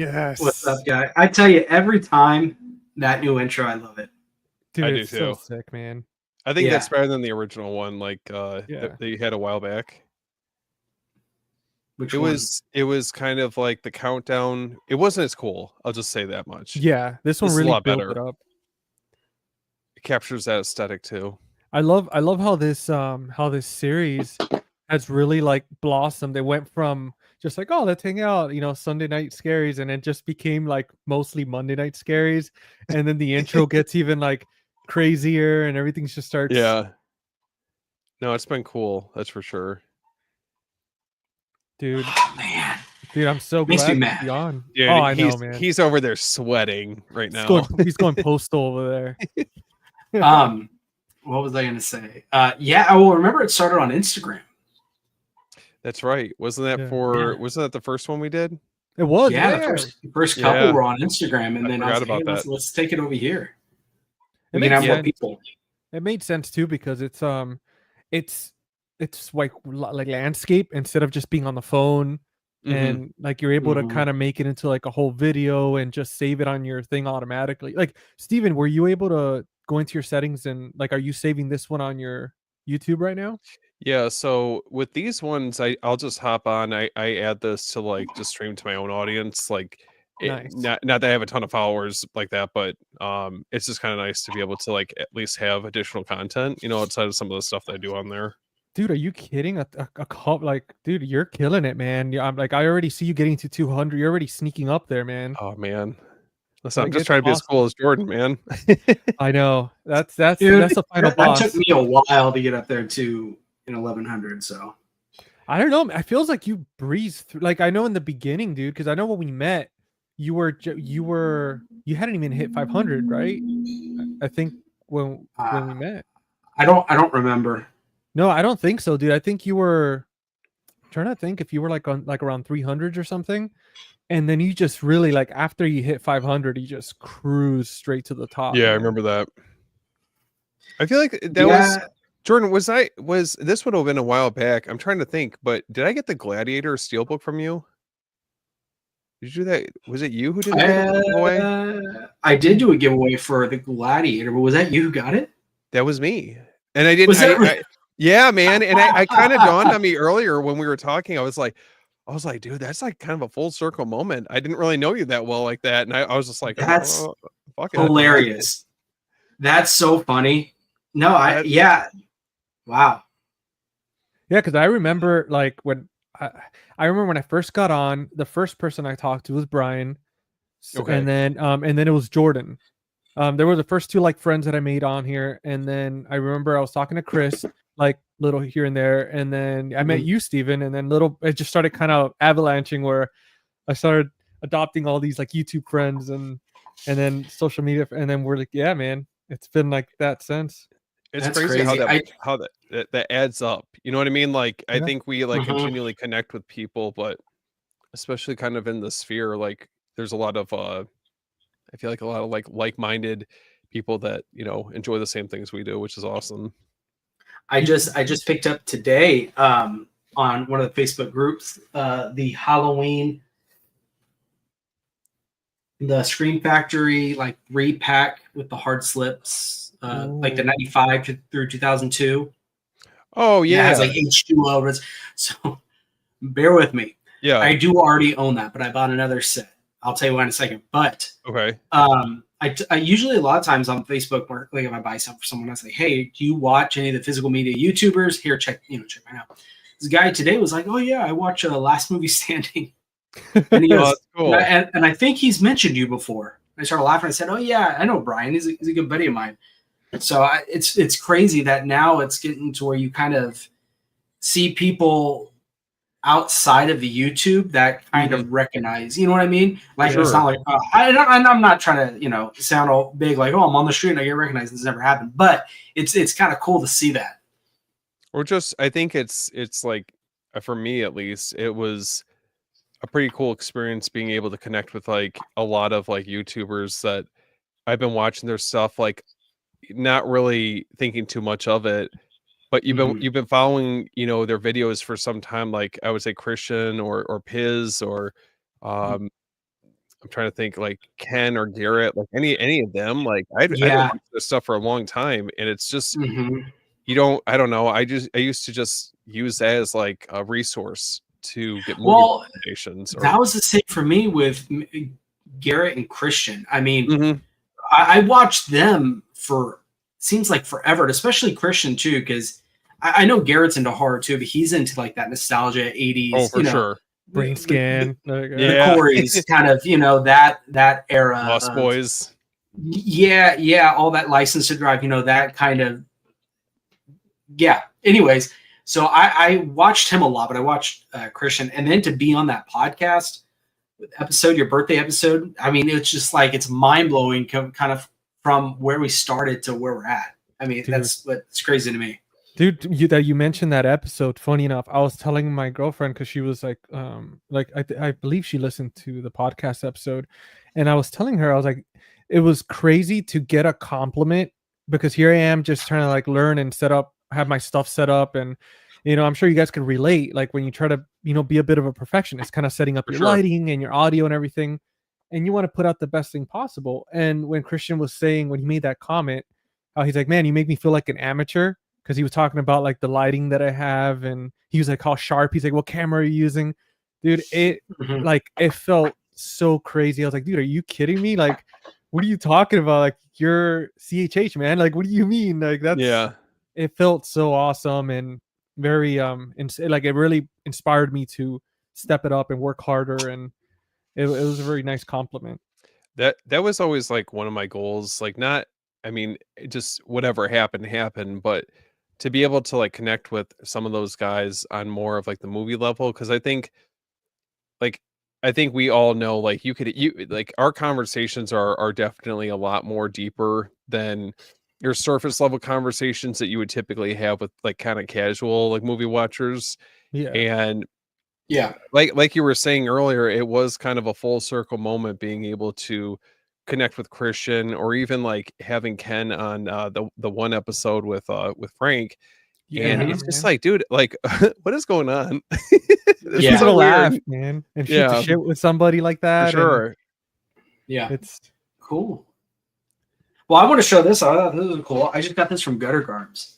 What's up, Yes. guy? I tell you, every time that new intro, I love it. Dude, I do it's so too. sick, man. I think that's Yeah. better than the original one, like Yeah. that you had a while back. Which It one? was kind of like the countdown. It wasn't as cool. I'll just say that much. Yeah, this one This is a really lot built better. it up. It captures that aesthetic too. I love how this series has really like blossomed. They went from just like, oh, let's hang out, Sunday night scaries, and it just became like mostly Monday night scaries. And then the intro gets even like crazier and everything just starts. Yeah. No, it's been cool. That's for sure. Dude, Oh, man. I'm so Makes me glad to mad. be on. Dude, Oh, I know, man. he's over there sweating right now. He's going postal over there. What was I going to say? Yeah, I will remember it started on Instagram. That's right. Wasn't that Yeah. wasn't that the first one we did? It was, Yeah, yeah. the first couple Yeah. were on Instagram, and I then I forgot was like, about hey, that. let's take it over here. It We can makes have more sense. people. It made sense too because it's like landscape instead of just being on the phone, and like you're able to Mhm. kind of make it into like a whole video and just save it on your thing automatically. Like, Steven, were you able to go into your settings and like, are you saving this one on your YouTube right now? Yeah, so with these ones, I'll just hop on. I add this to like just stream to my own audience. Like, Nice. not that I have a ton of followers like that, but it's just kind of nice to be able to like at least have additional content, outside of some of the stuff that I do on there. Dude, are you kidding? A cup, like, dude, you're killing it, man. Yeah, I'm like, I already see you getting to 200. You're already sneaking up there, man. Oh man, listen, I'm Like, just it's trying to be as awesome. cool as Jordan, man. I know. That's Dude, the final that boss. took me a while to get up there to 1100. So I don't know. It feels like you breezed through. Like, I know in the beginning, dude, because I know when we met, you hadn't even hit 500, right? I think when we met. I don't remember. No, I don't think so, dude. I think you were I'm trying to think if you were like on like around 300 or something, and then you just really like after you hit 500, you just cruise straight to the top. Yeah, man. I remember that. I feel like that was Jordan. Was this would have been a while back? I'm trying to think, but did I get the Gladiator Steelbook from you? Did you do that? Was it you who did the giveaway? I did do a giveaway for the Gladiator, but was that you who got it? That was me, and I didn't. Was that Yeah, man, and I kind of dawned on me earlier when we were talking. I was like, dude, that's like kind of a full circle moment. I didn't really know you that well like that, and I was just like, That's fuck it. hilarious. That's so funny. No, wow. Yeah, because I remember like when I remember when I first got on, the first person I talked to was Brian, Okay. and then it was Jordan. There were the first two like friends that I made on here, and then I remember I was talking to Chris, like little here and there, and then I met you, Steven, and then it just started kind of avalanching where I started adopting all these like YouTube friends and then social media, and then we're like, yeah, man, it's been like that since. It's crazy how that adds up. You know what I mean? Like, I think we like continually connect with people, but especially kind of in the sphere, like there's a lot of I feel like a lot of like-minded people that enjoy the same things we do, which is awesome. I just picked up today on one of the Facebook groups the Halloween, the Scream Factory like repack with the hard slips, like the 95 through 2002. Oh yeah, it has like H2O. So bear with me. Yeah, I do already own that, but I bought another set. I'll tell you why in a second. But okay. I usually a lot of times on Facebook, like if I buy something for someone, I say, "Hey, do you watch any of the physical media YouTubers? Here, check mine out." This guy today was like, "Oh yeah, I watch Last Movie Standing," and he goes, cool. and I think he's mentioned you before. I started laughing. I said, "Oh yeah, I know Brian. He's a good buddy of mine." So it's crazy that now it's getting to where you kind of see people outside of the YouTube that kind of recognize, you know what I mean? Like it's not like I'm not trying to sound all big like, oh, I'm on the street and I get recognized. This never happened, but it's kind of cool to see that. Or just I think it's like for me at least, it was a pretty cool experience being able to connect with like a lot of like YouTubers that I've been watching their stuff, like not really thinking too much of it. But you've been following, their videos for some time, like I would say Christian or Piz or I'm trying to think like Ken or Garrett, like any of them. Like I've been Yeah. watching this stuff for a long time, and it's just Mhm. I don't know. I used to just use that as like a resource to get movie Well, recommendations that or was the same for me with Garrett and Christian. I mean, Mhm. I watched them for seems like forever, and especially Christian too, because I know Garrett's into horror too, but he's into like that nostalgia Oh, 80s, for sure. Brain scan. the Yeah. Corys, kind of, that era Lost of Boys. yeah, all that license to drive, that kind of yeah. Anyways, so I watched him a lot, but I watched Christian, and then to be on that podcast episode, your birthday episode. I mean, it's just like it's mind blowing, kind of from where we started to where we're at. I mean, Dude. that's what's crazy to me. Dude, you mentioned that episode. Funny enough, I was telling my girlfriend because she was like I believe she listened to the podcast episode, and I was telling her, I was like, it was crazy to get a compliment because here I am just trying to like learn and have my stuff set up, and I'm sure you guys can relate. Like when you try to be a bit of a perfectionist, kind of setting up For your sure. lighting and your audio and everything, and you want to put out the best thing possible. And when Christian was saying when he made that comment, how he's like, man, you make me feel like an amateur. Because he was talking about like the lighting that I have, and he was like, how sharp. He's like, what camera are you using? Dude, it felt so crazy. I was like, dude, are you kidding me? Like, what are you talking about? Like, you're CHH, man. Like, what do you mean? Like, it felt so awesome and very like it really inspired me to step it up and work harder, and it was a very nice compliment. That was always like one of my goals. Like not, I mean, just whatever happened, but to be able to like connect with some of those guys on more of like the movie level, because like I think we all know like you like our conversations are definitely a lot more deeper than your surface level conversations that you would typically have with like kind of casual like movie watchers. Yeah. And Yeah. like you were saying earlier, it was kind of a full circle moment being able to connect with Christian, or even like having Ken on the one episode with Frank. And Yeah, it's just man. like, dude, like what is going on? This It's is easy so to laugh, weird. man, and shoot the Yeah, shit with somebody like for that. And sure. Yeah. it's Cool. Well, I want to show this. I thought this was cool. I just got this from Gutter Garbs.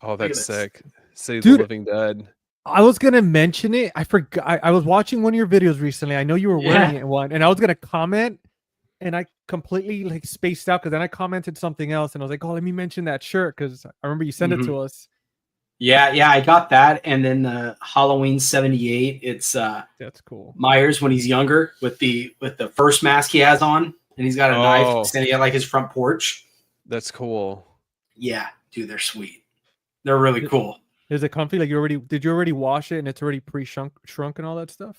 Oh, Look at that's this. sick. Save Dude, the Living Dead. I was gonna mention it. I forgot. I was watching one of your videos recently. I know you were wearing it in one, and I was gonna comment, and I completely like spaced out because then I commented something else, and I was like, "Oh, let me mention that shirt," because I remember you sent it to us. Yeah, I got that, and then the Halloween '78. It's That's cool. Myers when he's younger with the first mask he has on, and he's got a knife Oh, standing at like his front porch. that's cool. Yeah, dude, they're sweet. They're really cool. Is it comfy? Like did you already wash it and it's already shrunk and all that stuff?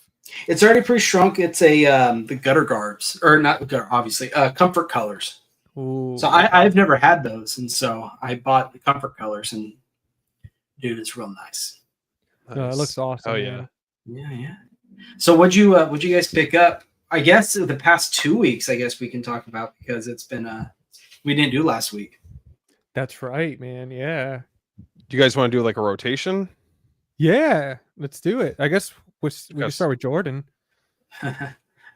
It's already pre-shrunk. It's a the Gutter Garbs, or not gutter, obviously. Comfort Colors. Ooh. So I've never had those, and so I bought the Comfort Colors, and dude, it's real nice. It looks awesome. Oh yeah. Yeah. So what'd you guys pick up? I guess the past 2 weeks, I guess we can talk about, because it's been we didn't do last week. That's right, man. Yeah. Do you guys want to do like a rotation? Yeah. Let's do it. I guess we can start with Jordan.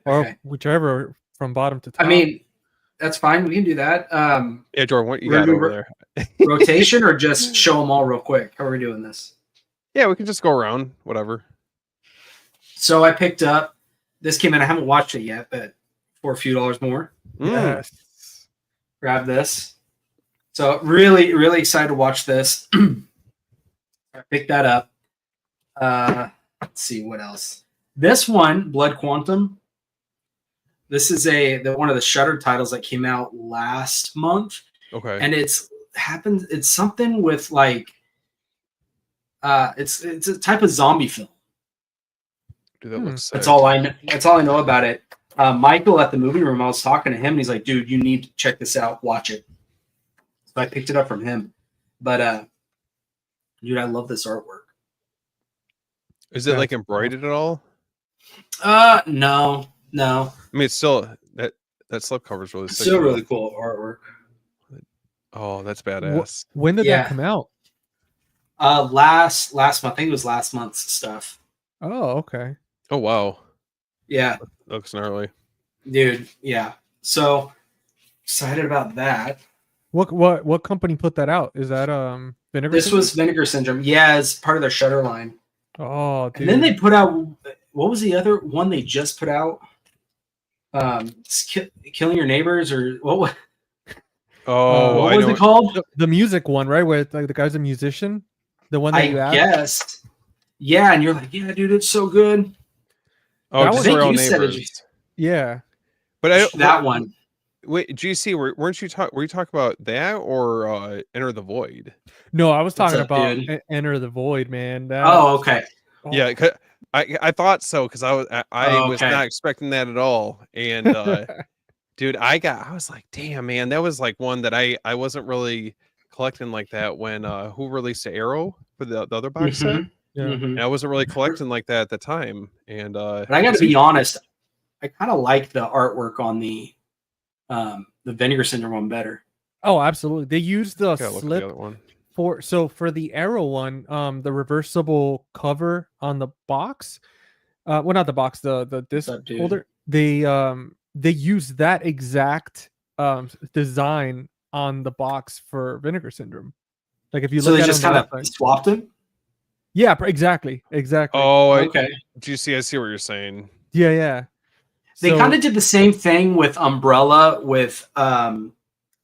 Or Okay. whichever from bottom to top. I mean, that's fine. We can do that. Yeah, Jordan, what you We're got gonna do over there? rotation, or just show them all real quick? How are we doing this? Yeah, we can just go around, whatever. So I picked up, this came in, I haven't watched it yet, but for a few dollars more, Yes. grab this. So really, really excited to watch this. I picked that up. Let's see what else. This one, Blood Quantum. This is one of the Shudder titles that came out last month, Okay. and it's something with like it's a type of zombie film. Dude, that looks sick. That's all I know. That's all I know about it. Michael at the movie room, I was talking to him, and he's like, "Dude, you need to check this out. Watch it." So I picked it up from him. But dude, I love this artwork. Is it like embroidered at all? No. I mean, it's still that slipcover is really sick. Still really cool artwork. Oh, that's badass. When did that come out? Last month. I think it was last month's stuff. Oh, okay. Oh wow. Yeah, Looks gnarly. dude. Yeah. So excited about that. What company put that out? Is that Vinegar This Syndrome? was Vinegar Syndrome. Yeah, as part of their Shutter line. Oh, And then dude. they put out, what was the other one they just put out? Killing Your Neighbors, or Oh, what I was it know. called? The music one, right? Where like the guy's a musician, the one that you I asked. guessed. Yeah, and you're like, yeah, dude, it's so good. Oh, That I just one, so we're think all you said it. neighbors. yeah. But I don't. That one. Wait, GC, weren't you talk? Were you talking about that or Enter the Void? No, I was What's talking up, about dude? Enter the Void, man. That Oh, okay. Yeah, oh. I thought so because I Oh, was okay. not expecting that at all. And dude, I was like, damn, man, that was like one that I wasn't really collecting like that when who released the Arrow for the other box set, Mm-hmm. Yeah. Mm-hmm. and I wasn't really collecting like that at the time. And But I got to it's be honest, I kind of like the artwork on the Vinegar Syndrome one better. Oh, absolutely. They used the gotta look at the slip other one. for the Arrow one, the reversible cover on the box. Well, not the box, the What's disc up, dude? holder. They used that exact design on the box for Vinegar Syndrome. Like if you So look they at it just on the kind of website. swapped them. Yeah, exactly. Oh, Okay. GC, I see what you're saying. Yeah, yeah. They So kind of did the same thing with Umbrella with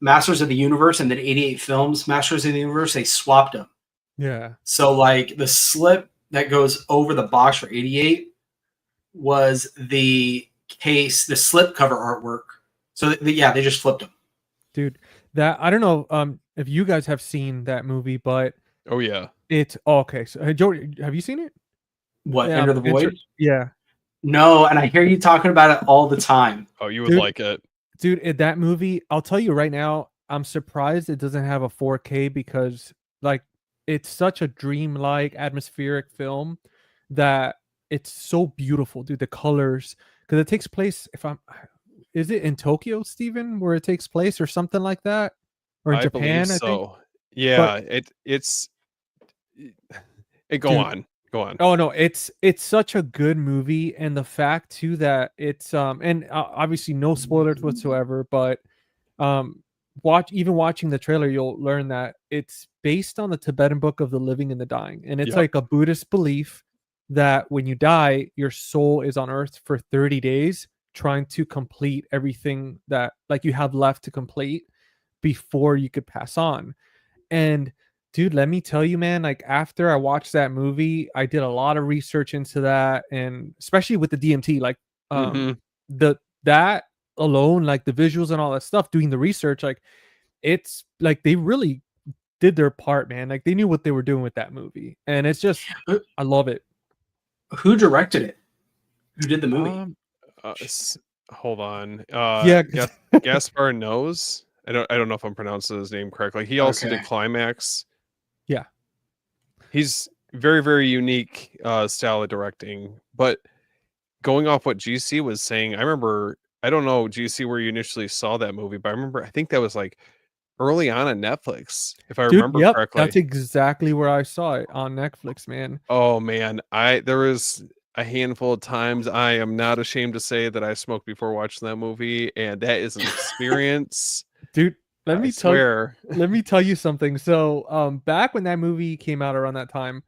Masters of the Universe, and then 88 Films Masters of the Universe. They swapped them. yeah. So like the slip that goes over the box for 88 was the case, the slip cover artwork. So yeah, they just flipped them. Dude, that I don't know if you guys have seen that movie, but Oh yeah. it's okay. So hey, Joe, have you seen it? What, Enter the Void? Yeah. No, and I hear you talking about it all the time. Oh, you would Dude, like it. Dude, that movie, I'll tell you right now, I'm surprised it doesn't have a 4K because like it's such a dreamlike atmospheric film that it's so beautiful, dude. The colors, because it takes place, if I'm is it in Tokyo, Steven, where it takes place or something like that? Or in I believe Japan, I think. so. Yeah, it's go Dude, on. Go on. oh no, it's such a good movie, and the fact too that it's and obviously no spoilers whatsoever, but watching the trailer, you'll learn that it's based on the Tibetan book of the living and the dying, and it's Yep. like a Buddhist belief that when you die, your soul is on Earth for 30 days, trying to complete everything that like you have left to complete before you could pass on. And dude, let me tell you, man, like after I watched that movie, I did a lot of research into that, and especially with the DMT, like Mhm. the that alone, like the visuals and all that stuff, doing the research, like it's like they really did their part, man. Like they knew what they were doing with that movie. And it's just I love it. Who directed it? Who did the movie? Hold on. Yeah. Gaspar knows. I don't know if I'm pronouncing his name correctly. He also did Okay. Climax. Yeah. He's very, very unique style of directing. But going off what GC was saying, I remember, I don't know, GC, where you initially saw that movie, but I remember, I think that was like early on Netflix, if I Dude, remember yep. correctly. That's exactly where I saw it on Netflix, man. Oh man, there was a handful of times I am not ashamed to say that I smoked before watching that movie, and that is an experience. Dude, I let swear. me tell you something. So, back when that movie came out around that time,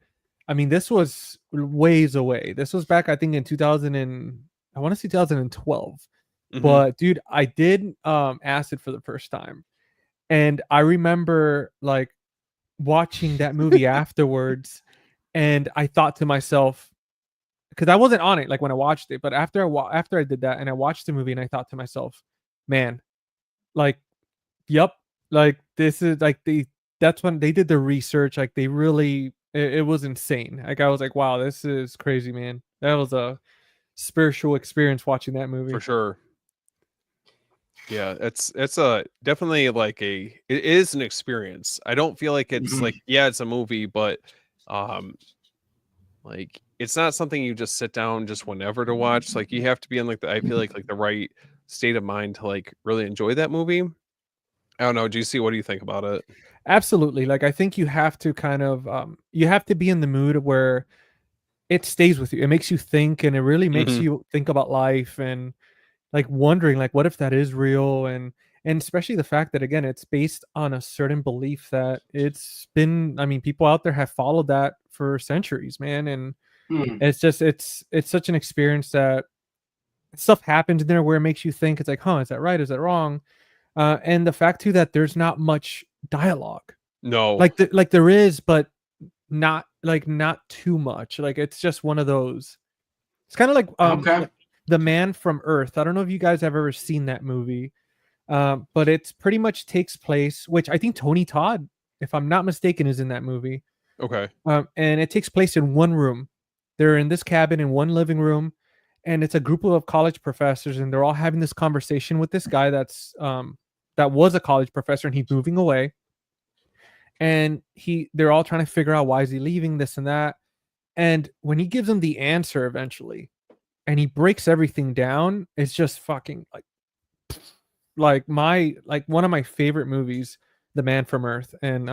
I mean, this was ways away. This was back, I think, in 2000 and I want to say 2012. Mhm. But dude, I did acid for the first time, and I remember like watching that movie afterwards, and I thought to myself, because I wasn't on it like when I watched it, but after I did that and I watched the movie, and I thought to myself, man, like, yep, like this is like that's when they did the research. Like they really, it was insane. Like I was like, wow, this is crazy, man. That was a spiritual experience watching that movie. For sure. Yeah, it's a definitely like it is an experience. I don't feel like it's Mhm. like, yeah, it's a movie, but like it's not something you just sit down just whenever to watch. Like you have to be in like I feel like the right state of mind to like really enjoy that movie. I don't know, GC, what do you think about it? Absolutely. Like I think you have to kind of you have to be in the mood where it stays with you. It makes you think, and it really makes Mhm. you think about life and like wondering like what if that is real, and especially the fact that again it's based on a certain belief that it's been, I mean, people out there have followed that for centuries, man, and Hmm. it's just it's such an experience that stuff happens in there where it makes you think. It's like, huh, is that right, is that wrong? And the fact too that there's not much dialogue, No. like like there is, but not too much. Like it's just one of those. It's kind of Okay. like The Man from Earth. I don't know if you guys have ever seen that movie, but it's pretty much takes place, which I think Tony Todd, if I'm not mistaken, is in that movie. Okay. And it takes place in one room. They're in this cabin in one living room, and it's a group of college professors, and they're all having this conversation with this guy that was a college professor, and he's moving away. And they're all trying to figure out why is he leaving, this and that. And when he gives them the answer eventually, and he breaks everything down, it's just fucking like one of my favorite movies, The Man from Earth. And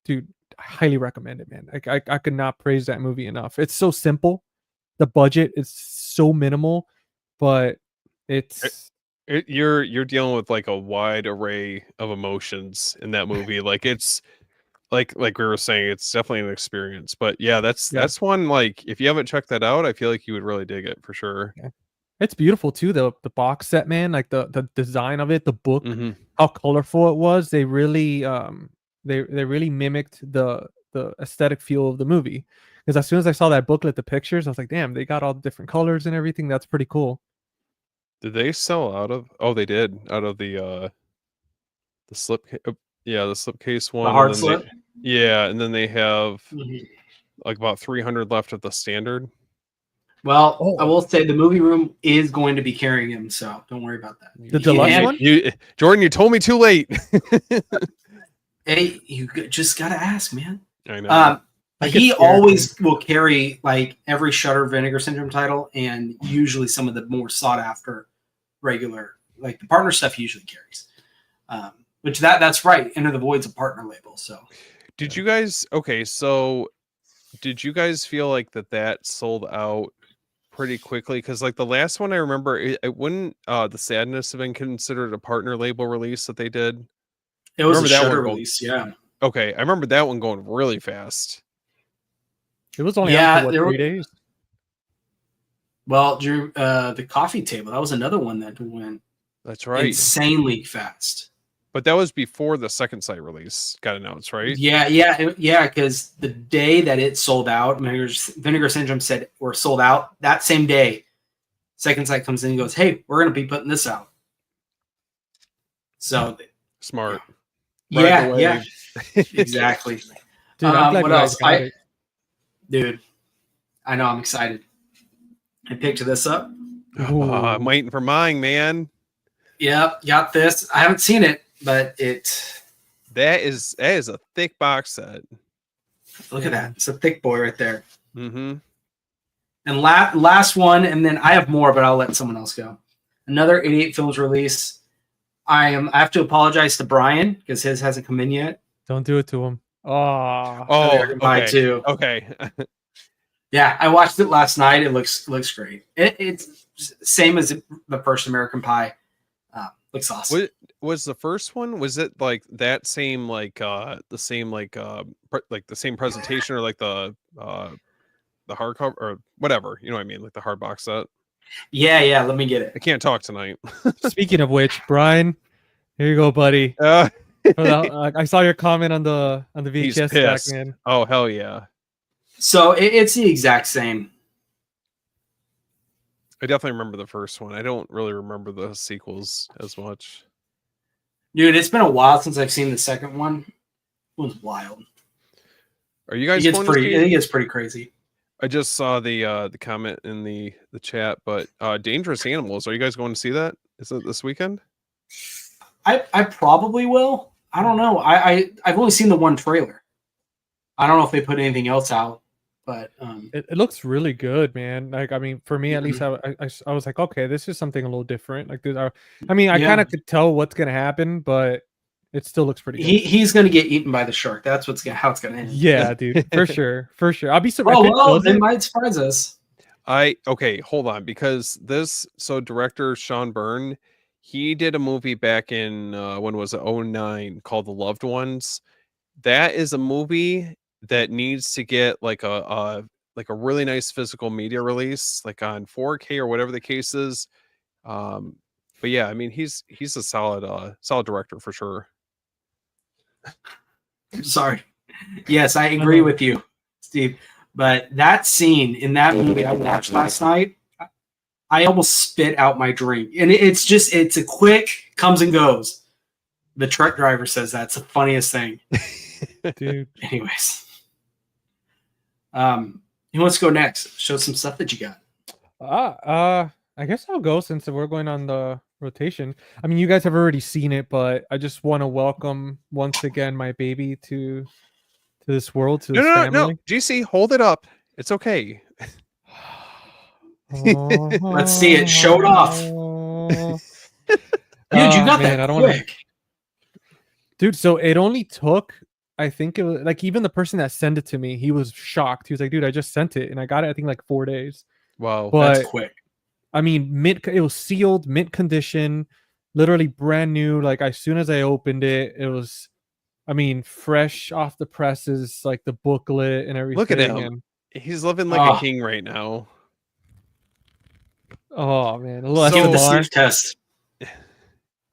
dude, I highly recommend it, man. I could not praise that movie enough. It's so simple. The budget is so minimal, but it's You're dealing with like a wide array of emotions in that movie. Like it's like we were saying, it's definitely an experience. But yeah, yeah, that's one, like if you haven't checked that out, I feel like you would really dig it for sure. yeah. It's beautiful too. The box set, man, like the design of it, the book, Hmm. how colorful it was. They really mimicked the aesthetic feel of the movie. Because as soon as I saw that booklet, the pictures, I was like, damn, they got all the different colors and everything. That's pretty cool. Did they sell out of? Oh, they did, out of the yeah, the slipcase The one, and hard then slip. and then they have Mhm. like about 300 left of the standard. Well, I Oh, will say the movie room is going to be carrying him, so don't worry about that. the deluxe And one? Jordan, you told me too late. hey, just gotta ask, man. I know. I get He scared, always will carry like every Shutter Vinegar Syndrome title, and usually some of the more sought after regular, like the partner stuff, he usually carries. Which that's right. Enter the Void's a partner label, so Did you guys okay, so did you guys feel like that sold out pretty quickly? Because like the last one I remember, it wouldn't the Sadness have been considered a partner label release that they did? it I was a remember that Shutter one going release. Yeah, okay. I remember that one going really fast. It was only out for yeah. what, There, 3 days? well, Drew, the coffee table. That was another one that went That's right. insanely fast. But that was before the second site release got announced, right? Yeah. Because the day that it sold out, Vinegar Syndrome said we're sold out. That same day, Second Sight comes in and goes, "Hey, we're going to be putting this out." So Smart. yeah, Ride the yeah, wave. exactly. Dude, I'm glad What you guys else? got it. Dude, I know I'm excited. I picked this up. I'm Ooh. waiting for mine, man. Yep, got this. I haven't seen it, but That is a thick box set. look at that. It's a thick boy right there. Mm-hmm. And last one, and then I have more, but I'll let someone else go. Another 88 Films release. I have to apologize to Brian because his hasn't come in yet. Don't do it to him. Oh, Oh, Buy okay. too. Okay. Yeah, I watched it last night. It looks great. It's same as the first American Pie. Looks awesome. What was the first one? Was it like that same like the same like like the same presentation, or like the hardcover or whatever? You know what I mean? Like the hard box set. Yeah. Let me get it. I can't talk tonight. speaking of which, Brian, here you go, buddy. I saw your comment on the He's VHS stack, pissed. man. Oh hell yeah! So it's the exact same. I definitely remember the first one. I don't really remember the sequels as much. Dude, it's been a while since I've seen the second one. It was wild. Are you guys going to see? It gets pretty crazy. I just saw the comment in the chat, but Dangerous Animals. Are you guys going to see that? Is it this weekend? I probably will. I don't know. I've only seen the one trailer. I don't know if they put anything else out, but It looks really good, man. Like, I mean, for me at least, I was like, okay, this is something a little different. Like, I mean, I kind of could tell what's gonna happen, but it still looks pretty good. He's gonna get eaten by the shark. That's how it's gonna end. Yeah, dude, for sure. I'll be surprised. Oh well, it might surprise us. Okay, hold on, because director Sean Byrne, he did a movie back in when was it, 09, called The Loved Ones. That is a movie that needs to get like a really nice physical media release, like on 4K or whatever the case is. But yeah, I mean, he's a solid director for sure. Sorry. Yes, I agree with you, Steve. But that scene in that movie I watched last night, I almost spit out my drink. And it's a quick comes and goes. The truck driver says that's the funniest thing. Dude. Anyways. Who wants to go next? Show some stuff that you got. I guess I'll go since we're going on the rotation. I mean, you guys have already seen it, but I just want to welcome once again my baby to this world, to this family. No, GC, hold it up. It's okay. Let's see it. Show it off. Dude, you got that quick. Dude, so it only took, I think it was like, even the person that sent it to me, he was shocked. He was like, dude, I just sent it and I got it, I think, like 4 days. Wow, but, that's quick. I mean, it was sealed, mint condition, literally brand new. Like, as soon as I opened it, it was, I mean, fresh off the presses, like the booklet and everything. Look at him. He's living like a king right now. Oh, man. So the sleep test.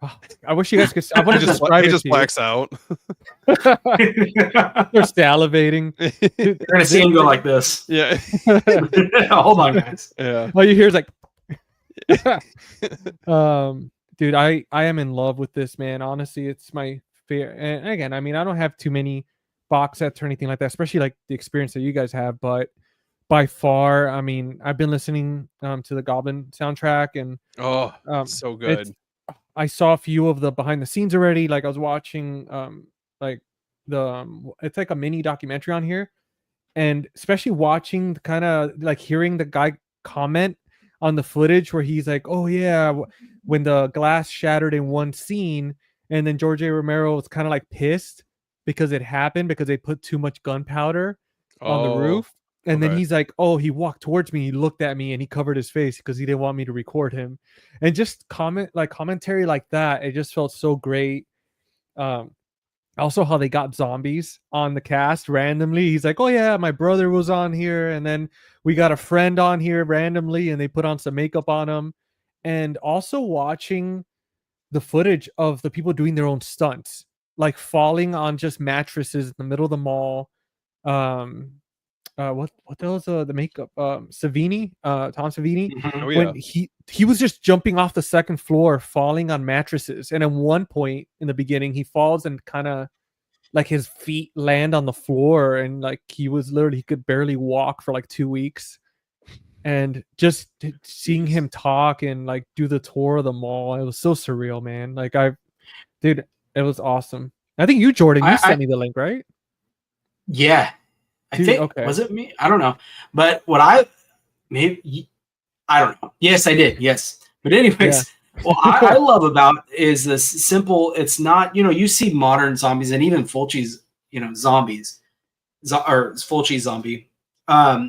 Oh, I wish you guys could. I want to describe it. He just blacks out. They're salivating. You're gonna see him go like this. Yeah. Hold on, guys. Yeah. All you hear is like, dude, I am in love with this, man. Honestly, it's my favorite. And again, I mean, I don't have too many box sets or anything like that, especially like the experience that you guys have. But by far, I mean, I've been listening to the Goblin soundtrack, and so good. I saw a few of the behind the scenes already. Like I was watching like it's like a mini documentary on here, and especially watching kind of like hearing the guy comment on the footage where he's like, oh yeah, when the glass shattered in one scene, and then George A. Romero was kind of like pissed because it happened because they put too much gunpowder on the roof. And then he's like, oh, he walked towards me, he looked at me, and he covered his face because he didn't want me to record him. And just commentary like that, it just felt so great. Also how they got zombies on the cast randomly. He's like, oh yeah, my brother was on here, and then we got a friend on here randomly, and they put on some makeup on him. And also watching the footage of the people doing their own stunts, like falling on just mattresses in the middle of the mall. What was the makeup? Savini, Tom Savini. Oh, yeah. When he was just jumping off the second floor, falling on mattresses, and at one point in the beginning, he falls and kind of like his feet land on the floor, and like he could barely walk for like 2 weeks. And just seeing him talk and like do the tour of the mall, it was so surreal, man. Like dude, it was awesome. I think you, Jordan, you sent me the link, right? Yeah. I think, was it me? I don't know. But I don't know. Yes, I did. Yes. But anyways, what I love about is this simple, it's not, you see modern zombies and even Fulci's, zombies, or Fulci zombie,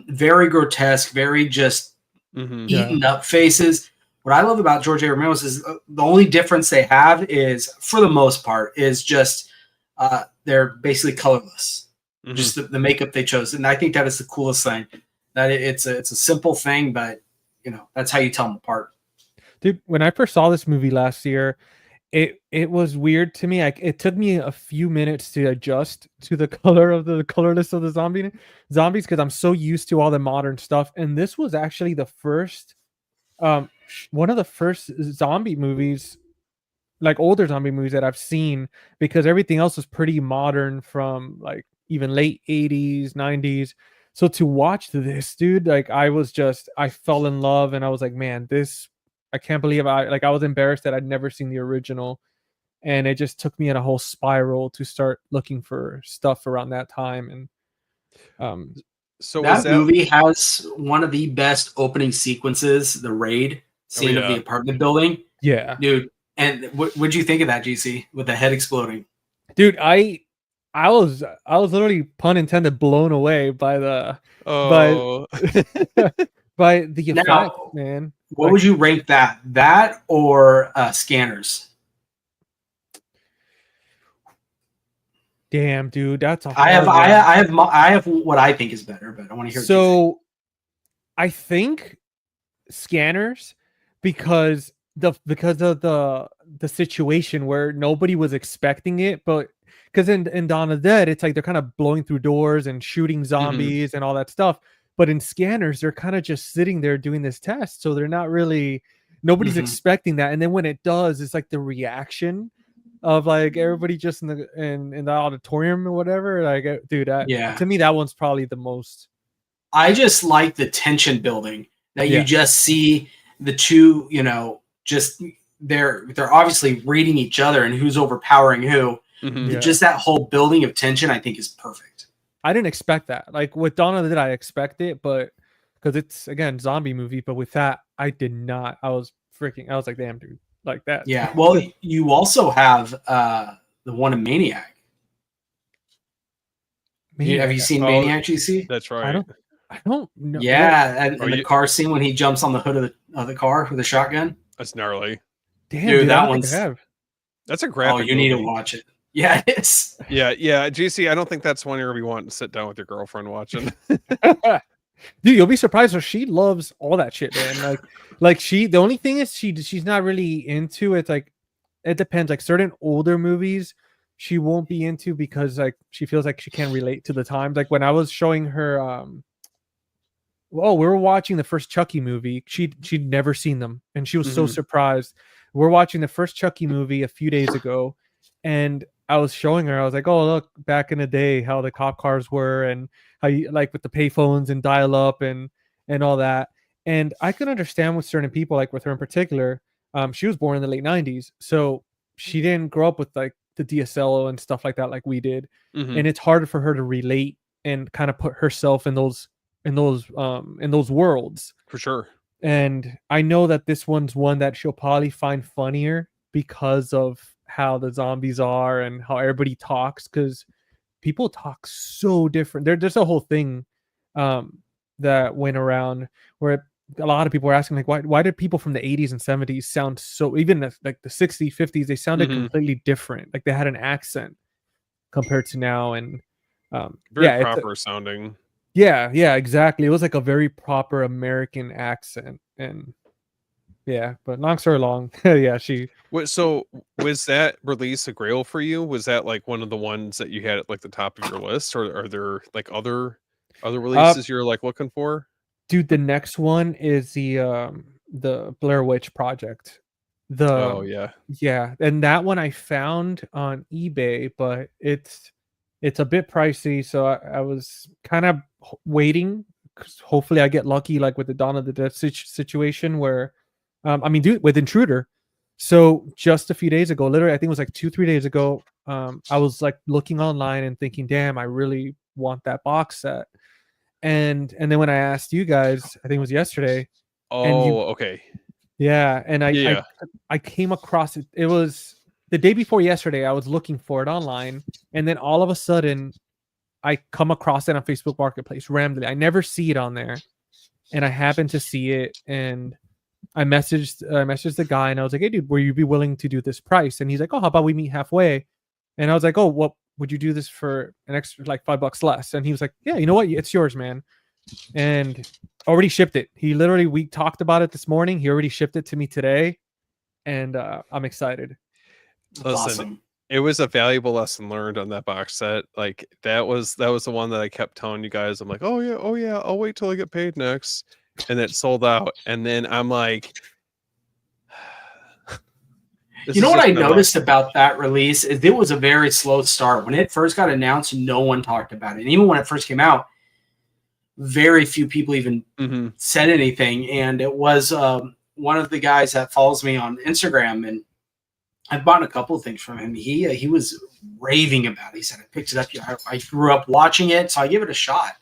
very grotesque, very just eaten up faces. What I love about George A. Romero is the only difference they have is, for the most part, is just they're basically colorless. Just the makeup they chose, and I think that is the coolest thing. That it's a simple thing, but that's how you tell them apart. Dude, when I first saw this movie last year, it was weird to me. It took me a few minutes to adjust to the colorless of the zombies because I'm so used to all the modern stuff. And this was actually the first, one of the first zombie movies, like older zombie movies that I've seen, because everything else was pretty modern from like even late 80s, 90s. So to watch this, dude, like I fell in love, and I was like, man, I can't believe I was embarrassed that I'd never seen the original. And it just took me in a whole spiral to start looking for stuff around that time. And so that movie has one of the best opening sequences, the raid scene of the apartment building. Yeah. Dude. And what'd you think of that, GC, with the head exploding? Dude, I was literally, pun intended, blown away by the by Oh, by the effect, Now, man. what Like, would you rank that? That or Scanners? damn, dude, that's a I have hard I one. I have I have what I think is better, but I want to hear what you think. So I think Scanners, because of the situation where nobody was expecting it, but because in Dawn of the Dead, it's like they're kind of blowing through doors and shooting hmm zombies and all that stuff. But in Scanners, they're kind of just sitting there doing this test, so they're not really, nobody's Hmm. expecting that. And then when it does, it's like the reaction of like everybody just in the auditorium or whatever. Like, dude, Yeah, to me that one's probably the most. I just like the tension building that you Yeah, just see the two, just they're obviously reading each other and who's overpowering who. hmm yeah. Just that whole building of tension, I think, is perfect. I didn't expect that. Like with Dawn of the Dead, I expect it, but because it's again zombie movie. But with that, I did not. I was freaking. I was like, damn, dude, like that. Yeah. Well, you also have the one in Maniac. Have you Maniac. seen Oh, Maniac, GC? that's I right. don't. I don't know what. Yeah, and, Are and the you? car scene when he jumps on the hood of the car with a shotgun. That's gnarly. Damn, Dude, dude, I that don't think I one's have. That's a oh, graphic you need to movie. watch it. Yeah, it is. Yeah, yeah. GC, I don't think that's one you're gonna be wanting to sit down with your girlfriend watching. Dude, you'll be surprised. So she loves all that shit, man. Like she. The only thing is she's not really into it. Like it depends. Like certain older movies, she won't be into because like she feels like she can't relate to the times. Like when I was showing her, oh, we were watching the first Chucky movie. She'd never seen them, and she was so Mhm. surprised. We're watching the first Chucky movie a few days ago, and I was showing her. I was like, "Oh, look, back in the day, how the cop cars were, and how you like with the payphones and dial up and all that." And I could understand with certain people, like with her in particular. She was born in the late '90s, so she didn't grow up with like the DSL and stuff like that, like we did, Mhm. and it's harder for her to relate and kind of put herself in those worlds. For sure. And I know that this one's one that she'll probably find funnier because of how the zombies are and how everybody talks, because people talk so different. There's a whole thing that went around where a lot of people were asking like why did people from the 80s and 70s sound so, even like the 60s 50s, they sounded Mhm. completely different, like they had an accent compared to now. And Very yeah, proper sounding. yeah, exactly. It was like a very proper American accent. And yeah, but long story long, yeah, she. So was that release a grail for you? Was that like one of the ones that you had at like the top of your list, or are there like other Uh, releases you're like looking for? dude, the next one is the Blair Witch Project. Oh The yeah. Yeah, and that one I found on eBay, but it's a bit pricey, so I was kind of waiting, 'cause hopefully I get lucky, like with the Dawn of the Dead situation where, I mean, dude, with Intruder. So just a few days ago, literally, I think it was like 2-3 days ago, I was like looking online and thinking, damn, I really want that box set. And then when I asked you guys, I think it was yesterday, and you, Oh, okay. yeah, and Yeah. I came across it. It was the day before yesterday. I was looking for it online, and then all of a sudden, I come across it on Facebook Marketplace randomly. I never see it on there, and I happened to see it, and I messaged the guy, and I was like, "Hey, dude, will you be willing to do this price?" And he's like, "Oh, how about we meet halfway?" And I was like, "Oh, what would you do this for an extra like $5 less?" And he was like, "Yeah, you know what? It's yours, man." And already shipped it. We talked about it this morning. He already shipped it to me today, and I'm excited. That's Listen, awesome. it was a valuable lesson learned on that box set. Like that was the one that I kept telling you guys. I'm like, oh yeah, I'll wait till I get paid next. And it sold out. And then I'm like, this You know is what just I my luck. noticed about that release is it was a very slow start. When it first got announced, no one talked about it. And even when it first came out, very few people even Mhm. said anything. And it was one of the guys that follows me on Instagram, and I've bought a couple of things from him. He was raving about it. He said, I picked it up. I grew up watching it, so I give it a shot.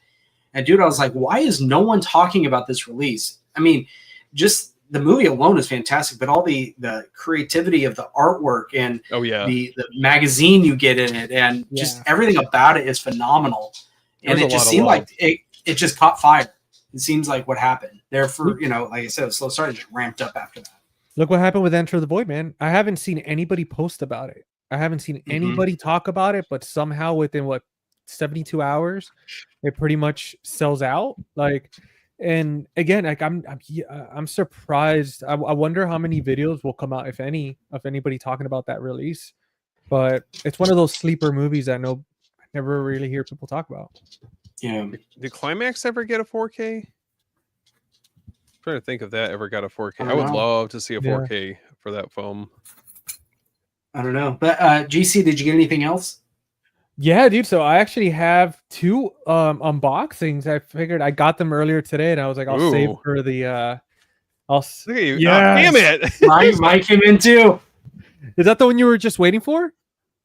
And dude, I was like, why is no one talking about this release? I mean, just the movie alone is fantastic, but all the creativity of the artwork and Oh yeah. the magazine you get in it, and just everything about it is phenomenal. And it just seemed like it just caught fire. It seems like what happened there for, you know, like I said, it was slow start, just ramped up after that. Look what happened with Enter the Void, man. I haven't seen anybody post about it. I haven't seen anybody talk about it, but somehow within 72 hours, it pretty much sells out. Like, and again, like I'm surprised. I wonder how many videos will come out, if any, of anybody talking about that release. But it's one of those sleeper movies that I never really hear people talk about. Yeah. Did Climax ever get a 4K? I'm trying to think if that ever got a 4K. I would know. love to see a 4K for that film. I don't know. But GC, did you get anything else? Yeah, dude. So I actually have 2 unboxings. I figured I got them earlier today, and I was like, I'll save for the Look at you. Yes. Damn it. Mine came in too. Is that the one you were just waiting for?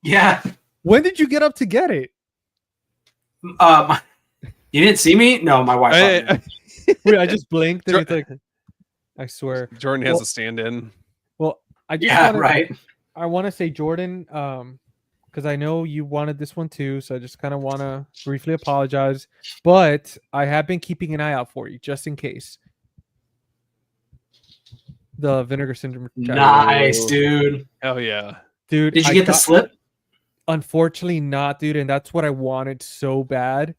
Yeah. When did you get up to get it? You didn't see me? No, my wife. Wait, I just blinked. And it's like, I swear. Jordan has a stand-in. Well, I just I want to say, Jordan, because I know you wanted this one too, so I just kind of want to briefly apologize. But I have been keeping an eye out for you, just in case. The Vinegar Syndrome. Nice, dude. Hell yeah. Dude, did you get the slip? Unfortunately not, dude, and that's what I wanted so bad.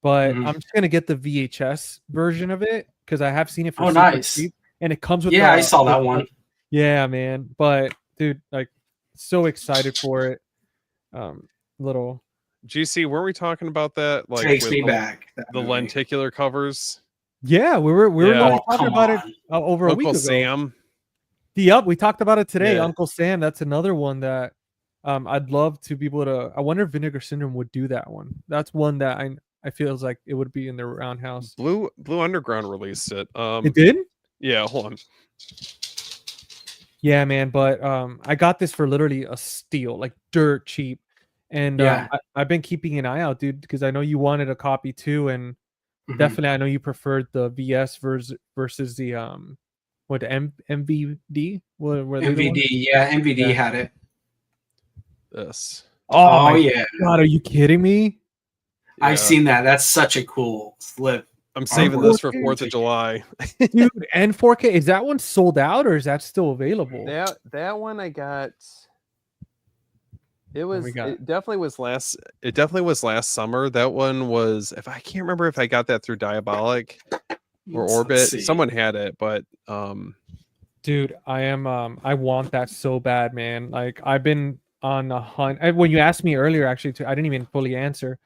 But I'm just gonna get the VHS version of it because I have seen it for nice. cheap, and it comes with I saw that one. Yeah, man. But dude, like, so excited for it. Little GC, weren't we talking about that? Like, takes me back. The lenticular covers. Yeah, we were talking about it over a week ago. Sam. We talked about it today. Uncle Sam. That's another one that I'd love to be able to. I wonder if Vinegar Syndrome would do that one. That's one that I feels like it would be in the roundhouse. Blue Underground released it. It did? Yeah, hold on. Yeah, man. But I got this for literally a steal, like dirt cheap. And I've been keeping an eye out, dude, because I know you wanted a copy too, and definitely I know you preferred the VS versus the MVD. MVD, MVD had it. This. Oh yeah. God, are you kidding me? Yeah. I've seen that. That's such a cool slip. I'm saving this for 4th of July. Dude, and 4K. Is that one sold out or is that still available? That one I got. It definitely was last summer. That one was, if I can't remember if I got that through Diabolic or Orbit. Someone had it, but dude, I want that so bad, man. Like, I've been on a hunt. When you asked me earlier, actually, I didn't even fully answer.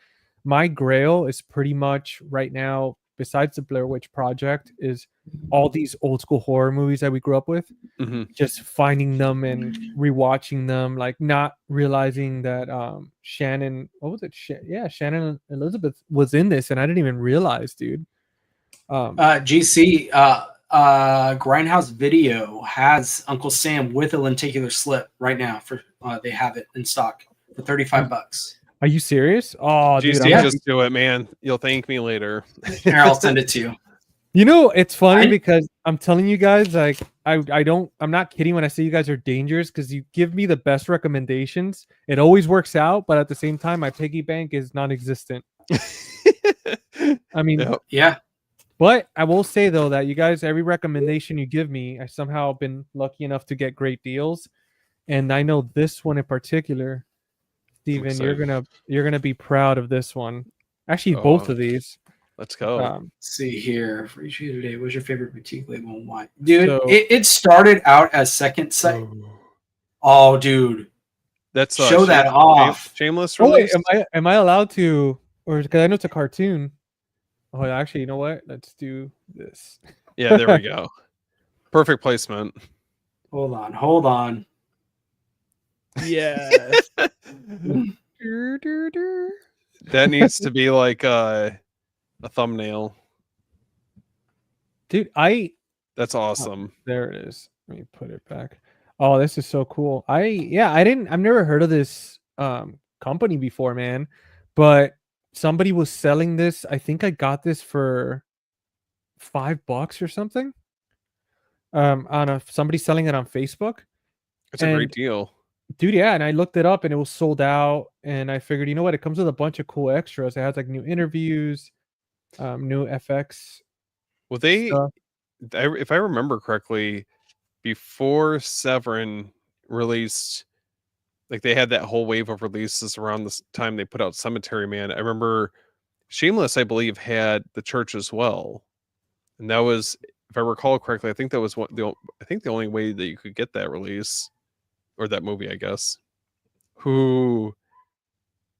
My grail is pretty much right now, besides the Blair Witch Project, is all these old school horror movies that we grew up with. Just finding them and rewatching them, like not realizing that Shannon, what was it? Shannon Elizabeth was in this, and I didn't even realize, dude. GC, Grindhouse Video has Uncle Sam with a lenticular slip right now. For they have it in stock for $35. Are you serious? Oh, dude, just do it, man. You'll thank me later. Here, I'll send it to you. You know, it's funny because I'm telling you guys, like, I'm not kidding when I say you guys are dangerous, because you give me the best recommendations. It always works out, but at the same time, my piggy bank is non-existent. I mean, yeah. But I will say though that you guys, every recommendation you give me, I somehow been lucky enough to get great deals, and I know this one in particular, Steven, you're gonna be proud of this one. Actually, both of these. Let's go. Let's see here. For each of you today, what's your favorite boutique label and why? Dude, it started out as second sight. Oh, dude. That's show that off. Shameless release. Oh, wait, am I allowed to, or because I know it's a cartoon. Oh, actually, you know what? Let's do this. Yeah, there we go. Perfect placement. Hold on. Yes. That needs to be like a thumbnail. Dude, that's awesome. There it is. Let me put it back. Oh, this is so cool. I've never heard of this company before, man. But somebody was selling this. I think I got this for $5 or something. on somebody selling it on Facebook. It's a great deal. Dude, yeah, and I looked it up and it was sold out, and I figured, you know what, it comes with a bunch of cool extras. It has like new interviews, new FX Well, stuff. if I remember correctly, before Severin released, like they had that whole wave of releases around this time they put out Cemetery Man. I remember Shameless, I believe, had The Church as well, and that was, if I recall correctly, I think that was I think the only way that you could get that release or that movie, I guess. Who?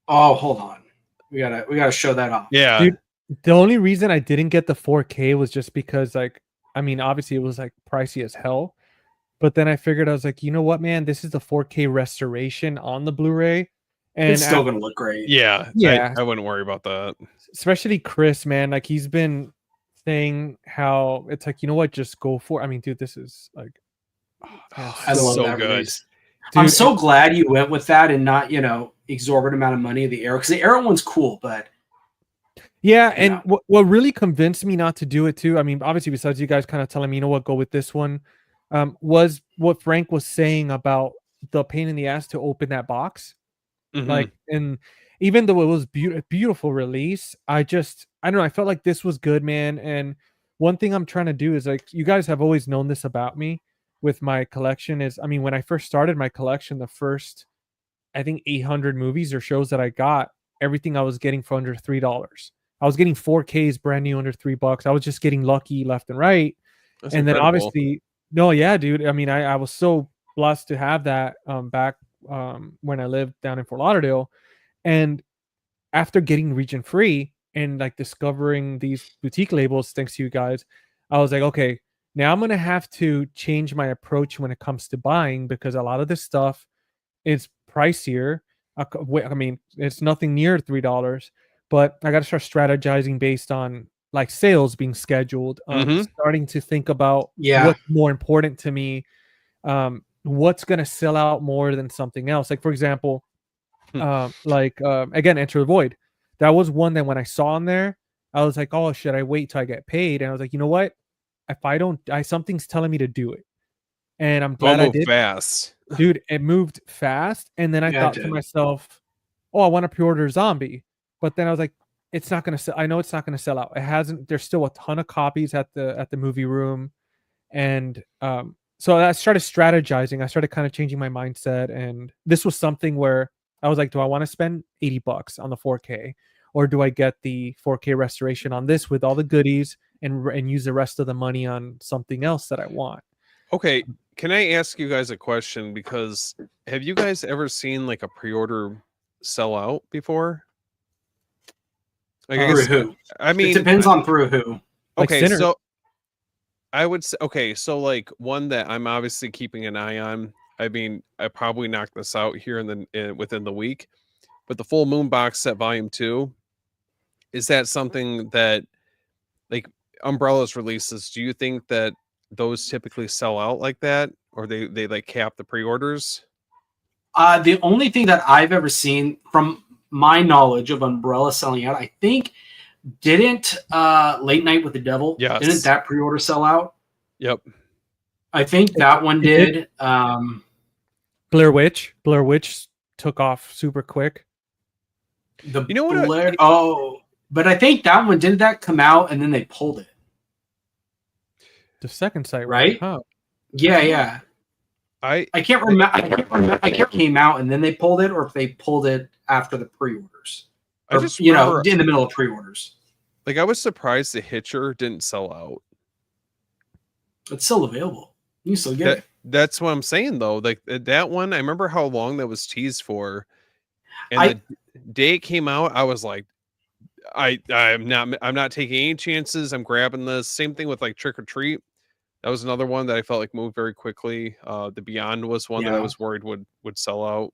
Oh, hold on. We gotta show that off. Yeah, Dude, the only reason I didn't get the 4K was just because, like, I mean, obviously it was like pricey as hell. But then I figured, I was like, you know what, man, this is the 4K restoration on the Blu-ray, and It's still gonna look great. yeah. Yeah. I wouldn't worry about that. Especially Chris, man, like he's been saying how it's like, you know what, just go for. I mean, dude, this is like, oh, man, I love so that good. release. dude, I'm so glad you went with that and not, exorbitant amount of money of the Arrow, because the Arrow one's cool, but yeah. And what really convinced me not to do it too, I mean, obviously besides you guys kind of telling me, you know what, go with this one, was what Frank was saying about the pain in the ass to open that box. Mhm. Like, and even though it was beautiful release, I don't know, I felt like this was good, man. And one thing I'm trying to do is, like, you guys have always known this about me with my collection is, I mean, when I first started my collection, the first, I think 800 movies or shows that I got, everything I was getting for under $3. I was getting 4Ks brand new under $3. I was just getting lucky left and right. That's And then incredible. obviously, no, yeah, dude. I mean, I was so blessed to have that back when I lived down in Fort Lauderdale. And after getting region free and like discovering these boutique labels, thanks to you guys, I was like, okay, now I'm gonna have to change my approach when it comes to buying, because a lot of this stuff is pricier. I mean, it's nothing near $3, but I got to start strategizing based on like sales being scheduled. Mhm. Starting to think about Yeah. what's more important to me, what's going to sell out more than something else. Like, for example, again, Enter the Void. That was one that when I saw on there, I was like, oh, should I wait till I get paid? And I was like, you know what? If I don't, something's telling me to do it. And I'm glad I Move did. fast. Dude, it moved fast. And then I Yeah, it thought to did. myself, oh, I want to pre-order Zombie. But then I was like, it's not going to sell. I know it's not going to sell out. It hasn't. There's still a ton of copies at the movie room. And so I started strategizing. I started kind of changing my mindset. And this was something where I was like, do I want to spend $80 on the 4K? Or do I get the 4K restoration on this with all the goodies and use the rest of the money on something else that I want? Okay, can I ask you guys a question? Because have you guys ever seen like a pre-order sell out before? Like, I Through guess, who? I It mean, depends on through who. Like okay, Sinner. so I would say, okay, so like one that I'm obviously keeping an eye on. I mean, I probably knocked this out here within the week, but the Full Moon box set volume 2, is that something that, like, Umbrella's releases, do you think that those typically sell out like that, or they like cap the pre-orders? The only thing that I've ever seen from my knowledge of Umbrella selling out, I think, didn't Late Night with the Devil? Yes. Didn't that pre-order sell out? Yep. I think that one It did. Blair Witch took off super quick. The You know what? Blair. But I think that one didn't that come out and then they pulled it. The second site, Right? Huh? Yeah. I can't remember. I can't remember. I can't came out and then they pulled it, or if they pulled it after the pre-orders. I Or, just remember, in the middle of pre-orders. like, I was surprised the Hitcher didn't sell out. It's still available. You can still get it. That's what I'm saying though. Like that one, I remember how long that was teased for, and the day it came out, I was like, I'm not taking any chances. I'm grabbing this. Same thing with like Trick or Treat. That was another one that I felt like moved very quickly. The Beyond was one that I was worried would sell out.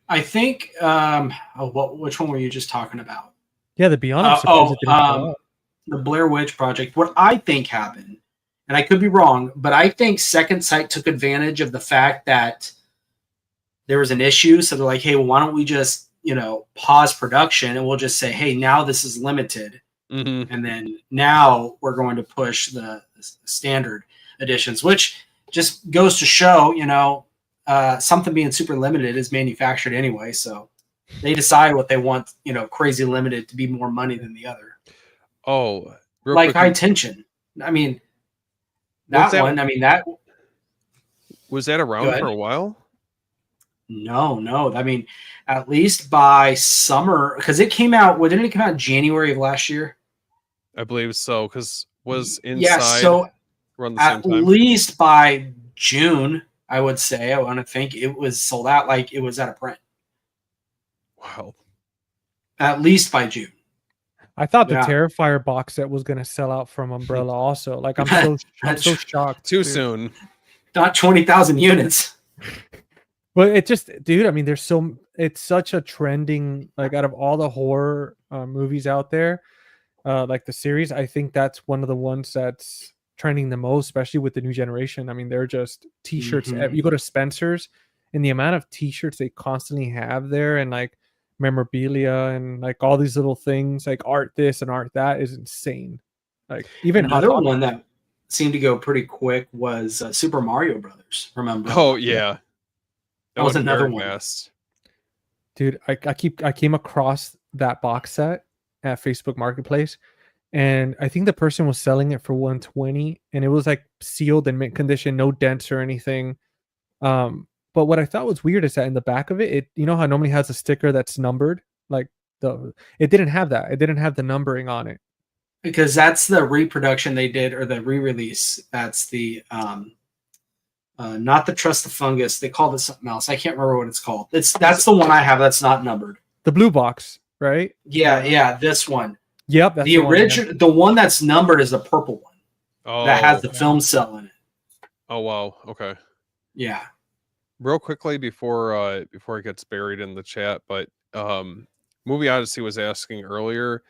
I think. Which one were you just talking about? Yeah, the Beyond. I'm surprised it didn't sell out. The Blair Witch Project. What I think happened, and I could be wrong, but I think Second Sight took advantage of the fact that there was an issue. So they're like, hey, well, why don't we just, pause production and we'll just say, hey, now this is limited. Mm-hmm. And then now we're going to push the standard editions, which just goes to show, something being super limited is manufactured anyway. So they decide what they want, crazy limited to be more money than the other. Oh, real Like quick, High Tension. I mean, Was that- one, I mean, that. was that Go around ahead. for a while? No. I mean, at least by summer, because it came out, didn't it come out in January of last year? I believe so, because was Yeah, Inside so around the same at time? least by June, I would say, I want to think it was sold out, like it was out of print. Wow. At least by June. I thought the Yeah. Terrifier box set was gonna sell out from Umbrella also. Like I'm so shocked. Too dude. soon. Not 20,000 units. But it just, dude, I mean, it's such a trending, like out of all the horror movies out there, like the series, I think that's one of the ones that's trending the most, especially with the new generation. I mean, they're just t-shirts. Mhm. You go to Spencer's and the amount of t-shirts they constantly have there, and like memorabilia and like all these little things, like art this and art that, is insane. Like even Hot Another Topic. one that seemed to go pretty quick was Super Mario Brothers. Remember? Oh yeah. That was went another very one. fast. Dude, I came across that box set at Facebook Marketplace, and I think the person was selling it for 120, and it was like sealed and mint condition, no dents or anything. But what I thought was weird is that in the back of it, you know how it normally has a sticker that's numbered, like it didn't have that. It didn't have the numbering on it. Because that's the reproduction they did, or the re-release. That's the not the Trust the Fungus. They called it something else. I can't remember what it's called. That's the one I have that's not numbered. The blue box, right? Yeah, this one. Yep, that's The original, the one that's numbered is the purple one Oh, that has the film cell in it. Oh wow. Okay. Yeah. Real quickly before it gets buried in the chat, but Movie Odyssey was asking earlier.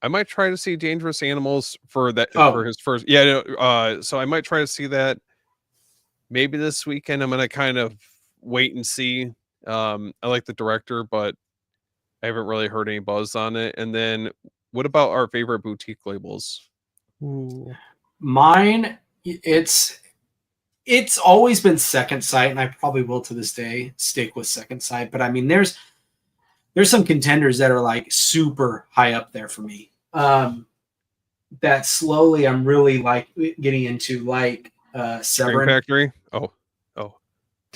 I might try to see Dangerous Animals for that for his first. Yeah. So I might try to see that. Maybe this weekend. I'm gonna kind of wait and see. I like the director, but I haven't really heard any buzz on it. And then, what about our favorite boutique labels? Ooh. Mine, it's always been Second Sight, and I probably will to this day stick with Second Sight. But I mean, there's some contenders that are like super high up there for me. That slowly I'm really like getting into, like Severin. Factory. Oh.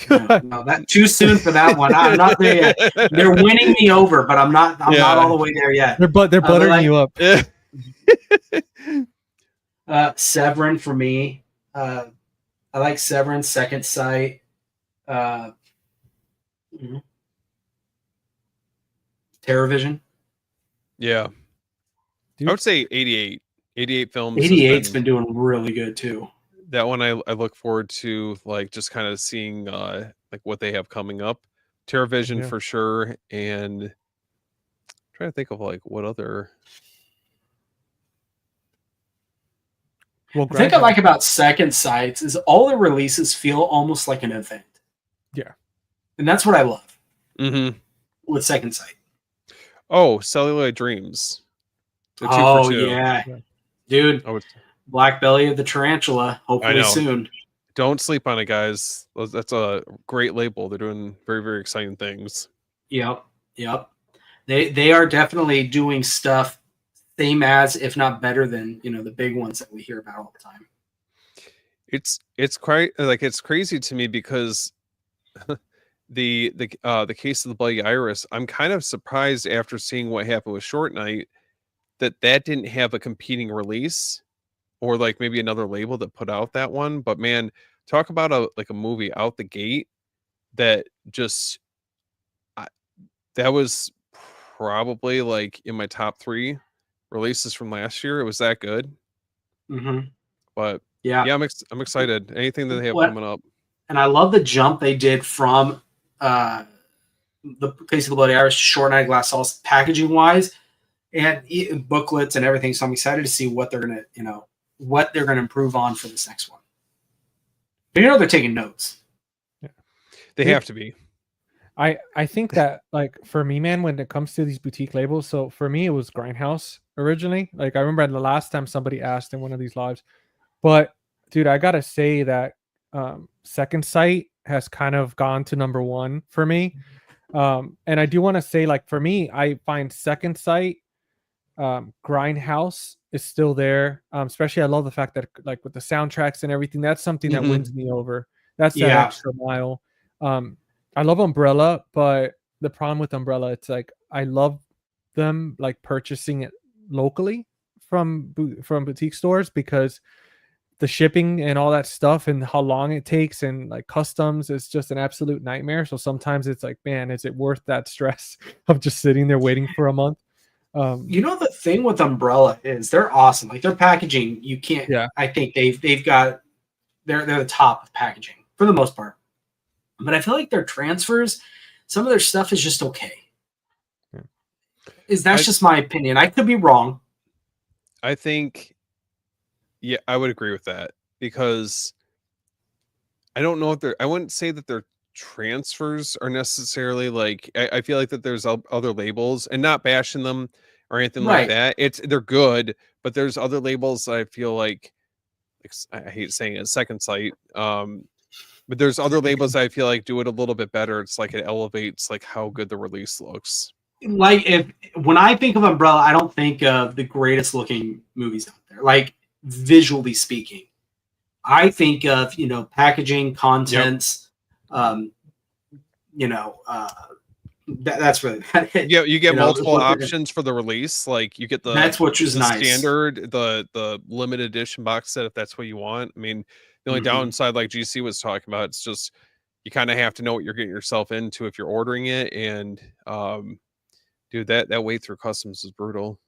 No, that too soon for that one. I'm not there yet. They're winning me over, but I'm not all the way there yet. They're buttering you up. Severin for me. I like Severin, Second Sight. TerraVision. Yeah. Dude. I would say 88. 88 films. 88's been doing really good too. That one I look forward to, like just kind of seeing like what they have coming up. TerraVision for sure, and I'm trying to think of like what other. Well, the thing I like about Second Sights is all the releases feel almost like an event. Yeah, and that's what I love with Second Sight. Oh, Celluloid Dreams. Oh yeah, dude. Black Belly of the Tarantula, hopefully soon. Don't sleep on it, guys. That's a great label. They're doing very, very exciting things. Yep. They are definitely doing stuff same as, if not better than, the big ones that we hear about all the time. It's quite like, it's crazy to me because the Case of the Bloody Iris, I'm kind of surprised after seeing what happened with Short Night that didn't have a competing release. Or like maybe another label that put out that one. But man, talk about a movie out the gate that just that was probably like in my top 3 releases from last year. It was that good. But yeah, I'm excited. Anything that they have coming up. And I love the jump they did from the Case of the Bloody Iris, Short Night, Glass Sauce, packaging wise, and booklets and everything. So I'm excited to see what they're gonna, what they're going to improve on for this next one. But they're taking notes. Yeah. They have to be. I think that, like, for me, man, when it comes to these boutique labels, so for me it was Grindhouse originally. Like I remember the last time somebody asked in one of these lives, But dude, I gotta say that Second Sight has kind of gone to number one for me. And I do want to say, like, for me, I find Second Sight, Grindhouse is still there. Especially I love the fact that, like, with the soundtracks and everything, that's something that wins me over. That's that Yeah. extra mile. I love Umbrella, but the problem with Umbrella, it's like I love them like purchasing it locally from boutique stores, because the shipping and all that stuff and how long it takes and like customs is just an absolute nightmare. So sometimes it's like, man, is it worth that stress of just sitting there waiting for a month? You know, the thing with Umbrella is they're awesome. Like their packaging, you can't. Yeah. I think they've got they're the top of packaging for the most part. But I feel like their transfers, some of their stuff is just okay. That's just my opinion. I could be wrong. I think, yeah, I would agree with that, because I don't know if I wouldn't say that their transfers are necessarily like, I feel like that there's other labels, and not bashing them or anything like that. They're good, but there's other labels that I feel like I hate saying it, Second Sight. But there's other labels that I feel like do it a little bit better. It's like it elevates like how good the release looks. Like when I think of Umbrella, I don't think of the greatest looking movies out there. Like visually speaking, I think of packaging, contents. Yep. That's really about it. Yeah, you get multiple options for the release. Like you get that's which is nice. Standard, the limited edition box set if that's what you want. I mean, the only downside, like GC was talking about, it's just you kind of have to know what you're getting yourself into if you're ordering it. And dude, that wait through customs is brutal.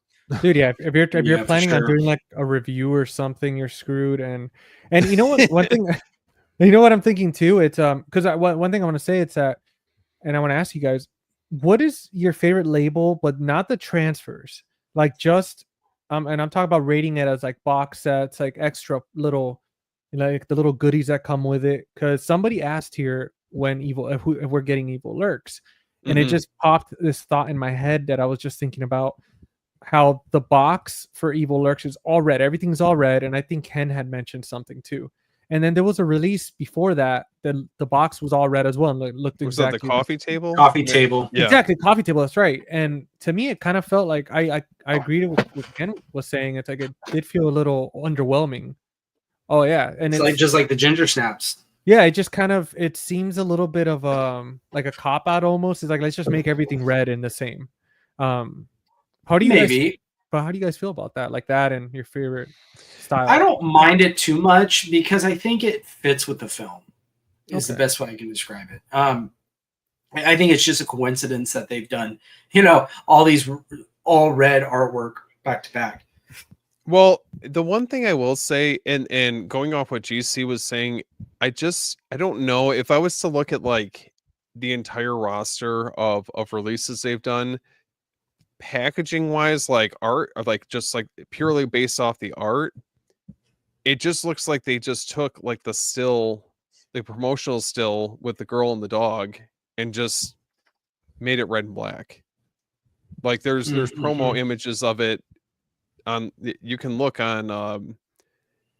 Dude, yeah. If you're planning on doing like a review or something, you're screwed. And you know what? One thing, you know what I'm thinking too. It's because one thing I want to say, it's that, and I want to ask you guys, what is your favorite label, but not the transfers, like just and I'm talking about rating it as like box sets, like extra little, like the little goodies that come with it. Because somebody asked here when if we're getting Evil Lurks, and it just popped this thought in my head that I was just thinking about, how the box for Evil Lurks is all red. Everything's all red, and I think Ken had mentioned something too. And then there was a release before that, the box was all red as well, and looked exactly. Was that the coffee table? Coffee table, yeah. Exactly, coffee table. That's right. And to me, it kind of felt like I agreed with what Ken was saying. It's like it did feel a little underwhelming. Oh yeah, and it's like just like the ginger snaps. Yeah, it just kind of, it seems a little bit of like a cop out almost. It's like, let's just make everything red and the same. How do you how do you guys feel about that? Like that and your favorite style? I don't mind it too much because I think it fits with the film. Is the best way I can describe it. I think it's just a coincidence that they've done, all these all red artwork back to back. Well, the one thing I will say, and going off what GC was saying, I don't know if I was to look at like the entire roster of releases they've done, packaging wise, like art, or like just like purely based off the art, it just looks like they just took like the promotional still with the girl and the dog and just made it red and black. Like there's promo images of it on, you can look on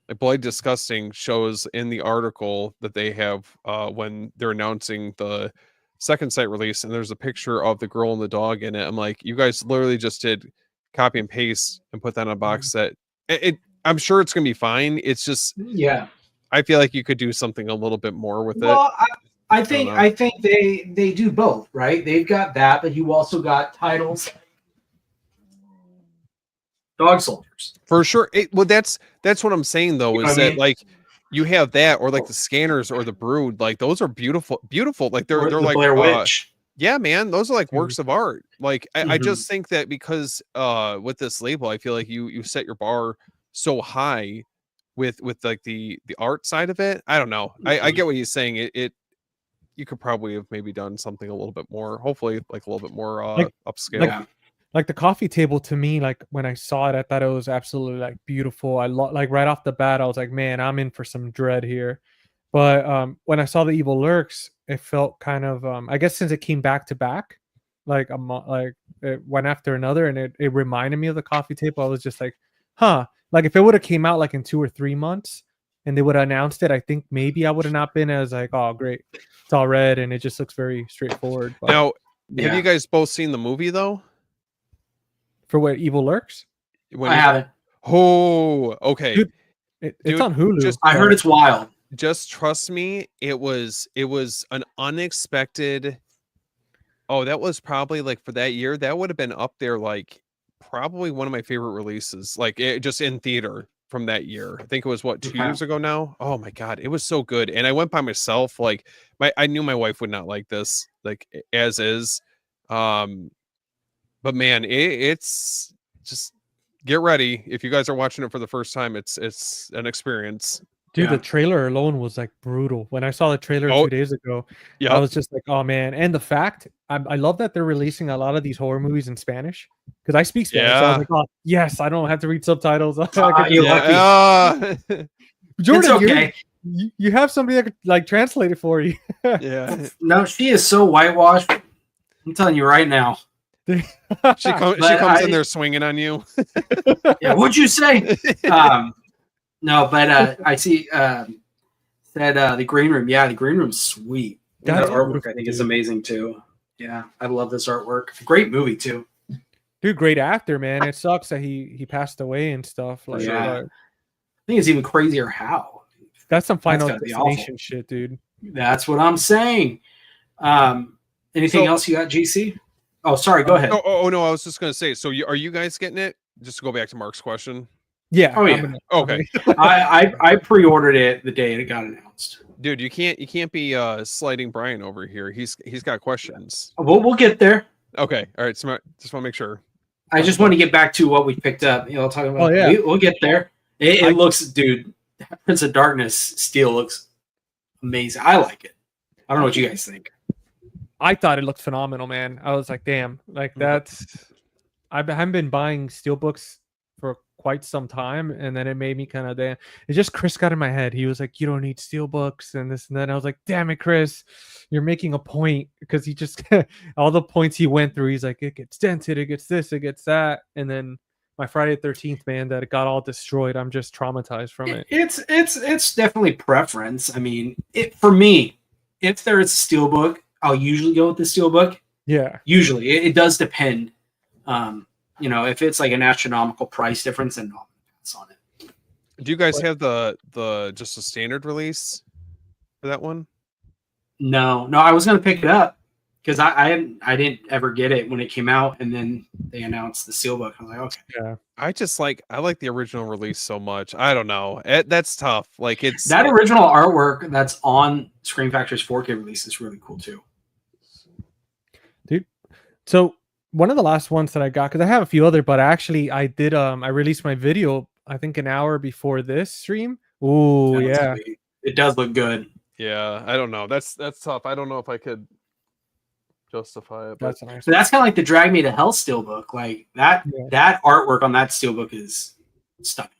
like Bloody Disgusting shows in the article that they have when they're announcing the Second Sight release, and there's a picture of the girl and the dog in it. I'm like, you guys literally just did copy and paste and put that on a box set. I'm sure it's gonna be fine. It's just, I feel like you could do something a little bit more with it. I think they do both, right? They've got that, but you also got titles, Dog Soldiers, for sure. Well, that's what I'm saying though, is that like you have that, or like the Scanners or the Brood, like those are beautiful. Like they're like Blair Witch. Yeah, man, those are like works of art. Like I just think that because with this label, I feel like you set your bar so high with like the art side of it. I don't know. I get what he's saying. It you could probably have maybe done something a little bit more, hopefully like a little bit more upscale. Like the coffee table, to me, like when I saw it, I thought it was absolutely like beautiful. Like right off the bat, I was like, man, I'm in for some dread here. But when I saw the Evil Lurks, it felt kind of I guess since it came back to back, like it went after another, and it reminded me of the coffee table. I was just like, huh, like if it would have came out like in 2 or 3 months and they would have announced it, I think maybe I would have not been as like, oh great, it's all red and it just looks very straightforward. But Now, have Yeah. you guys both seen the movie though? for what Evil Lurks, When I you- haven't. Oh, okay. Dude, it's Dude, on Hulu. just- I heard it's wild. Just trust me, it was an unexpected. Oh, that was probably like for that year, that would have been up there like probably one of my favorite releases, like it just in theater from that year. I think it was what, 2 Okay. years ago now. Oh my god, it was so good. And I went by myself. Like I knew my wife would not like this, like as is. But man, it's just get ready. If you guys are watching it for the first time, it's an experience. Dude, Yeah. the trailer alone was like brutal. When I saw the trailer Oh, 2 days ago, yeah. I was just like, oh man. And the fact, I love that they're releasing a lot of these horror movies in Spanish because I speak Spanish. So I was Yeah. like, oh yes, I don't have to read subtitles. I could- You're lucky. Jordan, It's okay. you have somebody that could like translate it for you. Yeah. No, she is so whitewashed. I'm telling you right now. She comes But in there swinging on you. Yeah, what'd you say? No, but I see said the green room. Yeah, the green room's sweet. And That's the artwork beautiful, I think is dude. amazing too. Yeah, I love this artwork. Great movie too. Dude, great actor, man. It sucks that he passed away and stuff. Like, Yeah. but I think it's even crazier how. that's some Final gotta be awful. Destination shit, dude. That's what I'm saying. Anything So- else you got, GC? Oh, sorry. Go ahead. Oh no, I was just gonna say. So are you guys getting it? Just to go back to Mark's question. Yeah. Oh, yeah. I'm gonna- Okay, I pre-ordered it the day it got announced. dude, you can't be sliding Brian over here. He's got questions. We'll get there. Okay, all right. Smart. Just want to make sure. I just want to get back to what we picked up. You know, talking about. Oh, yeah. We'll get there. It looks, dude. Prince of Darkness steel looks amazing. I like it. I don't know what you guys think. I thought it looked phenomenal, man. I was like, damn, like that's. I haven't been buying steelbooks for quite some time, and then it made me kind of damn. It just Chris got in my head. He was like, "You don't need steelbooks," and this and that. I was like, "Damn it, Chris, you're making a point," because he just all the points he went through. He's like, "It gets dented, it gets this, it gets that," and then my Friday the 13th, man, that it got all destroyed. I'm just traumatized from it. It's definitely preference. I mean, for me, if there is a steelbook, I'll usually go with the steelbook. Yeah, Usually, it does depend. You know, if it's like an astronomical price difference, then I'll pass on it. Do you guys What? have the just a standard release for that one? No, I was gonna pick it up because I didn't ever get it when it came out, and then they announced the steelbook. I was like, okay, yeah. I like the original release so much. I don't know. That's tough. Like it's that original artwork that's on Scream Factory's 4K release is really cool too. Dude. So one of the last ones that I got, because I have a few other, but actually I did I released my video I think an hour before this stream. Oh That looks yeah. sweet. It does look good. yeah. I don't know. That's tough. I don't know if I could justify it. But That's a nice So that's kind of like the Drag Me to Hell steelbook. Like that Yeah. that artwork on that steelbook is stunning.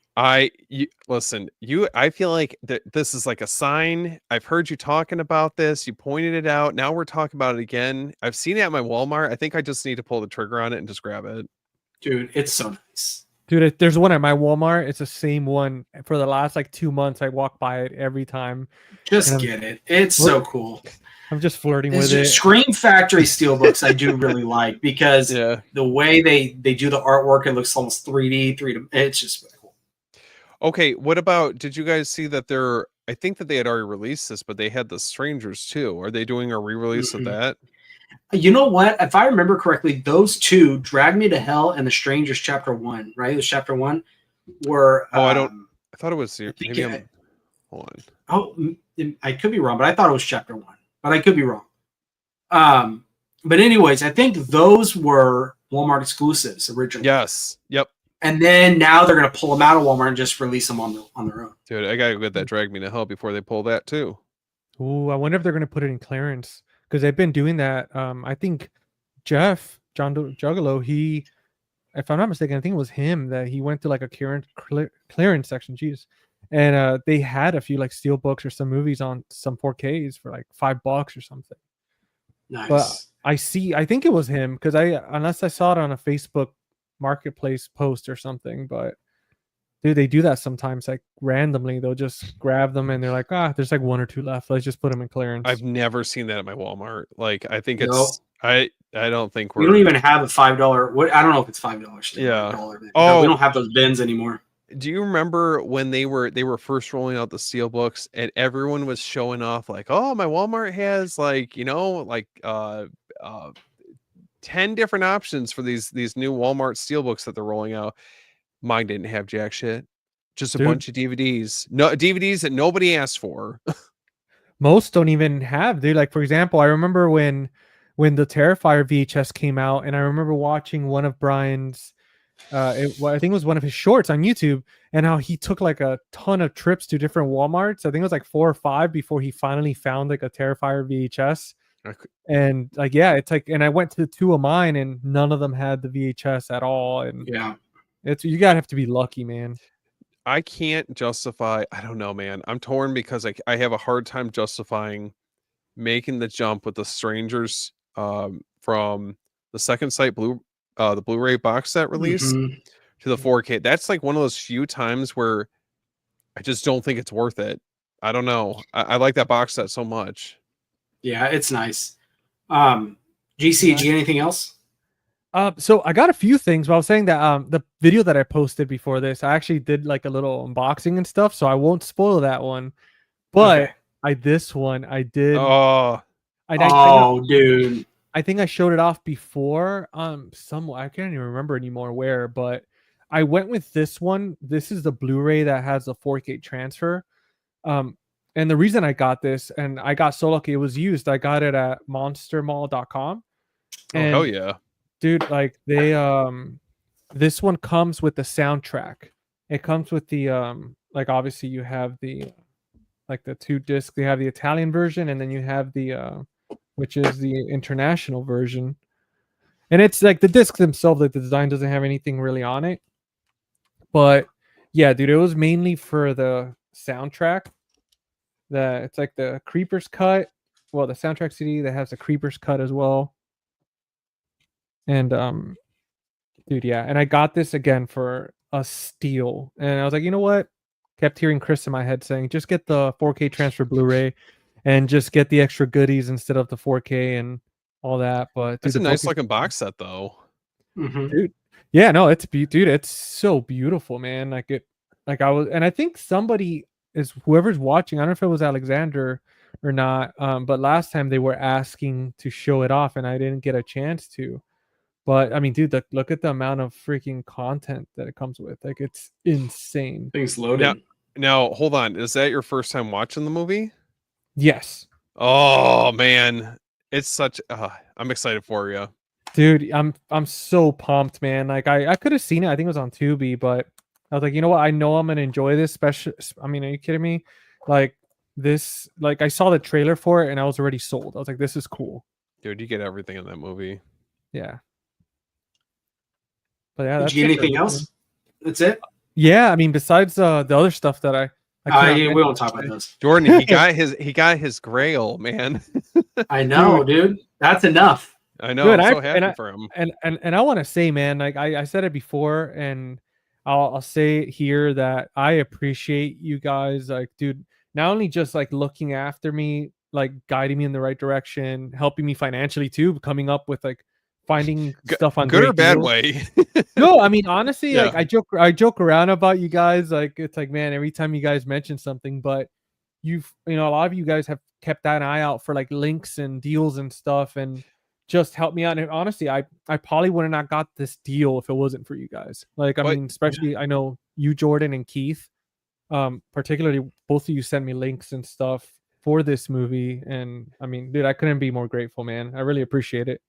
listen, I feel like this is like a sign. I've heard you talking about this. You pointed it out. Now we're talking about it again. I've seen it at my Walmart. I think I just need to pull the trigger on it and just grab it. Dude, it's so nice. Dude, there's one at my Walmart. It's the same one for the last like 2 months. I walk by it every time. Just And get it. It's so cool. I'm just flirting It's with it. just Scream Factory steelbooks I do really like because Yeah. the way they do the artwork, it looks almost 3D. It's just really cool. Okay, what about, did you guys see that I think that they had already released this, but they had the Strangers too. Are they doing a re-release of Mhm. that? You know what? If I remember correctly, those two, Drag Me to Hell and The Strangers Chapter 1, right? It was Chapter 1, were... Oh, I don't- I thought it was think maybe it- hold on. I could be wrong, but I thought it was Chapter 1. But I could be wrong. But anyways, I think those were Walmart exclusives originally. Yes. Yep. And then now they're going to pull them out of Walmart and just release them on their own. Dude, I gotta go get that Drag Me to Hell before they pull that too. Ooh, I wonder if they're gonna put it in clearance because they've been doing that. I think Jeff Juggalo, he, if I'm not mistaken, I think it was him that he went to like a clearance section. Jeez, and they had a few like steel books or some movies on some 4Ks for like $5 or something. Nice. But I think it was him because unless I saw it on a Facebook marketplace post or something, but Dude, they do that sometimes, like randomly. They'll just grab them and they're like, there's like 1 or 2 left. Let's just put them in clearance. I've never seen that at my Walmart. Like, I think No. it's I don't think We don't even have a $5. What I don't know if it's $5 still. Yeah. $1. We Oh, don't have those bins anymore. do you remember when they were first rolling out the steel books and everyone was showing off like, oh, my Walmart has like, 10 different options for these new Walmart steel books that they're rolling out. Mine didn't have jack shit. Just a Dude. bunch of DVDs. No DVDs that nobody asked for. Most don't even have, dude. Like, for example, I remember when the Terrifier VHS came out, and I remember watching one of Brian's I think it was one of his shorts on YouTube, and how he took like a ton of trips to different Walmarts. I think it was like 4 or 5 before he finally found like a Terrifier VHS. And like, yeah, it's like, and I went to 2 of mine and none of them had the VHS at all. And yeah, you gotta have to be lucky, man. I can't justify, I don't know, man. I'm torn because I have a hard time justifying making the jump with the Strangers from the Second Sight the Blu-ray box set release to the 4K. That's like one of those few times where I just don't think it's worth it. I don't know. I like that box set so much. Yeah, it's nice. GCG, anything else? So I got a few things, but I was saying that the video that I posted before this, I actually did like a little unboxing and stuff, so I won't spoil that one. But okay. This one I did. Oh, dude. I think I showed it off before. Somewhere I can't even remember anymore where, but I went with this one. This is the Blu-ray that has the 4K transfer. And the reason I got this, and I got so lucky, it was used. I got it at monstermall.com. Oh, hell yeah. Dude, like they this one comes with the soundtrack. It comes with the like, obviously you have the like the 2 discs. They have the Italian version, and then you have the which is the international version. And it's like the discs themselves, like the design doesn't have anything really on it. But yeah, dude, it was mainly for the soundtrack. It's like the Creepers cut. Well, the soundtrack CD that has the Creepers cut as well. And dude, yeah. And I got this again for a steal. And I was like, you know what? Kept hearing Chris in my head saying, just get the 4K transfer Blu-ray and just get the extra goodies instead of the 4K and all that. But it's a nice looking box set though. Dude, yeah, no, dude, it's so beautiful, man. And I think somebody whoever's watching, I don't know if it was Alexander or not, but last time they were asking to show it off and I didn't get a chance to. But I mean, dude, look at the amount of freaking content that it comes with. Like, it's insane. Things loaded. Now, hold on. Is that your first time watching the movie? Yes. Oh man, it's such. I'm excited for you, dude. I'm so pumped, man. Like, I could have seen it. I think it was on Tubi, but I was like, you know what? I know I'm gonna enjoy this. I mean, are you kidding me? Like this. Like, I saw the trailer for it and I was already sold. I was like, this is cool, dude. You get everything in that movie. Yeah. But yeah, did you get anything else? That's it. Yeah, I mean, besides the other stuff that we won't talk about those. Jordan, he got his grail, man. I know, dude. That's enough. I know. Dude, I'm so happy for him. And I want to say, man, like I said it before, and I'll say it here, that I appreciate you guys, like, dude, not only just like looking after me, like guiding me in the right direction, helping me financially too, coming up with like finding stuff on good or bad deals. way. No, I mean, honestly, yeah. Like I joke around about you guys. Like, it's like, man, every time you guys mention something, but a lot of you guys have kept an eye out for like links and deals and stuff, and just help me out. And honestly, I probably would have not got this deal if it wasn't for you guys. Like, I mean, especially I know you, Jordan and Keith, particularly both of you sent me links and stuff for this movie. And I mean, dude, I couldn't be more grateful, man. I really appreciate it.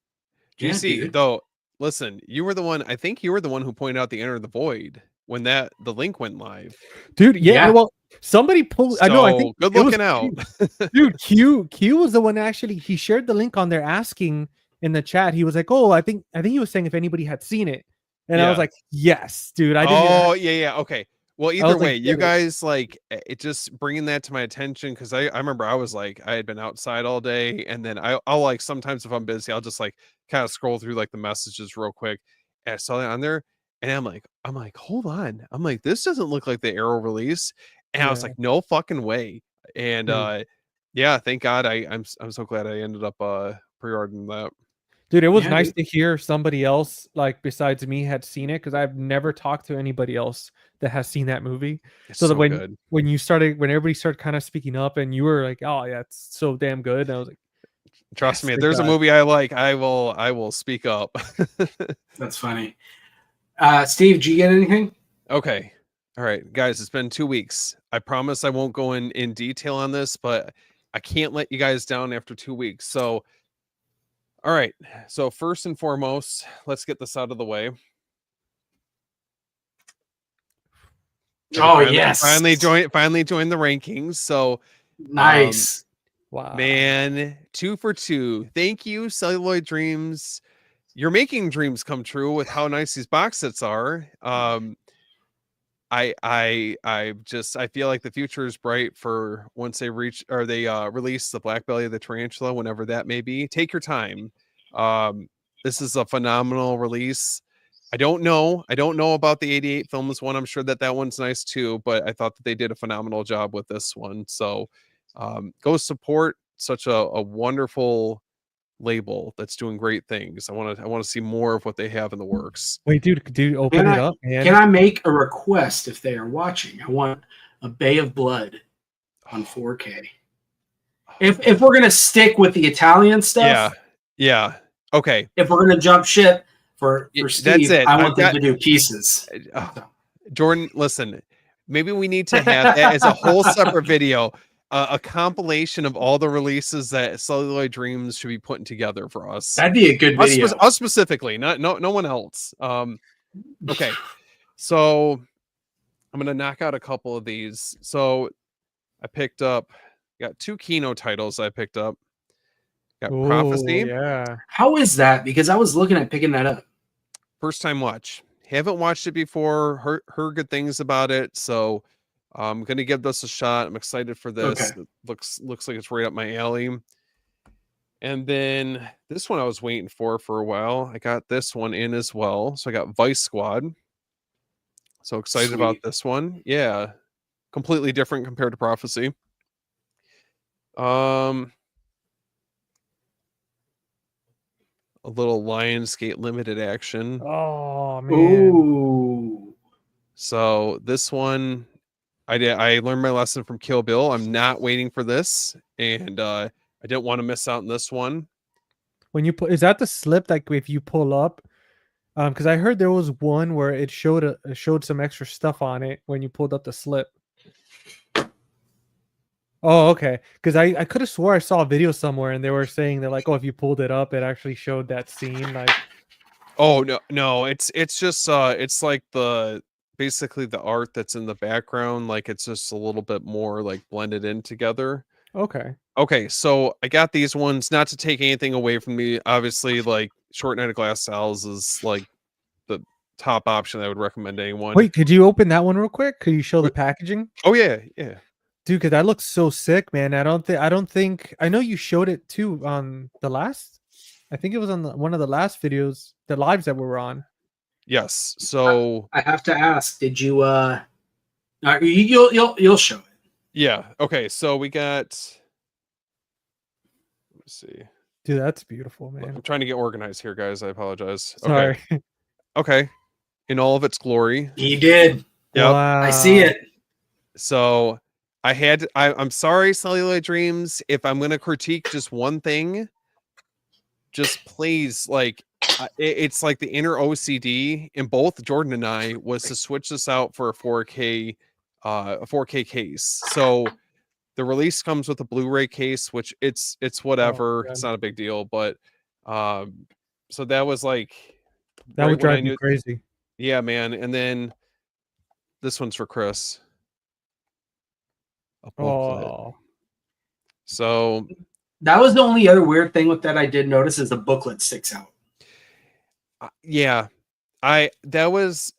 GC, though, listen, you were the one, I think you were the one who pointed out the Enter the Void when the link went live. Dude, yeah. Well, somebody pulled, I know, I think good looking out. Dude, Q was the one, actually, he shared the link on there asking in the chat. He was like, oh, I think he was saying if anybody had seen it. And I was like, yes, dude. Yeah. Okay. Well, either way, you guys, like, it just bringing that to my attention, because I remember I was like, I had been outside all day, and then I'll like, sometimes if I'm busy, I'll just like kind of scroll through like the messages real quick, and I saw that on there, And I'm like, hold on. I'm like, this doesn't look like the Arrow release. And I was Yeah. like, no fucking way. And yeah, thank God I'm so glad I ended up pre-ordering that. Dude, it was Yeah, nice dude. to hear somebody else like besides me had seen it because I've never talked to anybody else that has seen that movie. It's So that so good. when everybody started kind of speaking up and you were like, "Oh yeah, it's so damn good," and I was like, Trust "Yes, me, if thank there's a God." movie I like, I will speak up. That's funny. Steve, did you get anything? Okay. All right, guys, it's been 2 weeks. I promise I won't go in detail on this, but I can't let you guys down after 2 weeks. So, all right. So, first and foremost, let's get this out of the way. Oh I yes, finally joined the rankings. So, um nice. Wow. man, 2 for 2. Thank you, Celluloid Dreams. You're making dreams come true with how nice these box sets are. I feel like the future is bright for once they release the Black Belly of the Tarantula, whenever that may be. Take your time. This is a phenomenal release. I don't know about the 88 films one. I'm sure that one's nice too, but I thought that they did a phenomenal job with this one. So go support such a wonderful label that's doing great things. I want to see more of what they have in the works. Wait, dude, open Can it I up, can man. I make a request if they are watching? I want a Bay of Blood on 4K. If we're gonna stick with the Italian Yeah. stuff, Yeah. Okay. if we're gonna jump ship for That's Steve, it. I I've want them got to do pieces. uh, So. Jordan, listen. Maybe we need to have that as a whole separate video, a compilation of all the releases that Celluloid Dreams should be putting together for us. That'd be a good video. Us specifically, no one else. Okay. So I'm gonna knock out a couple of these. So I picked up, got 2 Kino titles I picked up. Got Oh Prophecy, yeah. How is that? Because I was looking at picking that up. first time watch. Haven't watched it before, heard good things about it, so I'm gonna give this a shot. I'm excited for Okay. this. It looks like it's right up my alley. And then this one I was waiting for a while. I got this one in as well. So I got Vice Squad. So excited about Sweet. this one. Yeah. Completely different compared to Prophecy. A little Lionsgate limited action. Oh man. Ooh. So this one I learned my lesson from Kill Bill. I'm not waiting for this, and I didn't want to miss out on this one. When you put, is that the slip like if you pull up? Because I heard there was one where it showed some extra stuff on it when you pulled up the slip. Oh, okay. Because I could have swore I saw a video somewhere and they were saying that like, oh, if you pulled it up, it actually showed that scene. Like, Oh no, it's just it's like basically the art that's in the background, like it's just a little bit more like blended in together. okay, Okay, so I got these ones, not to take anything away from me. Obviously, like Short Night of Glass Cells is like the top option I would recommend anyone. wait, could you open that one real quick? Could you show the Wait, packaging, oh yeah, yeah. dude? Because that looks so sick, man. I don't think I know you showed it too on the last. I think it was on one of the last videos, the lives that we were on. Yes. So I have to ask, did you you'll show it. yeah. Okay. So we got. Let me see. Dude, that's beautiful, I'm man. trying to get organized here, guys. I apologize. Okay. Sorry. Okay. In all of its glory. He did. Yep. Wow. I see it. So I'm sorry, Celluloid Dreams. If I'm gonna critique just one thing, just please, like, it's like the inner OCD in both Jordan and I was to switch this out for a 4K case. So the release comes with a Blu-ray case, which it's Oh, whatever, God. it's not a big deal, but so that was like That right would when I drive you knew. crazy. Yeah, man. And then this one's for Chris, a booklet. Oh, So That was the only other weird thing with that I did notice is the booklet sticks out. yeah, I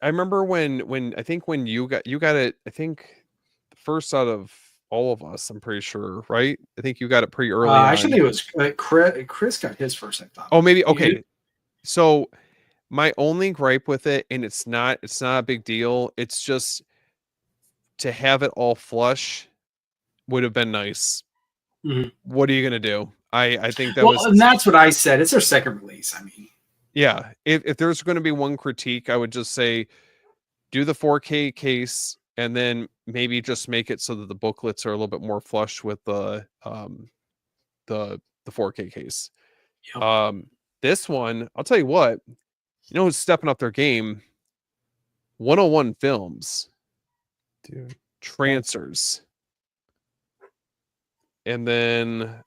remember when I think when you got it, I think first out of all of us, I'm pretty sure, right? I think you got it pretty early I on. actually think it was Chris got his first, I thought. Oh, maybe. You? Okay. So My only gripe with it, and it's not a big deal. It's just to have it all flush would have been nice. Mhm. What are you gonna do? I think that Well, was and that's what I said. It's their second release. I mean, yeah. If there's going to be one critique, I would just say do the 4K case and then maybe just make it so that the booklets are a little bit more flush with the 4K case. yep. This one, I'll tell you what, who's stepping up their game? 101 Films, Dude. Trancers, and then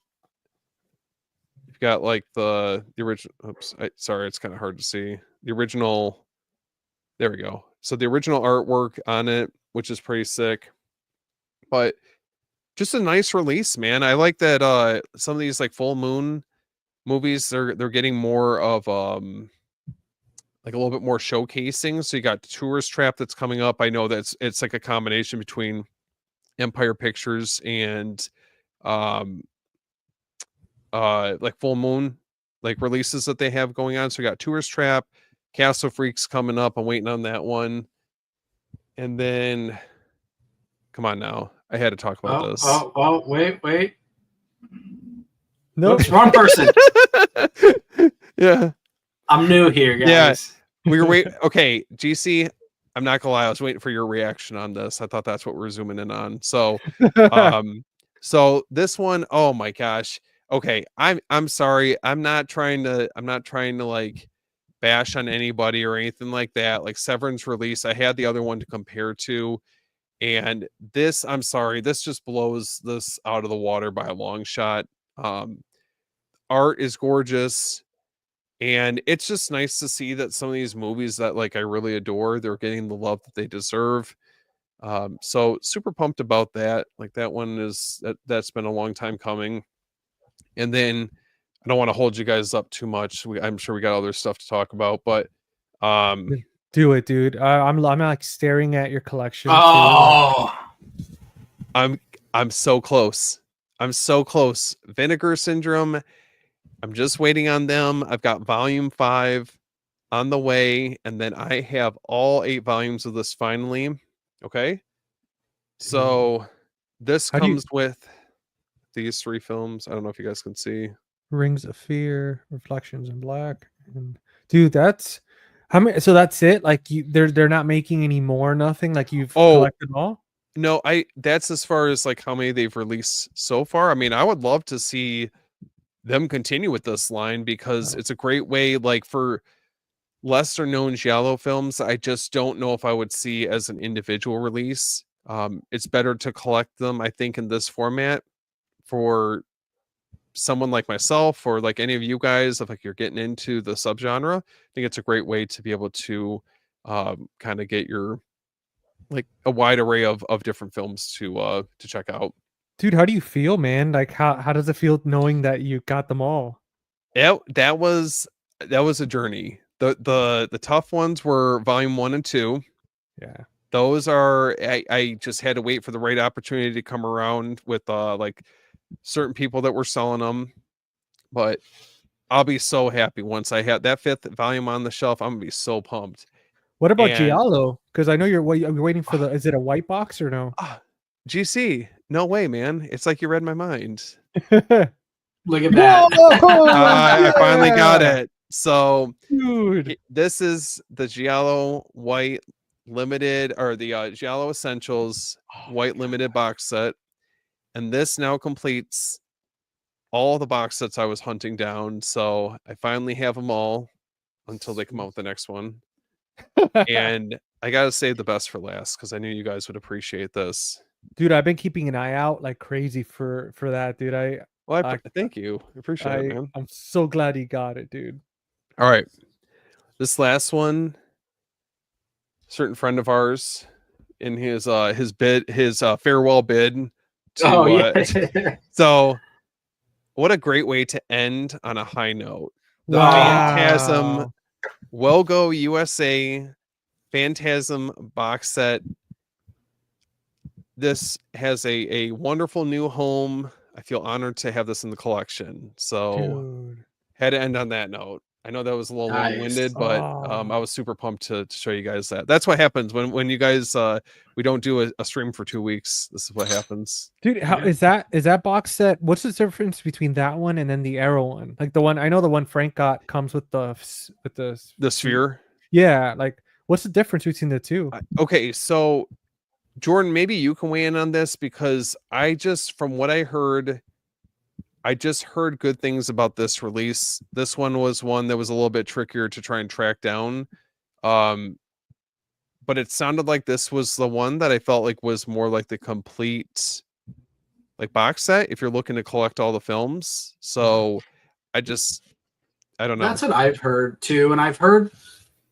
you've got like the original. Oops, sorry, it's kind of hard to see the original. There we go. So the original artwork on it, which is pretty sick, but just a nice release, man. I like that some of these like full moon movies, they're getting more of like a little bit more showcasing. So you got Tourist Trap that's coming up. I know it's like a combination between Empire Pictures and um like full moon like releases that they have going on. So we got Tourist Trap, Castle Freaks coming up. I'm waiting on that one. And then come on now. I had to talk about this. Oh, wait. Nope. Oops, wrong person. Yeah. I'm new here, guys. Yeah. We were waiting. Okay, GC, I'm not gonna lie, I was waiting for your reaction on this. I thought that's what we're zooming in on. So so this one, oh my gosh. Okay, I'm sorry. I'm not trying to like bash on anybody or anything like that. Like Severin's release, I had the other one to compare to. And this, I'm sorry, this just blows this out of the water by a long shot. Art is gorgeous. And it's just nice to see that some of these movies that like I really adore, they're getting the love that they deserve. So super pumped about that. Like that one is that's been a long time coming. And then I don't want to hold you guys up too much. I'm sure we got other stuff to talk about, but Do it, dude. I'm like staring at your collection. Oh, I'm so close. I'm so close. Vinegar Syndrome. I'm just waiting on them. I've got volume 5 on the way, and then I have all 8 volumes of this finally. Okay. So this comes with these 3 films. I don't know if you guys can see. Rings of Fear, Reflections in Black, and dude, that's how many. So that's it. Like they're not making any more. Nothing. Like you've collected all. No, that's as far as like how many they've released so far. I mean, I would love to see them continue with this line because it's a great way, like for lesser known giallo films. I just don't know if I would see as an individual release. It's better to collect them, I think, in this format for someone like myself or like any of you guys. If like you're getting into the subgenre, I think it's a great way to be able to kind of get your like a wide array of different films to check out. Dude, how do you feel, man? Like how does it feel knowing that you got them all? That was a journey. The tough ones were volume 1 and 2. Yeah. Those are I just had to wait for the right opportunity to come around with like certain people that were selling them. But I'll be so happy once I have that 5th volume on the shelf. I'm gonna be so pumped. What about Giallo? Because I know you're waiting for the. Is it a white box or no? GC, no way, man. It's like you read my mind. Look at that. I finally got it. So, dude, this is the Giallo White Limited or the Giallo Essentials White Limited box set. And this now completes all the box sets I was hunting down. So, I finally have them all until they come out with the next one. And I got to save the best for last because I knew you guys would appreciate this. Dude, I've been keeping an eye out like crazy for that, dude. Thank you. I appreciate it, man. I'm so glad he got it, dude. All right. This last one, certain friend of ours in his farewell bid to so what a great way to end on a high note. The Phantasm Welgo USA Phantasm box set. This has a wonderful new home. I feel honored to have this in the collection. So had to end on that note. I know that was a little Nice. long-winded, but Oh. I was super pumped to show you guys that. That's what happens when you guys we don't do a stream for 2 weeks. This is what happens. Dude, how is that box set? What's the difference between that one and then the Arrow one? Like the one I know, the one Frank got comes with the The sphere. Yeah, like what's the difference between the two? Okay, so Jordan, maybe you can weigh in on this because from what I heard, I just heard good things about this release. This one was one that was a little bit trickier to try and track down. But it sounded like this was the one that I felt like was more like the complete like box set if you're looking to collect all the films. So I don't know. That's what I've heard too, and I've heard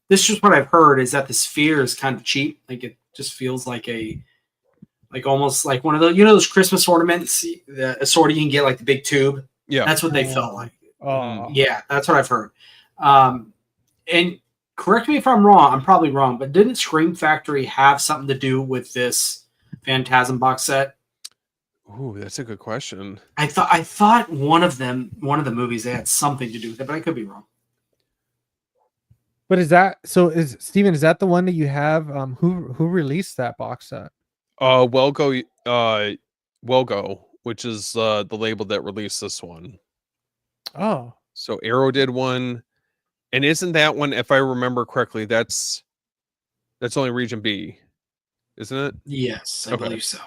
this is just what I've heard is that the sphere is kind of cheap. Like it just feels like almost like one of those, those Christmas ornaments, a sort of you can get like the big tube. Yeah, That's what they felt like. Oh, Yeah, that's what I've heard. And correct me if I'm wrong. I'm probably wrong, but didn't Scream Factory have something to do with this Phantasm box set? Ooh, that's a good question. I thought one of the movies they had something to do with it, but I could be wrong. but is Steven, is that the one that you have? Who released that box set? Wellgo, which is the label that released this one. Oh, So Arrow did one, and isn't that one, if I remember correctly, that's only region B, isn't it? Yes, I believe so.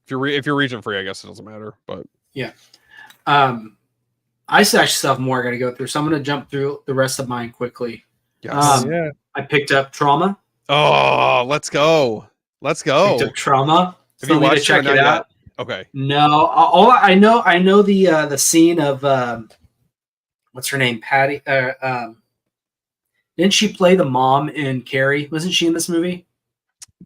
If you're region free, I guess it doesn't matter. But yeah, I actually still have more I got to go through, so I'm going to jump through the rest of mine quickly. yes. yeah. I picked up Trauma. Oh, let's go. Picked up Trauma. Have you watched check it or it not out? yet? Okay. No, all I know the scene of what's her name, Patty. Didn't she play the mom in Carrie? Wasn't she in this movie?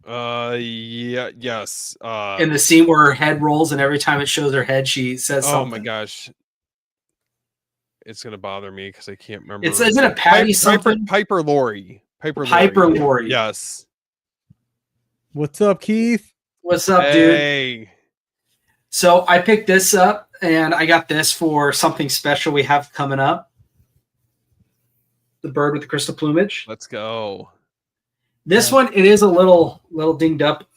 Yeah, yes. In the scene where her head rolls and every time it shows her head, she says something. Oh my gosh. It's gonna bother me because I can't remember. Isn't it Patty something? Piper Laurie. Piper Laurie. Yes. What's up, Keith? What's up, dude? So I picked this up and I got this for something special we have coming up. The bird with the crystal plumage. Let's go. This one, it is a little dinged up.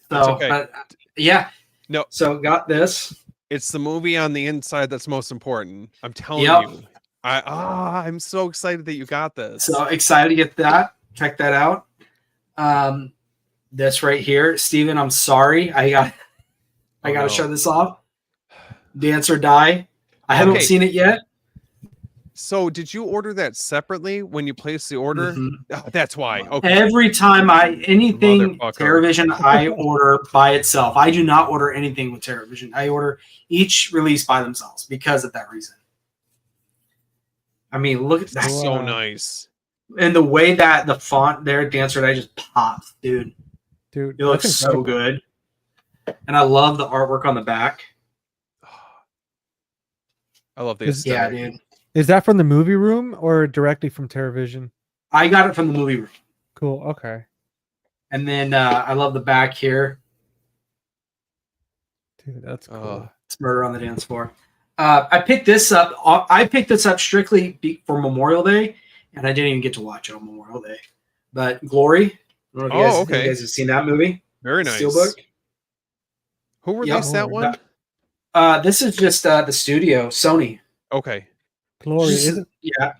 So, okay. But yeah. No. So got this. It's the movie on the inside that's most important. I'm telling you. I'm so excited that you got this. So excited to get that. Check that out. This right here, Steven, I'm sorry. I got to show this off. Dance or Die. I haven't seen it yet. So did you order that separately when you placed the order? Mm-hmm. Oh, that's why. Okay. Every time anything TerraVision, I order by itself. I do not order anything with TerraVision. I order each release by themselves because of that reason. I mean, look at that. So nice. And the way that the font there, Dance or Die, just pops, dude. Dude, it looks so good. And I love the artwork on the back. I love this. Yeah, dude. Is that from the movie room or directly from TerraVision? I got it from the movie room. Cool. Okay. And then I love the back here. Dude, that's cool. It's Murder on the Dance Floor. I picked this up. I picked this up strictly for Memorial Day, and I didn't even get to watch it on Memorial Day. But Glory. I don't know if you guys have seen that movie. Very nice. Steelbook. Who released that one? This is just the studio, Sony. Okay. Glory, isn't? Yeah.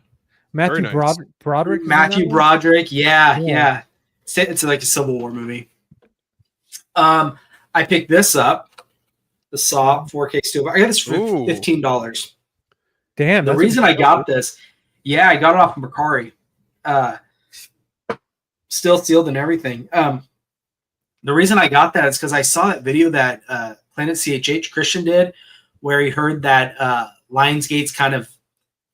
Matthew Broderick. Matthew Broderick. Yeah. It's like a Civil War movie. I picked this up, the Saw 4K Steelbook. I got this for $15. Damn. The reason I got this, I got it off Mercari. Still sealed and everything. The reason I got that is because I saw that video that Planet CHH Christian did, where he heard that Lionsgate's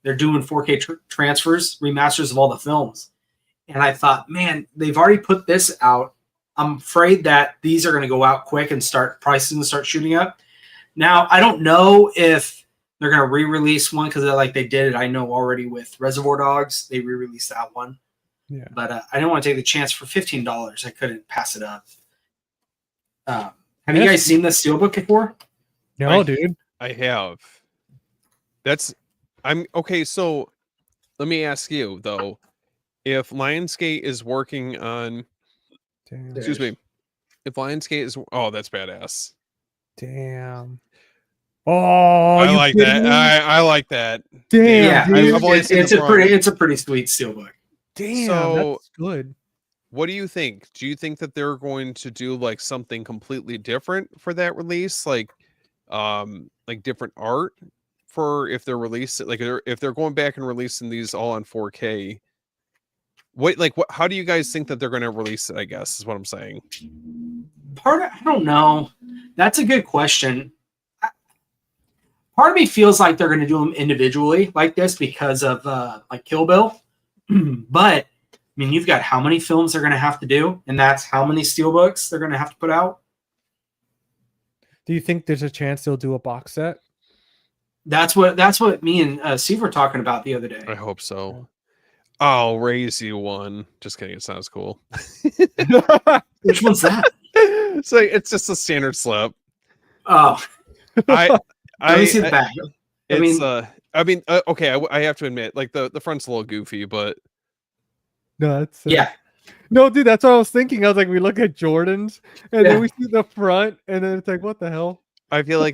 they're doing 4K transfers, remasters of all the films. And I thought, man, they've already put this out. I'm afraid that these are going to go out quick and prices and start shooting up. Now, I don't know if they're going to re-release one because like they did it, I know already with Reservoir Dogs. They re-released that one. Yeah. But I didn't want to take the chance for $15. I couldn't pass it up. Have you guys seen this Steelbook before? No, dude. I have. I'm okay. So let me ask you though, if Lionsgate is working on, Damn. excuse me, if Lionsgate is, oh, that's badass. Damn. Oh, I you like kidding that. me? I like that. Damn, Yeah, dude. I've only seen it's the a front. pretty sweet steelbook. Damn, So- that's good. What do you think? Do you think that they're going to do like something completely different for that release, like different art for if they're releasing, like if they're going back and releasing these all on 4K? How do you guys think that they're going to release it? I guess is what I'm saying. I don't know. That's a good question. Part of me feels like they're going to do them individually like this because of like Kill Bill. But I mean, you've got how many films they're going to have to do, and that's how many steelbooks they're going to have to put out. Do you think there's a chance they'll do a box set? That's what me and Steve were talking about the other day. I hope so. I'll raise you one. Just kidding. It sounds cool. Which one's that? So it's just a standard slip. Oh, Let me see the back. Okay. I have to admit, like the front's a little goofy, but No, that's yeah. No, dude, that's what I was thinking. I was like, we look at Jordan's, and then we see the front, and then it's like, what the hell? I feel like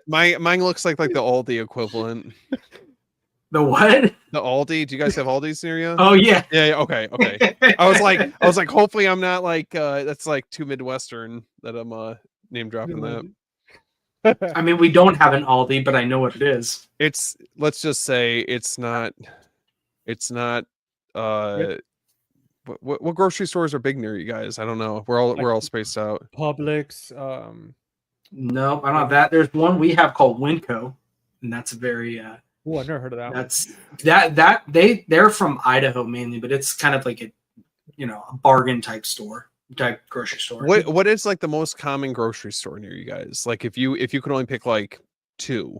mine looks like the Aldi equivalent. The what? The Aldi. Do you guys have Aldi's near you? Oh yeah. Yeah. Okay. I was like, hopefully I'm not like that's like too Midwestern that I'm name dropping that. I mean, we don't have an Aldi, but I know what it is. Let's just say it's not what grocery stores are big near you guys? I don't know. We're all spaced out. Publix. No, I don't have that. There's one we have called Winco, and that's a very Oh, I never heard of that. That's they're from Idaho mainly, but it's kind of like a bargain type grocery store. What is like the most common grocery store near you guys? Like if you could only pick like two.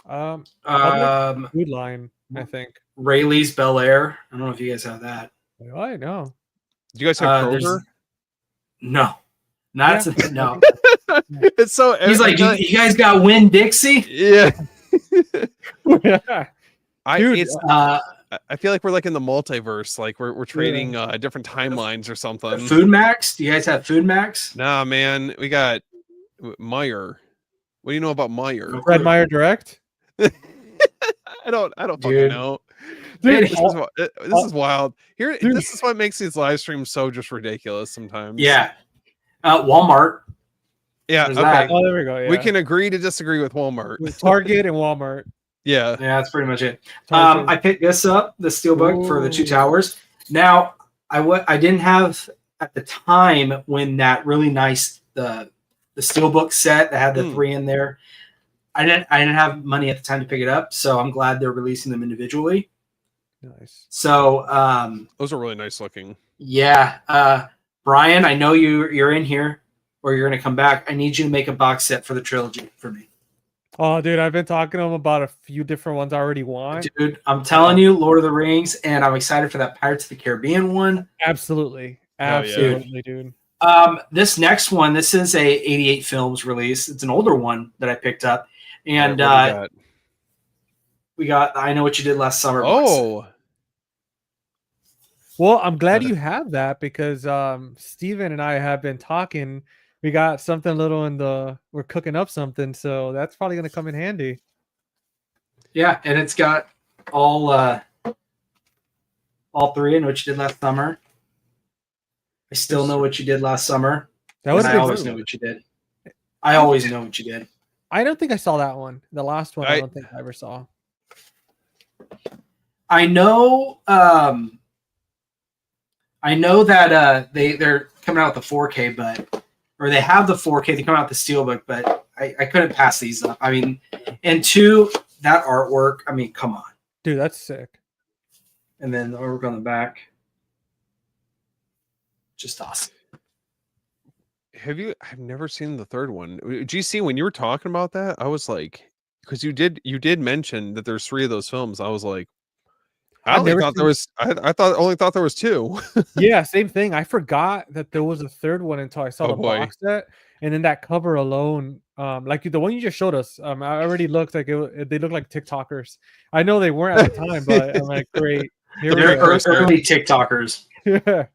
Food Line, I think. Rayleigh's Bel Air. I don't know if you guys have that. I know. Do you guys have Kroger? No, no. It's so. He's like, you guys got Winn Dixie? Yeah. Yeah. I feel like we're like in the multiverse, like we're trading different timelines or something. Food Max? Do you guys have Food Max? Nah, man, we got Meyer. What do you know about Meyer? Fred Meyer Direct? I don't fucking know. Dude, this is wild. This is what makes these live streams so just ridiculous sometimes. Yeah. Walmart. Yeah. There's Okay. that. Oh, there we go. Yeah. We can agree to disagree with Walmart. With Target and Walmart. Yeah. Yeah, that's pretty much it. I picked this up, the Steelbook for the Two Towers. Now, I didn't have at the time when that really nice the Steelbook set that had the 3 in there. I didn't have money at the time to pick it up, so I'm glad they're releasing them individually. Nice. So those are really nice looking. Yeah. Brian, I know you're in here or you're gonna come back. I need you to make a box set for the trilogy for me. Oh, dude, I've been talking to him about a few different ones I already want. Dude, I'm telling you, Lord of the Rings, and I'm excited for that Pirates of the Caribbean one. Absolutely. Dude. This next one, this is a 88 films release. It's an older one that I picked up. And we got I Know What You Did Last Summer. Oh. Well, I'm glad you have that because Steven and I have been talking. We got something little we're cooking up something, so that's probably going to come in handy. Yeah, and it's got all 3 in What You Did Last Summer. I Still Know What You Did Last Summer. I always know what you did. I always know what you did. I don't think I saw that one. The last one, I don't think I ever saw. I know that they're coming out with the 4K, or they have the 4K. They come out with the Steelbook, but I couldn't pass these up. I mean, and 2, that artwork. I mean, come on, dude, that's sick. And then the artwork on the back, just awesome. I've never seen the third one. GC, when you were talking about that, I was like, because you did mention that there's 3 of those films. I was like, I only thought there was 2. Yeah, same thing. I forgot that there was a third one until I saw the box set, and then that cover alone like the one you just showed us. I already looked like they look like TikTokers. I know they weren't at the time, but I'm like, great. Here we They're go. early TikTokers. Yeah.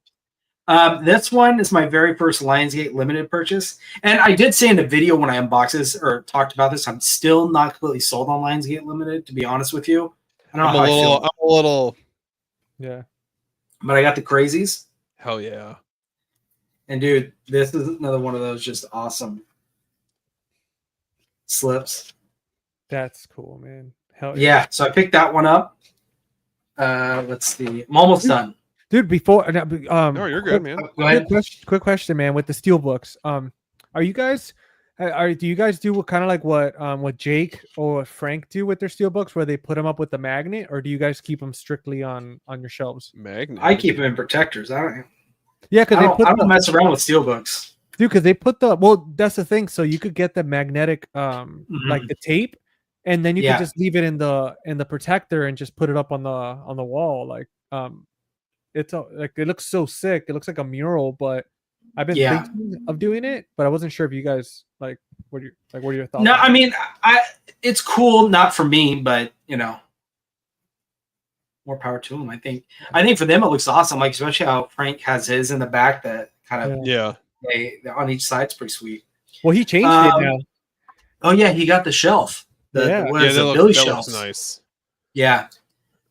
This one is my very first Lionsgate limited purchase, and I did say in the video when I unboxed this or talked about this, I'm still not completely sold on Lionsgate limited. To be honest with you, I don't know how I feel. I'm a little. Yeah. But I got the crazies, Hell yeah. and dude, this is another one of those just awesome slips. That's cool, man. Hell Yeah, so I picked that one up. Let's see, I'm almost done. dude. Before, No, you're good, man. Go ahead. Quick question, man. With the steel books, are you guys, do you guys do kind of like what Jake or Frank do with their steel books, where they put them up with the magnet, or do you guys keep them strictly on your shelves? Magnet. I keep them in protectors. Yeah, because I don't mess around with steel books. dude, because they put that's the thing. So you could get the magnetic, like the tape, and then you could just leave it in the protector and just put it up on the wall. Like, it's like it looks so sick. It looks like a mural, but I've been thinking of doing it, but I wasn't sure if you guys what are your thoughts? No, I mean, it's cool, not for me, but more power to them. I think for them it looks awesome. Like especially how Frank has his in the back that kind of they're on each side. It's pretty sweet. Well, he changed it now. Oh yeah, he got the shelf. The Billy shelf. Looks nice. Yeah.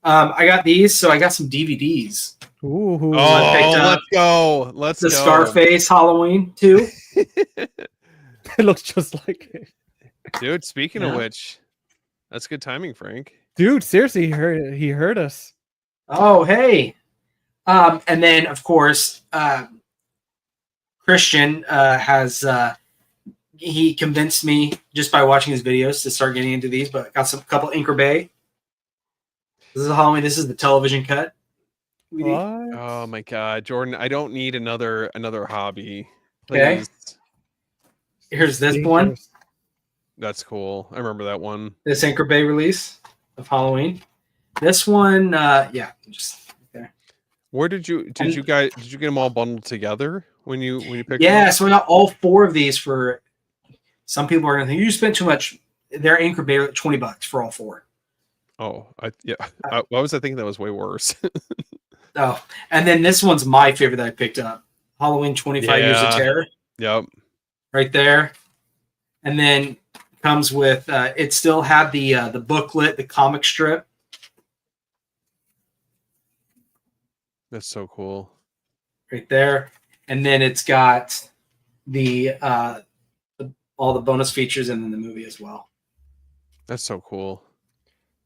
I got these, so I got some DVDs. Ooh. Let's go. Let's go. The Scarface Halloween too. It looks just like it. Dude, speaking of which, that's good timing, Frank. Dude, seriously, he heard us. Oh, hey. And then of course, Christian has he convinced me just by watching his videos to start getting into these, but got couple Anchor Bay. This is Halloween. This is the television cut. What? Oh my god, Jordan! I don't need another hobby. Please. Okay. Here's this one. That's cool. I remember that one. This Anchor Bay release of Halloween. This one, just okay. Where did you get them all bundled together when you picked? Yeah, so I got all 4 of these for. Some people are gonna think you spent too much. They're Anchor Bay at $20 for all 4. Oh, why was I thinking that was way worse? Oh, and then this one's my favorite that I picked up. Halloween 25 Years of Terror. Yep. Right there. And then comes with it still had the booklet, the comic strip. That's so cool. Right there. And then it's got the all the bonus features and then the movie as well. That's so cool.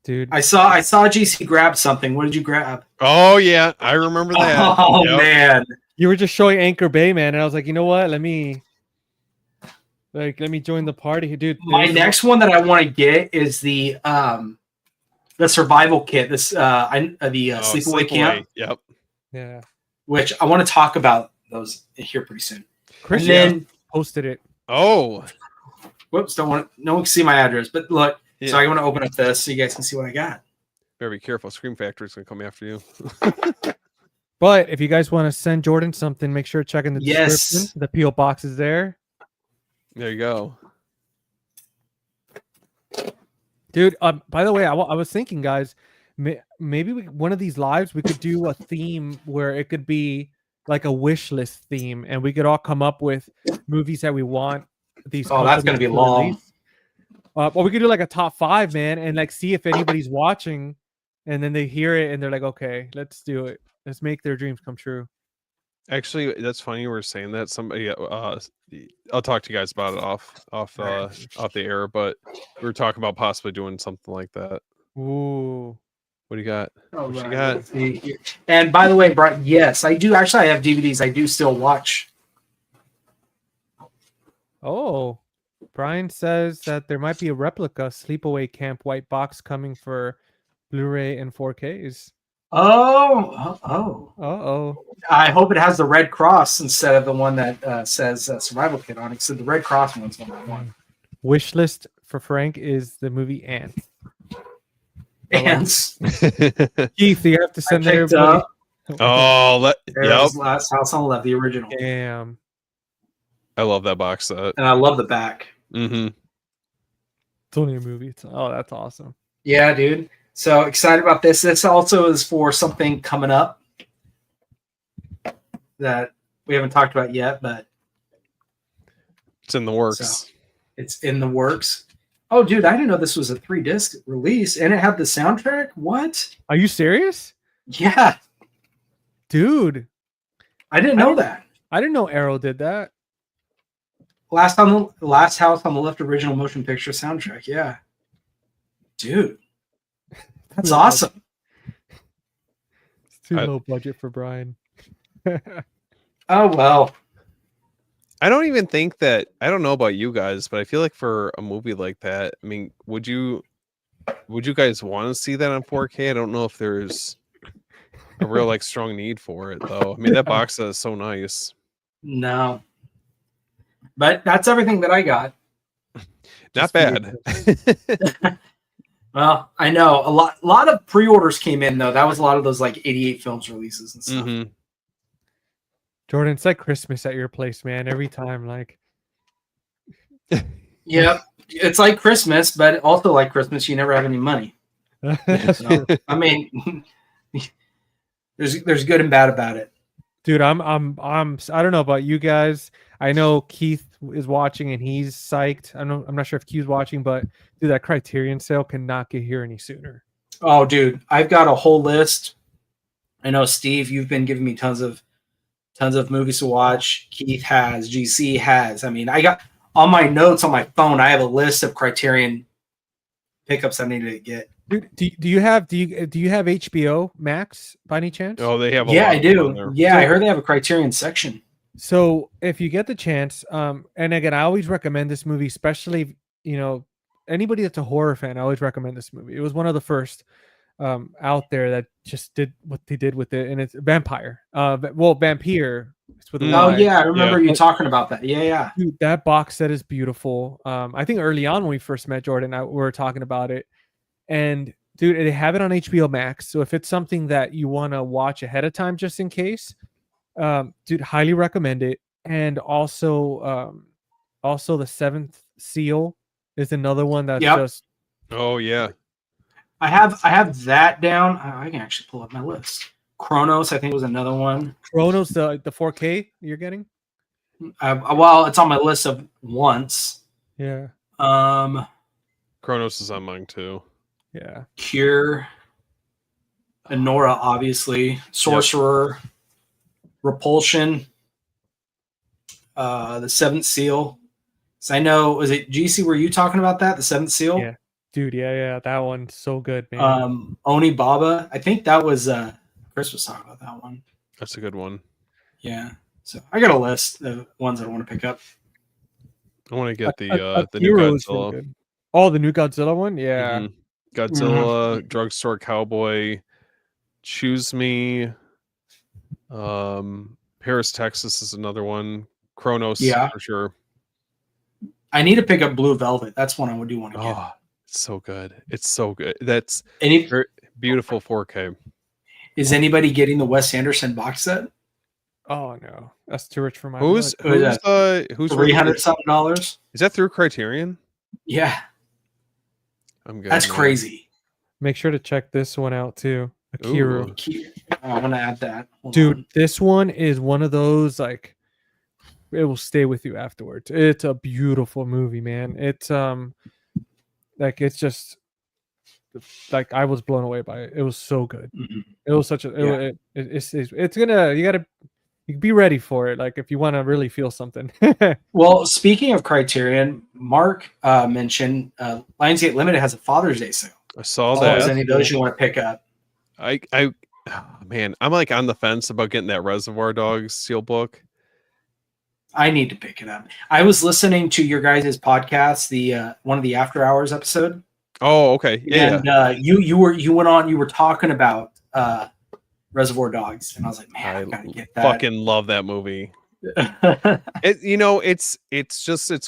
Dude. I saw GC grab something. What did you grab? Oh yeah, I remember that. Oh man. You were just showing Anchor Bay, man, and I was like, you know what? Let me join the party, dude. My next one that I want to get is the survival kit. This sleepaway camp. Yep. Yeah. Which I want to talk about those here pretty soon. Christian posted it. Oh. Whoops! No one can see my address, but look. Yeah. So I want to open up this so you guys can see what I got. Better be careful. Scream Factory's gonna come after you. But if you guys want to send Jordan something, make sure to check in the description. The P.O. box is there. There you go. Dude, by the way, I was thinking, guys, maybe one of these lives we could do a theme where it could be like a wish list theme, and we could all come up with movies that we want. These that's gonna be long. Well, we could do like a top 5, man, and like see if anybody's watching, and then they hear it and they're like, okay, let's do it. Let's make their dreams come true. Actually, that's funny you were saying that. Somebody, I'll talk to you guys about it off the air, but we were talking about possibly doing something like that. Ooh. What do you got? What you got? And by the way, Brian, yes, I do. Actually, I have DVDs. I do still watch. Oh. Brian says that there might be a replica Sleepaway Camp white box coming for Blu-ray and 4Ks. Oh. I hope it has the red cross instead of the one that says Survival Kit on it. So the red cross one's one I want. Wish list for Frank is the movie Ants. Ants. Keith, you have to send that everybody. Last House on the Left, the original. Damn. I love that box set. And I love the back. Mm-hmm. It's only a movie. Oh, that's awesome. Yeah, dude. So excited about this. This also is for something coming up that we haven't talked about yet, but It's in the works. so it's in the works. Oh, dude, I didn't know this was a 3-disc release and it had the soundtrack. What? Are you serious, Yeah, dude? I didn't know that. I didn't know Arrow did that. Last House on the Left original motion picture soundtrack. Yeah, dude, that's awesome. It's too low budget for Brian. Oh well. I don't even think that, I don't know about you guys, but I feel like for a movie like that, I mean, would you guys want to see that on 4K? I don't know if there's a real like strong need for it though. I mean, that box set is so nice. No, but that's everything that I got. Not bad. Well, I know a lot of pre-orders came in though. That was a lot of those like 88 films releases and stuff. Mm-hmm. Jordan, it's like Christmas at your place, man. Every time, like. Yep, it's like Christmas, but also like Christmas, you never have any money. So, I mean, there's good and bad about it. Dude, I don't know about you guys. I know Keith is watching and he's psyched. I'm not sure if Keith's watching, but dude, that Criterion sale cannot get here any sooner. Oh, dude, I've got a whole list. I know, Steve, you've been giving me tons of movies to watch. Keith has, GC has. I mean, I got on my notes on my phone. I have a list of Criterion pickups I need to get. Dude, do you have HBO Max by any chance? Oh, they have. I do. Yeah, I heard they have a Criterion section. So if you get the chance, and again, I always recommend this movie, especially anybody that's a horror fan. I always recommend this movie. It was one of the first out there that just did what they did with it, and it's Vampire. Vampire. It's with I remember you talking about that. Yeah. Dude, that box set is beautiful. I think early on when we first met Jordan, we were talking about it, and dude, they have it on HBO Max. So if it's something that you want to watch ahead of time, just in case, dude, highly recommend it. And also the Seventh Seal is another one that's just. Oh yeah. I have that down. I can actually pull up my list. Chronos, I think, was another one. Chronos, the 4K you're getting? Well, it's on my list of once. Yeah. Chronos is on mine too. Yeah. Cure, Anora, obviously, Sorcerer, Repulsion, the Seventh Seal. So I know, was it GC? Were you talking about that? The Seventh Seal? Yeah. Dude, yeah, that one's so good, man. Oni Baba, I think that was Chris was talking about that one. That's a good one. Yeah, so I got a list of ones I want to pick up. I want to get the new Godzilla. Really, oh, the new Godzilla one, yeah. Mm-hmm. Godzilla, Drugstore Cowboy, Choose Me. Paris, Texas is another one. Chronos, for sure. I need to pick up Blue Velvet. That's one I do want to get. Oh, it's so good. It's so good. That's beautiful 4K. Is anybody getting the Wes Anderson box set? Oh no, that's too rich for my. Who's $300 something? Is that through Criterion? Yeah, I'm good. That's crazy. Make sure to check this one out too. Akira. I'm gonna add that. Hold on. This one is one of those like it will stay with you afterwards. It's a beautiful movie, man. It's like it's just like I was blown away by it. It was so good. Mm-hmm. It was such a it's gonna you be ready for it. Like if you want to really feel something. Well, speaking of Criterion, Mark mentioned Lionsgate Limited has a Father's Day sale. I saw that. Is any of those you want to pick up? Man, I'm like on the fence about getting that Reservoir Dogs steelbook. I need to pick it up. I was listening to your guys' podcast, the one of the After Hours episode. Oh, okay. Yeah. And you were talking about Reservoir Dogs, and I was like, man, I gotta get that. Fucking love that movie. It's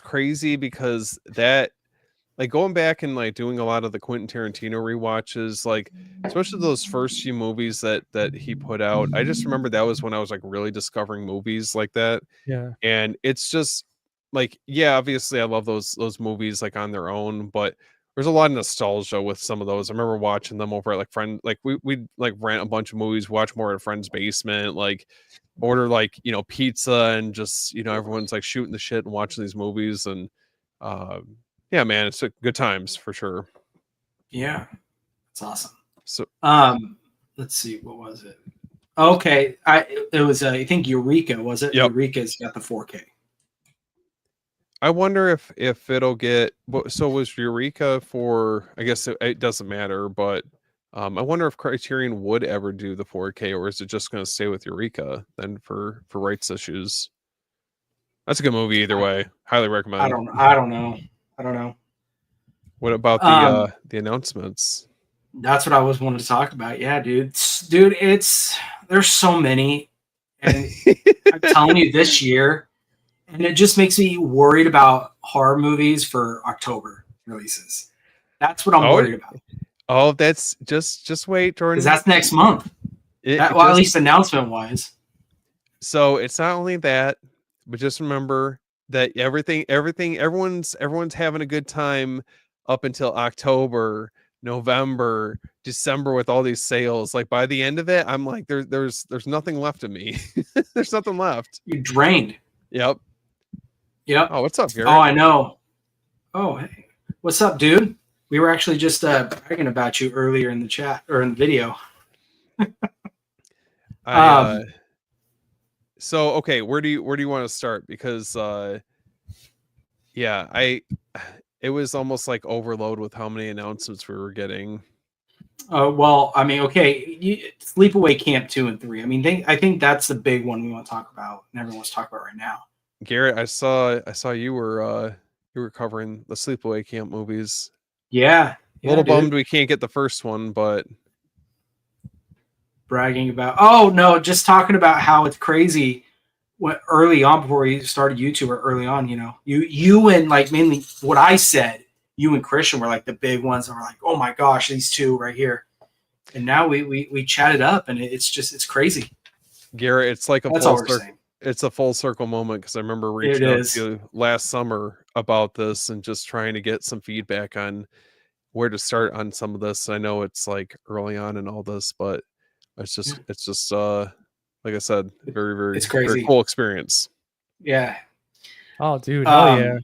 crazy because that, like, going back and like doing a lot of the Quentin Tarantino rewatches, like especially those first few movies that he put out. I just remember that was when I was like really discovering movies like that. Yeah. And it's just like, yeah, obviously I love those movies like on their own, but there's a lot of nostalgia with some of those. I remember watching them over at like we'd like rent a bunch of movies, watch more at a friend's basement, like order like, pizza, and just, everyone's like shooting the shit and watching these movies. And yeah, man, it's good times for sure. Yeah, it's awesome. So Let's see, what was it? Okay, it was I think Eureka, was it? Yep. Eureka's got the 4K. I wonder if it'll get, so was Eureka for, I guess it doesn't matter, but I wonder if Criterion would ever do the 4K, or is it just going to stay with Eureka then for rights issues? That's a good movie either way. Highly recommend. I don't know. What about the announcements? That's what I was wanting to talk about. Yeah, dude, there's so many, and I'm telling you, this year, and it just makes me worried about horror movies for October releases. That's what I'm worried about. Oh, that's just wait, Jordan. Because that's next month. At least announcement wise. So it's not only that, but just remember that everyone's having a good time up until October, November, December with all these sales. Like by the end of it, I'm like, there's nothing left of me. There's nothing left. You're drained. Yep. Oh, what's up, Gary? Oh, I know. Oh, hey. What's up, dude? We were actually just bragging about you earlier in the chat or in the video. So okay, where do you want to start? Because it was almost like overload with how many announcements we were getting. Well, I mean, okay, Sleepaway Camp 2 and 3. I mean, I think that's the big one we want to talk about, and everyone wants to talk about right now. Garrett, I saw you were covering the Sleepaway Camp movies. Yeah, a little bummed we can't get the first one, but bragging about. Oh no, just talking about how it's crazy. What early on, before we started YouTube, or early on, you and like mainly what I said, you and Christian were like the big ones, and we're like, oh my gosh, these two right here. And now we chatted up, and it's crazy. Garrett, it's like it's a full circle moment, because I remember reaching out to you last summer about this and just trying to get some feedback on where to start on some of this. I know it's like early on in all this, but it's just like I said, very, very, it's crazy. Very cool experience. Yeah. Oh, dude, hell yeah.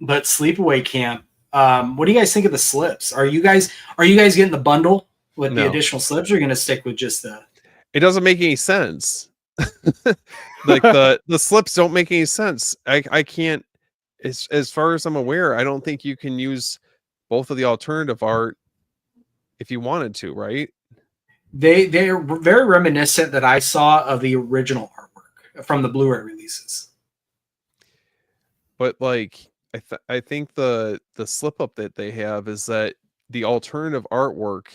But Sleepaway Camp, what do you guys think of the slips? Are you guys getting the bundle with the additional slips, or are you gonna stick with just the? It doesn't make any sense. Like the slips don't make any sense. I can't, as far as I'm aware, I don't think you can use both of the alternative art if you wanted to, right? They're very reminiscent that I saw of the original artwork from the Blu-ray releases. But like I think the slip up that they have is that the alternative artwork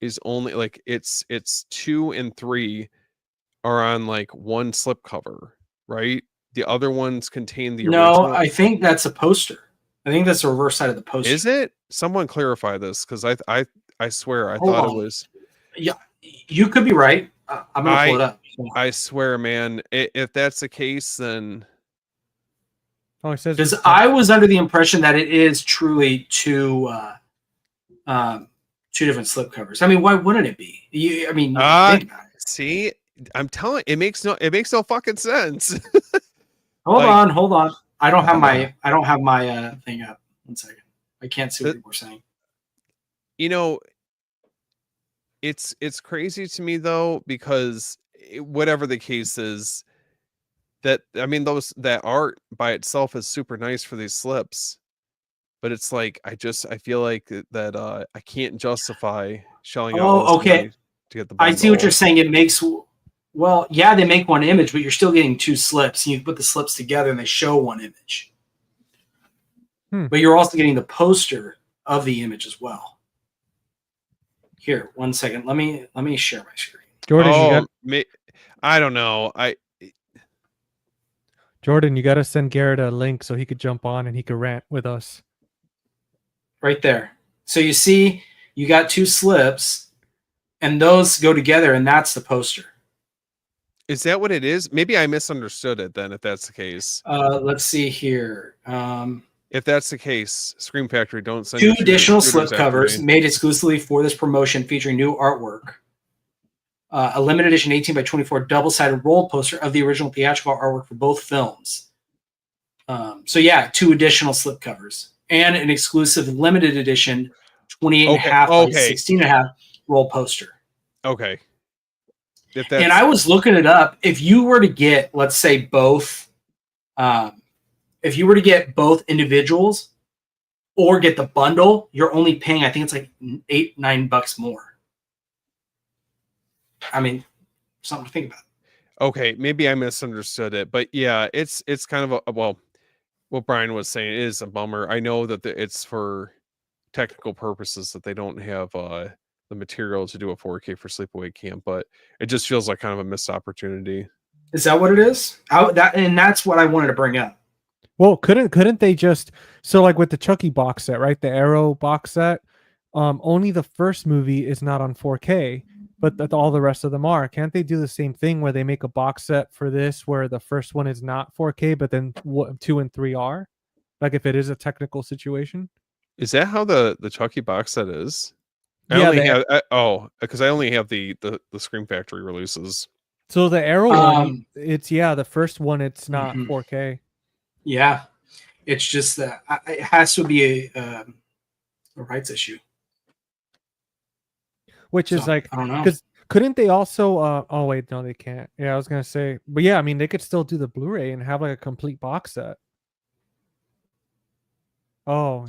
is only like it's 2 and 3 are on like one slip cover, right? The other ones contain the original. I think that's a poster. I think that's the reverse side of the poster. Is it? Someone clarify this, because I swear I thought it was. Yeah, you could be right. I'm gonna pull it up. I swear, man, if that's the case, then. Oh, it says, because I was under the impression that it is truly two different slip covers. I mean, why wouldn't it be? Think about it. See, I'm telling it makes no fucking sense. Hold on. I don't have my thing up. 1 second. I can't see what people are saying. It's crazy to me though, because whatever the case is, that that art by itself is super nice for these slips, but it's like I feel like that I can't justify shelling out okay to get the bundle. I see what you're saying. It makes, well, yeah, they make one image, but you're still getting two slips. You put the slips together and they show one image. But you're also getting the poster of the image as well. Here, 1 second. Let me share my screen. Jordan, I don't know. Jordan, you got to send Garrett a link so he could jump on and he could rant with us. Right there. So you see, you got two slips, and those go together, and that's the poster. Is that what it is? Maybe I misunderstood it then, if that's the case. Let's see here. If that's the case, Scream Factory, don't send 2 it to your additional shooters after slipcovers me. made exclusively for this promotion featuring new artwork. A limited edition 18 by 24 double-sided roll poster of the original theatrical artwork for both films. So yeah, 2 additional slipcovers and an exclusive limited edition 28.5 by 16.5 roll poster. Okay. And I was looking it up. If you were to get, let's say, both, if you were to get both individuals or get the bundle, you're only paying, I think it's like $8-9 more. I mean, something to think about. Okay, maybe I misunderstood it, but yeah, it's kind of well, what Brian was saying is a bummer. I know that it's for technical purposes that they don't have the material to do a 4K for Sleepaway Camp, but it just feels like kind of a missed opportunity. Is that what it is? That's what I wanted to bring up. Well, couldn't they just, so like with the Chucky box set, right? The Arrow box set, only the first movie is not on 4K, but all the rest of them are. Can't they do the same thing where they make a box set for this where the first one is not 4K, but then 2 and 3 are? Like if it is a technical situation? Is that how the Chucky box set is? Yeah, Because I only have the Scream Factory releases. So the Arrow one, it's the first one, it's not 4K. Yeah, it's just that it has to be a rights issue. Which is like, I don't know. Because couldn't they also? Oh wait, no, they can't. Yeah, I was gonna say, but yeah, I mean, they could still do the Blu-ray and have like a complete box set. Oh,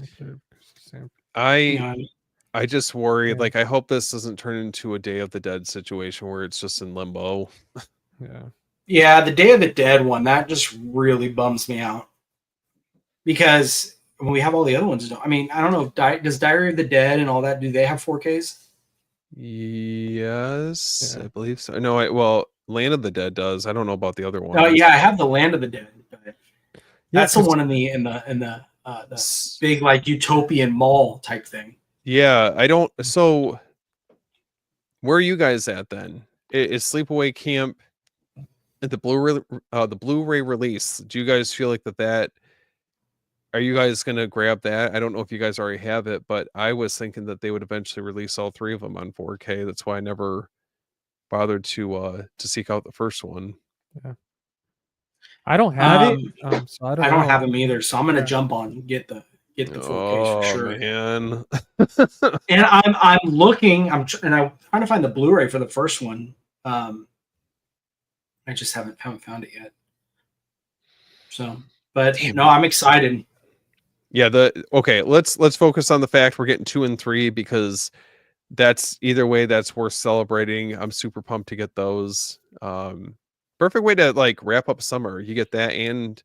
I just worry. Like, I hope this doesn't turn into a Day of the Dead situation where it's just in limbo. Yeah, the Day of the Dead one, that just really bums me out because when we have all the other ones. I mean, I don't know. Does Diary of the Dead and all that, do they have 4Ks? Yes, I believe so. No, well, Land of the Dead does. I don't know about the other one. Oh yeah, I have the Land of the Dead. But that's the one in the big like utopian mall type thing. Yeah, I don't. So, where are you guys at then? Is Sleepaway Camp at the Blu-ray release? Do you guys feel like that? Are you guys gonna grab that? I don't know if you guys already have it, but I was thinking that they would eventually release all 3 of them on 4K. That's why I never bothered to seek out the first one. Yeah. I don't have it, so I don't have them either. So I'm gonna jump on and get the 4Ks for sure. Man. And I'm looking. I'm trying to find the Blu-ray for the first one. I just haven't found it yet. So, but no, I'm excited. Yeah. Okay. Let's focus on the fact we're getting 2 and 3 because that's either way that's worth celebrating. I'm super pumped to get those. Perfect way to like wrap up summer. You get that and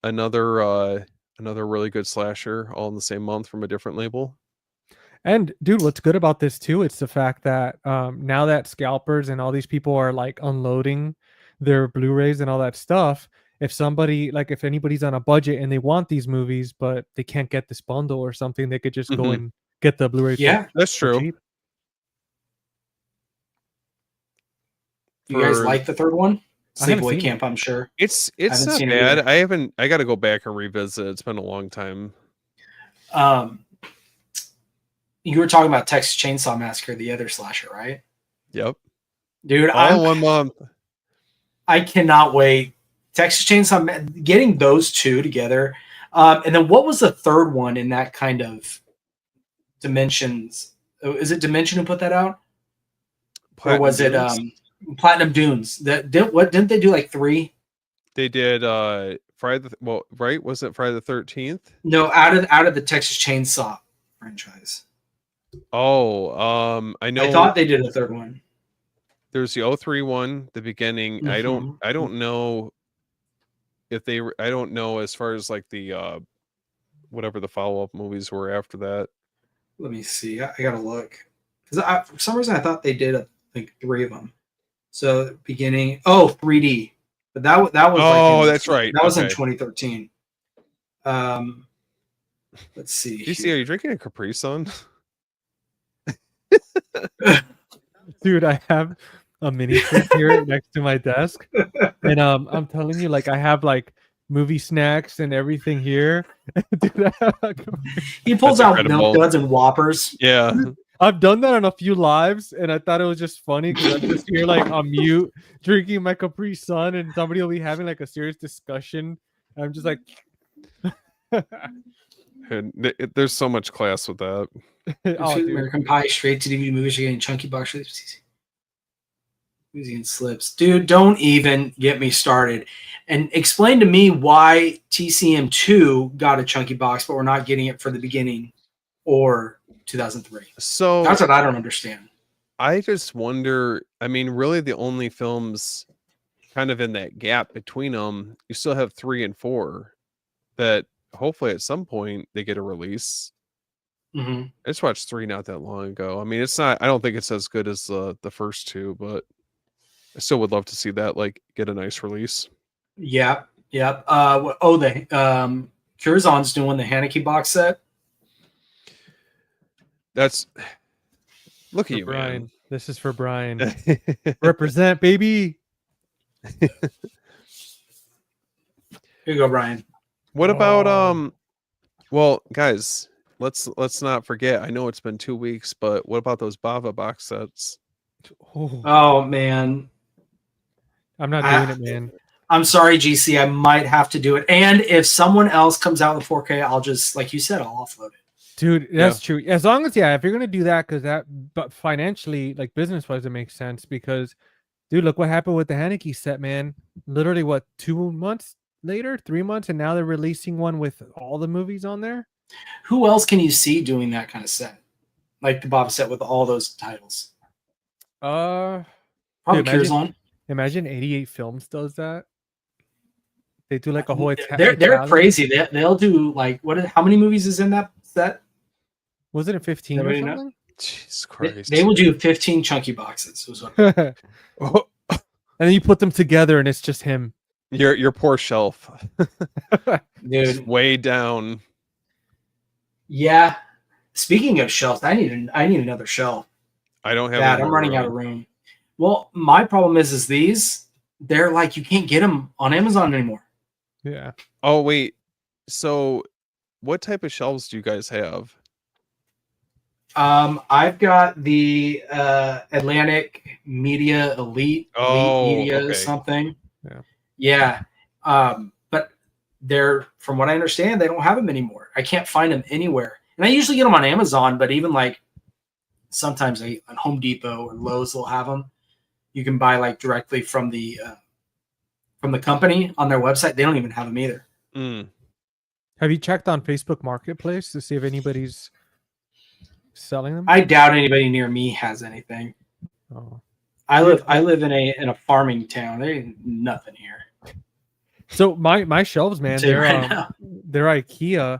another really good slasher all in the same month from a different label. And dude, what's good about this too, it's the fact that now that scalpers and all these people are like unloading their Blu-rays and all that stuff, if anybody's on a budget and they want these movies but they can't get this bundle or something, they could just go and get the Blu-ray. Yeah, that's true. Cheap. You guys like the third one? Sleepaway Camp, I'm sure. It's not bad. I got to go back and revisit. It's been a long time. You were talking about Texas Chainsaw Massacre, the other slasher, right? Yep. Dude, all in 1 month. I cannot wait. Texas Chainsaw, getting those 2 together. And then what was the third one in that kind of dimensions? Is it Dimension who put that out? Or was it Platinum Dunes? Didn't they do like 3? They did Friday right? Was it Friday the 13th? No, out of the Texas Chainsaw franchise. Oh, I know. I thought they did a third one. There's the 03 one, the beginning. Mm-hmm. I don't know if I don't know as far as like the whatever the follow-up movies were after that. Let me see. I gotta look. Because for some reason I thought they did 3 of them. So beginning 3D. But that was that's right. That was in 2013. Let's see. DC, are you drinking a Capri Sun? Dude, I have a mini fridge here next to my desk, and I'm telling you, like I have like movie snacks and everything here. Dude, He pulls That's out Milk incredible. Duds and Whoppers. Yeah. I've done that on a few lives, and I thought it was just funny because I'm just here like on mute drinking my Capri Sun, and somebody will be having like a serious discussion. And I'm just like, And there's so much class with that. oh, dude. American Pie, straight to DVD movies. You're getting chunky box using slips. Dude, don't even get me started. And explain to me why TCM2 got a chunky box, but we're not getting it for the beginning or 2003. So That's what I don't understand. I just wonder, I mean, really the only films kind of in that gap between them, you still have 3 and 4 that hopefully at some point they get a release. Mm-hmm. I just watched 3 not that long ago. I mean, it's not, I don't think it's as good as the first 2, but I still would love to see that like get a nice release. Yep. Curzon's doing the Haneke box set. That's look For at you, Brian. man. This is for Brian. Represent, baby. Here you go, Brian. What about Oh. well, guys, let's not forget. I know it's been 2 weeks, but what about those Bava box sets? Oh man, I'm not doing it, man. I'm sorry, GC. I might have to do it. And if someone else comes out with 4K, I'll just, like you said, I'll offload it. Dude, that's true. As long as if you're gonna do that, because but financially, like business wise, it makes sense. Because, dude, look what happened with the Haneke set, man. Literally, what 2 months later, 3 months, and now they're releasing one with all the movies on there. Who else can you see doing that kind of set, like the Boba set with all those titles? Probably Probably Curzon. Imagine 88 Films does that. They do like a whole. They're crazy. They'll do like how many movies is in that set? Wasn't it 15 or something? Jesus Christ. They will do 15 chunky boxes. And then you put them together and it's just him. Your poor shelf. Dude. Just way down. Yeah. Speaking of shelves, I need another shelf. I don't have that. I'm running out of room. Well, my problem is these, they're like, you can't get them on Amazon anymore. Yeah. Oh, wait. So what type of shelves do you guys have? I've got the Atlantic Media Elite Media something. Yeah. But they're, from what I understand, they don't have them anymore. I can't find them anywhere. And I usually get them on Amazon, but even like sometimes on Home Depot or Lowe's, they'll have them. You can buy like directly from the company on their website. They don't even have them either. Mm. Have you checked on Facebook Marketplace to see if anybody's selling them? I doubt anybody near me has anything. Oh. I live in a farming town. There ain't nothing here. So my shelves, man, they're right they're IKEA,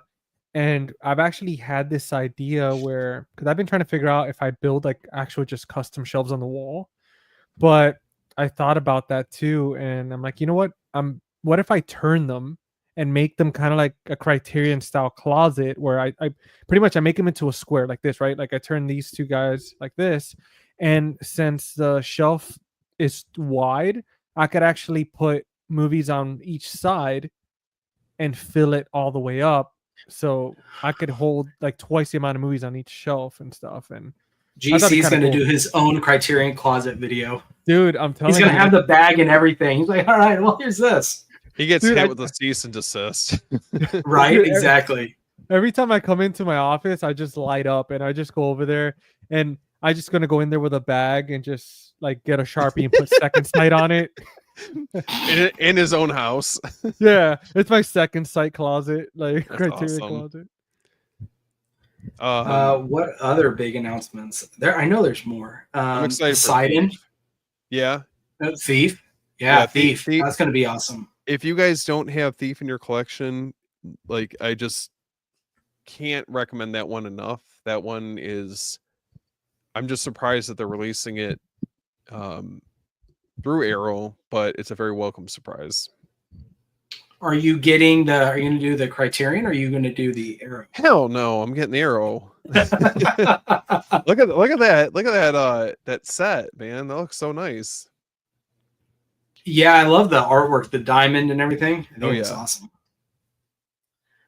and I've actually had this idea where, because I've been trying to figure out if I build like actual just custom shelves on the wall, but I thought about that too, and I'm like, you know what? What if I turn them and make them kind of like a Criterion style closet, where I pretty much I make them into a square like this, right? Like I turn these two guys like this, and since the shelf is wide, I could actually put movies on each side and fill it all the way up, so I could hold like twice the amount of movies on each shelf and stuff. And GC's going to do his own Criterion closet video. Dude, I'm telling you. He's going to have the bag and everything. He's like, all right, well, here's this. He gets hit with a cease and desist. Right, exactly. Every time I come into my office, I just light up and I just go over there, and I just going to go in there with a bag and just like get a Sharpie and put Second Sight on it. in his own house. Yeah, it's my Second Sight closet, like That's Criterion awesome. closet. What other big announcements? There, I know there's more. I'm excited for Poseidon. Thief. Yeah. Thief. Yeah, Thief. Thief. That's going to be awesome. If you guys don't have Thief in your collection, like I just can't recommend that one enough. That one is, I'm just surprised that they're releasing it through Arrow, but it's a very welcome surprise. Are you getting the? Are you going to do the Criterion? Or are you going to do the Arrow? Hell no, I'm getting the Arrow. Look at that. Look at that that set, man. That looks so nice. Yeah, I love the artwork, the diamond and everything. I think Oh, it looks yeah. awesome.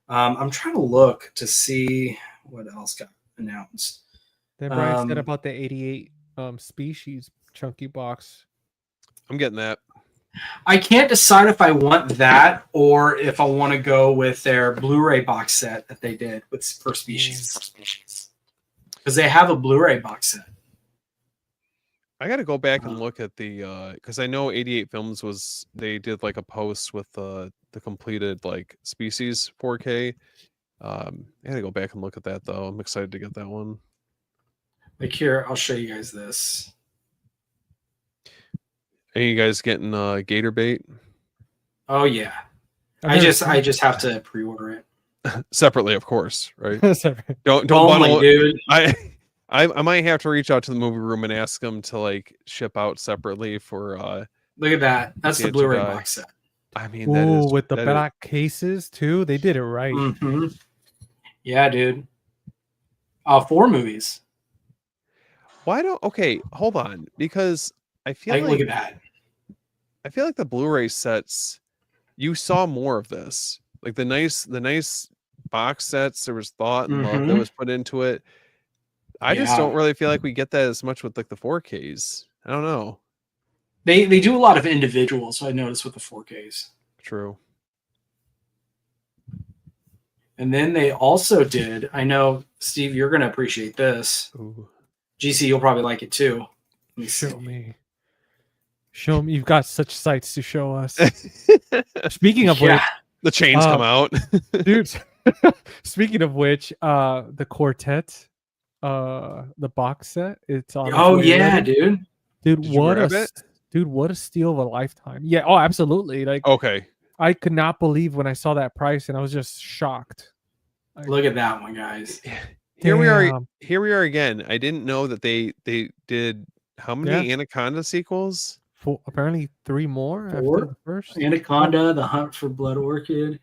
I'm trying to look to see what else got announced. Then Brian said about the 88 species chunky box. I'm getting that. I can't decide if I want that or if I want to go with their Blu-ray box set that they did with per species. Because they have a Blu-ray box set. I got to go back and look at the because I know 88 Films they did like a post with the completed like species 4K. I got to go back and look at that though. I'm excited to get that one. Like here, I'll show you guys this. Are you guys getting gator bait? Oh yeah. I just have to pre-order it. Separately, of course, right? Don't Only, bundle, dude. I might have to reach out to the movie room and ask them to like ship out separately for look at that. That's the Blu-ray box set. I mean, that is with the black cases too. They did it right. Mm-hmm. Yeah, dude. 4 movies. Why don't hold on, because I feel like look at that. I feel like the Blu-ray sets, you saw more of this. Like the nice box sets, there was thought and love that was put into it. I just don't really feel like we get that as much with like the 4Ks. I don't know. They do a lot of individuals, I noticed, with the 4Ks. True. And then they also did, I know, Steve, you're going to appreciate this. Ooh. GC, you'll probably like it too. Show me. You've got such sights to show us. Speaking of which, the chains come out. Dude, speaking of which, the quartet, the box set, it's on. Oh yeah, dude. Dude, what a steal of a lifetime. Yeah, oh absolutely. Like, okay. I could not believe when I saw that price and I was just shocked. Look at that one, guys. Here we are again. I didn't know that they did how many Anaconda sequels? Apparently 3 more 4? after the first. Anaconda, The Hunt for Blood Orchid,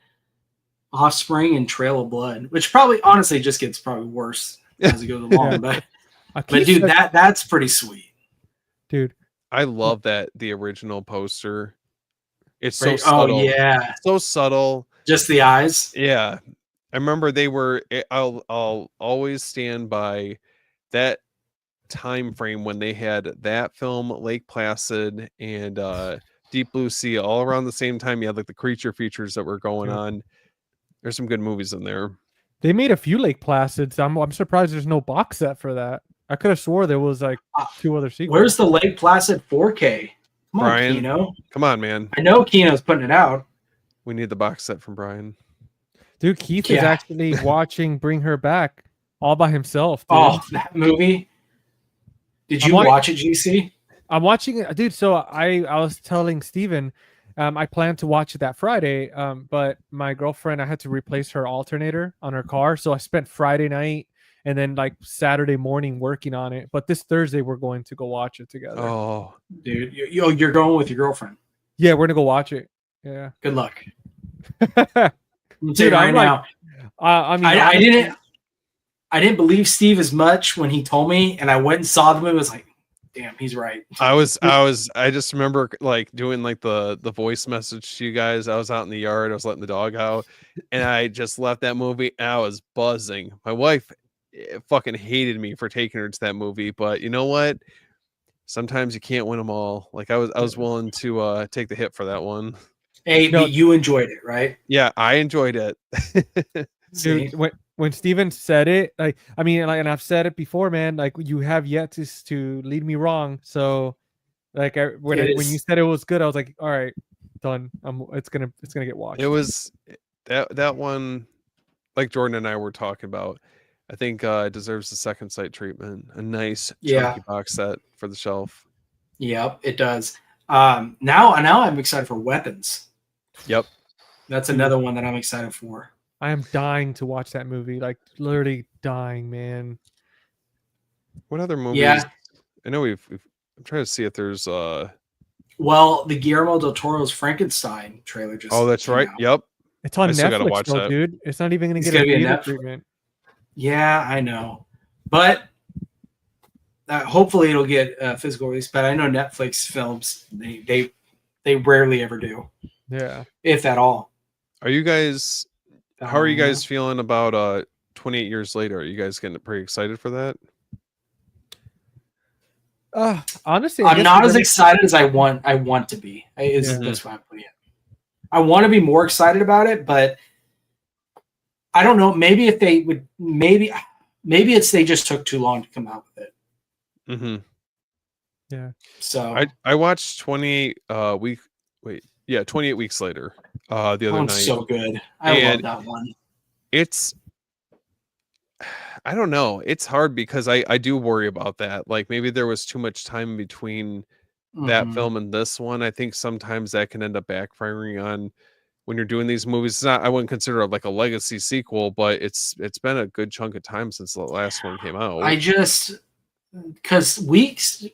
Offspring, and Trail of Blood, which probably honestly just gets probably worse as it goes along. But dude, that's pretty sweet. Dude, I love that the original poster. It's so subtle. Oh yeah, so subtle. Just the eyes. Yeah, I remember they were. I'll always stand by that time frame when they had that film, Lake Placid, and Deep Blue Sea all around the same time. You had like the creature features that were going on. There's some good movies in there. They made a few Lake Placids. I'm surprised there's no box set for that. I could have swore there was like 2 other sequels. Where's the Lake Placid 4K? Come Brian, on, Kino. Come on, man. I know Kino's putting it out. We need the box set from Brian. Dude, Keith is actually watching Bring Her Back all by himself. Dude. Oh, that movie. Did you watch it, GC? I'm watching it, dude. So I was telling Steven, I planned to watch it that Friday, but my girlfriend, I had to replace her alternator on her car. So I spent Friday night and then like Saturday morning working on it. But this Thursday, we're going to go watch it together. Oh, dude, you're going with your girlfriend? Yeah, we're gonna go watch it. Yeah. Good luck. Dude, I'm now. I didn't believe Steve as much when he told me, and I went and saw the movie. I was like, damn, he's right. I just remember like doing like the voice message to you guys. I was out in the yard. I was letting the dog out, and I just left that movie. And I was buzzing. My wife fucking hated me for taking her to that movie, but you know what? Sometimes you can't win them all. Like I was willing to take the hit for that one. Hey, but you enjoyed it, right? Yeah, I enjoyed it. Dude, when Steven said it, like and I've said it before, man. Like you have yet to lead me wrong. So, like when you said it was good, I was like, all right, done. It's gonna get watched. It was that one, like Jordan and I were talking about. I think deserves a second sight treatment. A nice chunky box set for the shelf. Yep, it does. Now I'm excited for Weapons. Yep, that's another one that I'm excited for. I am dying to watch that movie, like literally dying, man. What other movies? Yeah, I know I'm trying to see if there's Well, the Guillermo del Toro's Frankenstein trailer just Oh, that's came right. out. Yep. It's on I still gotta Netflix watch though, that. dude. It's not even gonna It's get a gonna be a theater Netflix. treatment. Yeah, I know, but hopefully it'll get physical release. But I know Netflix films they rarely ever do, Yeah. if at all. How are you guys feeling about 28 years later? Are you guys getting pretty excited for that? Honestly, I'm not as excited as I want to be. That's why I'm putting it. I want to be more excited about it, but I don't know. Maybe if they would, maybe it's they just took too long to come out with it. Mm-hmm. Yeah. So I watched 28 28 weeks later the other night. So good. I love that one. It's I don't know. It's hard because I do worry about that. Like maybe there was too much time between that film and this one. I think sometimes that can end up backfiring on when you're doing these movies. It's not, I wouldn't consider it like a legacy sequel, but it's been a good chunk of time since the last one came out. I just because weeks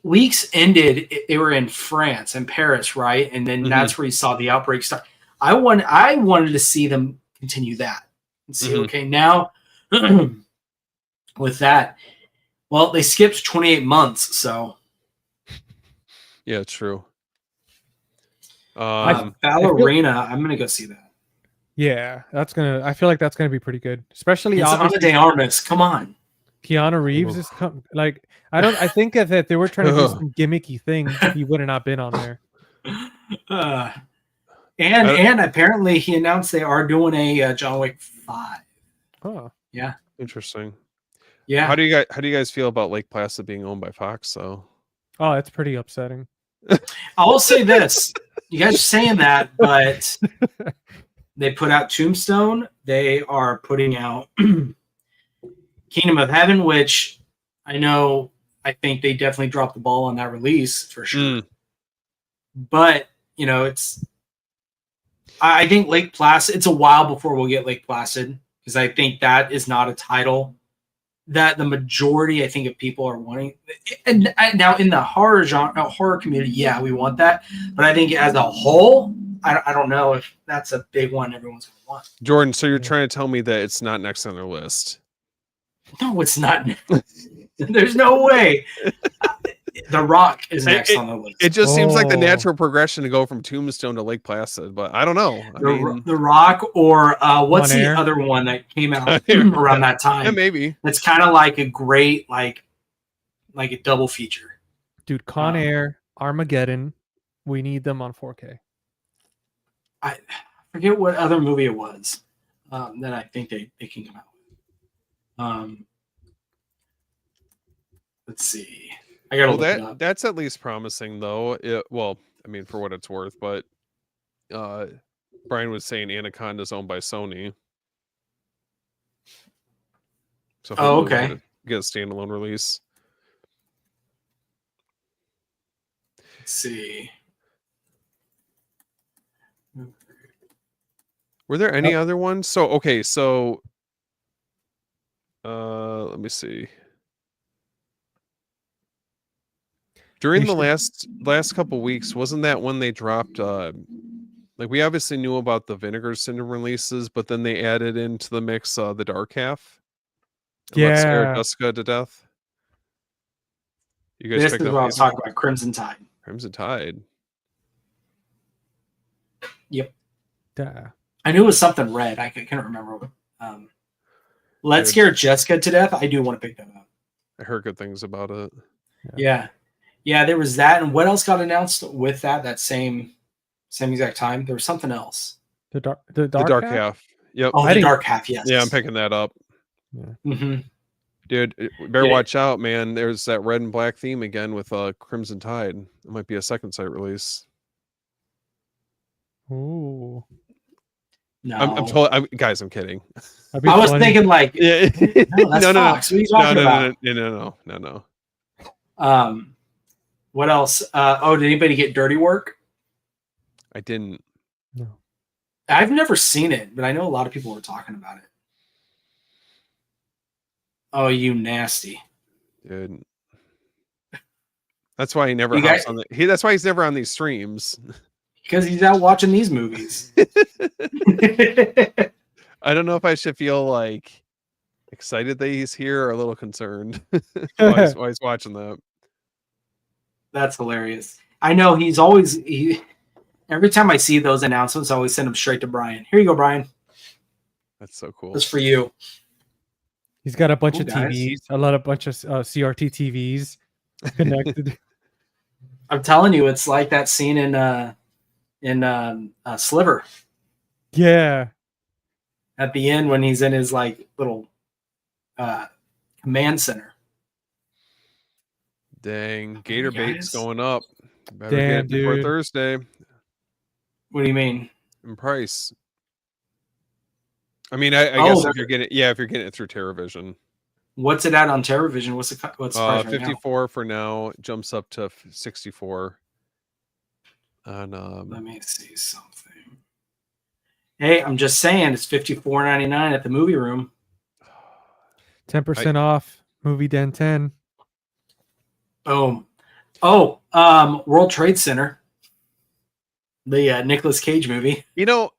ended, they were in France and Paris, right? And then that's where you saw the outbreak start. I wanted to see them continue that and see, okay, now with that, well, they skipped 28 months, so yeah, true. Ballerina, I'm gonna go see that. Yeah, I feel like that's gonna be pretty good, especially It's Ana de Armas. Come on, Keanu Reeves is like I think that they were trying to do some gimmicky thing. He would have not been on there. And apparently he announced they are doing a John Wick 5. Oh, yeah, interesting. Yeah. How do you guys feel about Lake Placid being owned by Fox? So, oh, it's pretty upsetting. I will say this: you guys are saying that, but they put out Tombstone. They are putting out Kingdom of Heaven, which I think they definitely dropped the ball on that release for sure. But I think Lake Placid. It's a while before we'll get Lake Placid because I think that is not a title that the majority, I think, of people are wanting. And now in the horror community, yeah, we want that. But I think as a whole, I don't know if that's a big one everyone's going to want. Jordan, so you're trying to tell me that it's not next on their list? No, it's not. There's no way. The Rock is next on the list. It just seems like the natural progression to go from Tombstone to Lake Placid, but I don't know. The Rock or what's the other one that came out around that time? Yeah, maybe. It's kind of like a great like a double feature. Dude, Con Air, Armageddon, we need them on 4K. I forget what other movie it was that I think they can come out with. Let's see. I gotta look it up. That's at least promising, though. For what it's worth, but Brian was saying Anaconda is owned by Sony, so okay, we'll get a standalone release. Let's see. Were there any other ones? So let me see. During the last couple weeks, wasn't that when they dropped? We obviously knew about the Vinegar Syndrome releases, but then they added into the mix the Dark Half. Let's Scare Jessica to Death. You guys This picked is up what I was talking about. Crimson Tide. Crimson Tide. Yep. Duh. I knew it was something red. I can't remember. Let's Scare Jessica to Death. I do want to pick that up. I heard good things about it. Yeah. There was that, and what else got announced with that same exact time? There was something else. The Dark Half. Yep. Oh, the Dark Half. Yes. Yeah, I'm picking that up. Yeah. Dude, better watch out, man. There's that red and black theme again with Crimson Tide. It might be a second site release. Ooh. No, I'm guys. I'm kidding. I was thinking like, yeah. No, that's Fox. What are you talking about? No. What else? Did anybody get Dirty Work? I didn't. No. I've never seen it, but I know a lot of people were talking about it. Oh, you nasty. Dude. That's why he never You hops guys- on the. That's why he's never on these streams. Because he's out watching these movies. I don't know if I should feel like excited that he's here or a little concerned while he's watching that. That's hilarious. I know he's always every time I see those announcements, I always send them straight to Brian. Here you go, Brian. That's so cool. That's for you. He's got a bunch Cool, of guys. TVs, a bunch of CRT TVs connected. I'm telling you, it's like that scene in Sliver Yeah. at the end when he's in his like little command center. Dang, gator bait's guys. going up. Better Damn, get it before dude. Thursday What do you mean? in price. I mean, I guess if you're getting it through TerraVision. What's it at on TerraVision? What's the price right 54 for now, jumps up to 64. And Let me see something. Hey, I'm just saying it's $54.99 at the movie room. 10% off. Movie Den 10. Boom. World Trade Center. The Nicolas Cage movie. you know,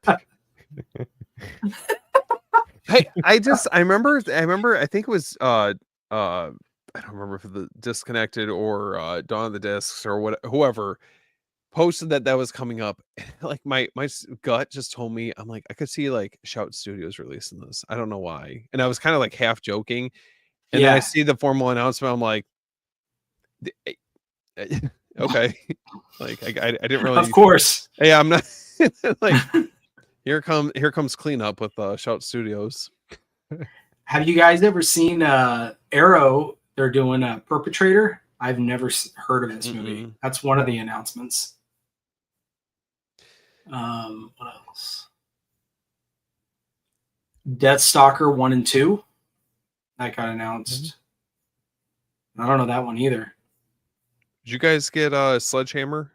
I remember I think it was I don't remember if the Disconnected or Dawn of the Discs or whoever posted that was coming up. Like my gut just told me, I'm like, I could see like Shout Studios releasing this. I don't know why. And I was kind of like half joking. And then I see the formal announcement. I'm like, okay. Like I didn't really. Of course. Hey, I'm not like here comes cleanup with Shout Studios. Have you guys ever seen Arrow? They're doing a Perpetrator. I've never heard of this movie. That's one of the announcements. What else? Deathstalker 1 and 2. That got announced. I don't know that one either. Did you guys get Sledgehammer?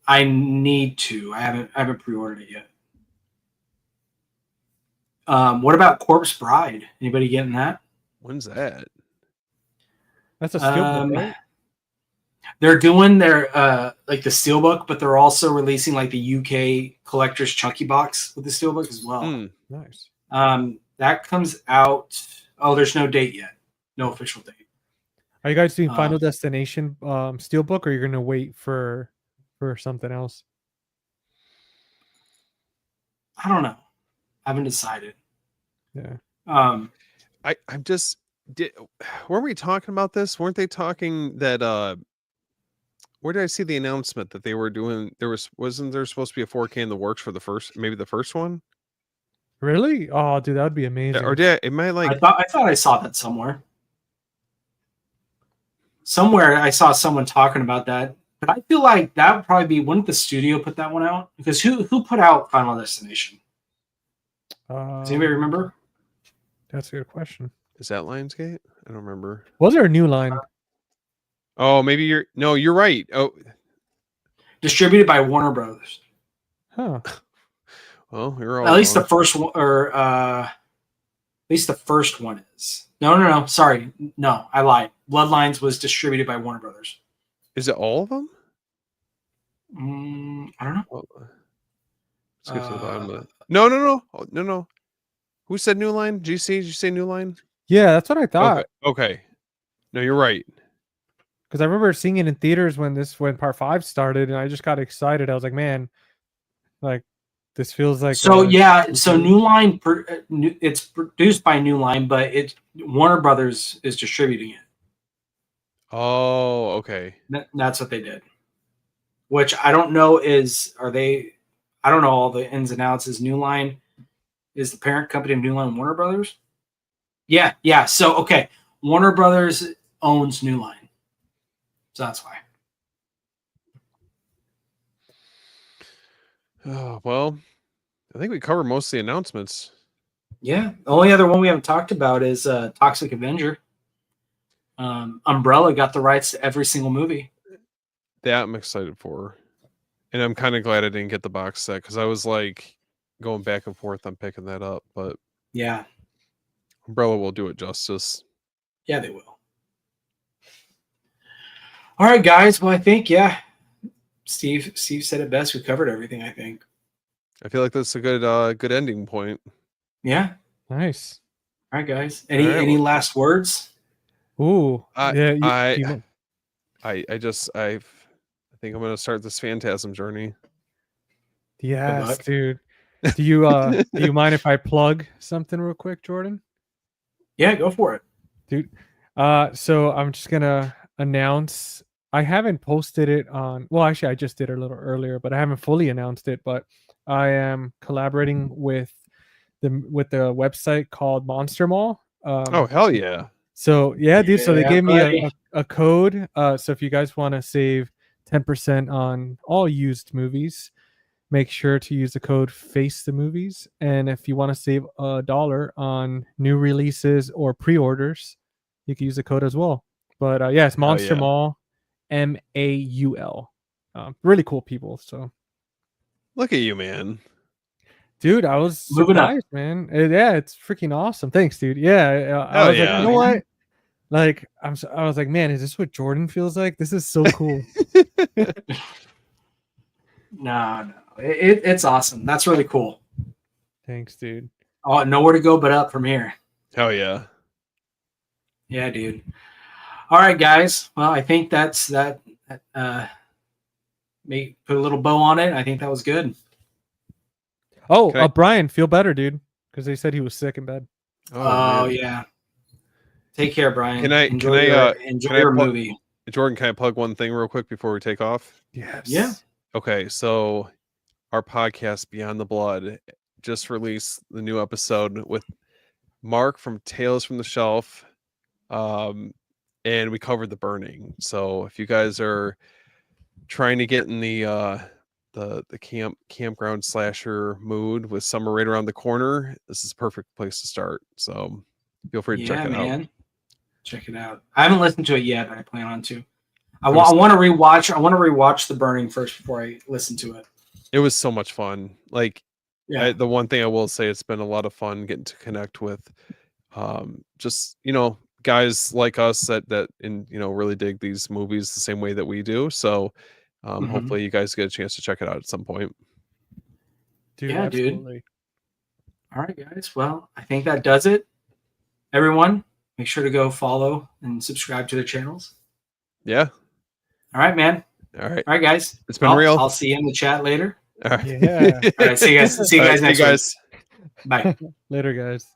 I need to. I haven't pre-ordered it yet. What about Corpse Bride? Anybody getting that? When's that? That's a steelbook, right? They're doing their like the steelbook, but they're also releasing like the UK collector's chunky box with the steelbook as well. Nice. That comes out. Oh, there's no date yet. No official date. Are you guys doing Final Destination steelbook, or you're gonna wait for something else? I don't know. I haven't decided. Yeah. I'm just weren't we talking about this? Weren't they talking that where did I see the announcement that they were doing wasn't there supposed to be a 4K in the works for the first one? Really? Oh, dude, that would be amazing. Or did it might like I thought I saw that somewhere. Somewhere I saw someone talking about that. But I feel like that would probably be, wouldn't the studio put that one out? Because who put out Final Destination? Does anybody remember? That's a good question. Is that Lionsgate? I don't remember. Was there a New Line? Oh, maybe you're right. Oh, Distributed by Warner Brothers. Huh. Well, you're all At least wrong. the first one, or at least the first one is. No. Sorry, no, I lied. Bloodlines was distributed by Warner Brothers. Is it all of them? I don't know. Well, let's get to the bottom of it. No. Who said New Line? Did you say New Line? Yeah, that's what I thought. Okay. No, you're right. Because I remember seeing it in theaters when Part 5 started, and I just got excited. I was like, man, like this feels like So New Line, it's produced by New Line, but Warner Brothers is distributing it. Oh, okay. That's what they did. Which I don't know I don't know all the ins and outs. Is New Line is the parent company of New Line Warner Brothers? Yeah. So okay, Warner Brothers owns New Line. So that's why. Oh, well, I think we covered most of the announcements. Yeah. The only other one we haven't talked about is Toxic Avenger. Umbrella got the rights to every single movie. That I'm excited for. And I'm kind of glad I didn't get the box set because I was like going back and forth on picking that up. But yeah, Umbrella will do it justice. Yeah, they will. All right, guys. Well, I think Steve said it best. We covered everything, I think. I feel like that's a good ending point. Yeah. Nice. All right, guys. All right, Any last words? Ooh. I yeah. I think I'm gonna start this Phantasm journey. Yes, luck. dude. Do you mind if I plug something real quick, Jordan? Yeah, go for it. Dude. So I'm just gonna announce. I haven't posted it on. Well, actually, I just did it a little earlier, but I haven't fully announced it. But I am collaborating with the website called Monster Mall. Oh hell yeah! So yeah, dude. So they Yeah, gave me buddy. a code. So if you guys want to save 10% on all used movies, make sure to use the code Face the Movies. And if you want to save $1 on new releases or pre-orders, you can use the code as well. But yeah, it's Monster yeah. Mall, MAUL. Really cool people. So, Look at you, man. dude, I was Moving up. surprised, man. Yeah, it's freaking awesome. Thanks, dude. Yeah, I Hell was like, yeah. you know what? Like, I was like, man, is this what Jordan feels like? This is so cool. No. It's awesome. That's really cool. Thanks, dude. Oh, nowhere to go but up from here. Hell yeah. Yeah, dude. All right, guys. Well, I think that's that. May put a little bow on it. I think that was good. Oh, Brian, feel better, dude, because they said he was sick in bed. Oh, man. yeah. Take care, Brian. Can I enjoy your movie? Jordan, can I plug one thing real quick before we take off? Yes. Yeah. Okay, so our podcast Beyond the Blood just released the new episode with Mark from Tales from the Shelf, and we covered The Burning. So if you guys are trying to get in the campground slasher mood with summer right around the corner, this is a perfect place to start. So feel free to check it out. Check it out. I haven't listened to it yet, but I plan on to. I want to rewatch. I want to rewatch The Burning first before I listen to it. It was so much fun. Like, yeah. The one thing I will say, it's been a lot of fun getting to connect with, just guys like us that really dig these movies the same way that we do. So, hopefully you guys get a chance to check it out at some point. Dude, yeah, absolutely. Dude. All right, guys. Well, I think that does it. Everyone, make sure to go follow and subscribe to their channels. Yeah. All right, man. All right. All right, guys. It's been real. I'll see you in the chat later. All right. Yeah. All right. See you guys. See you guys next week. Bye. Later, guys.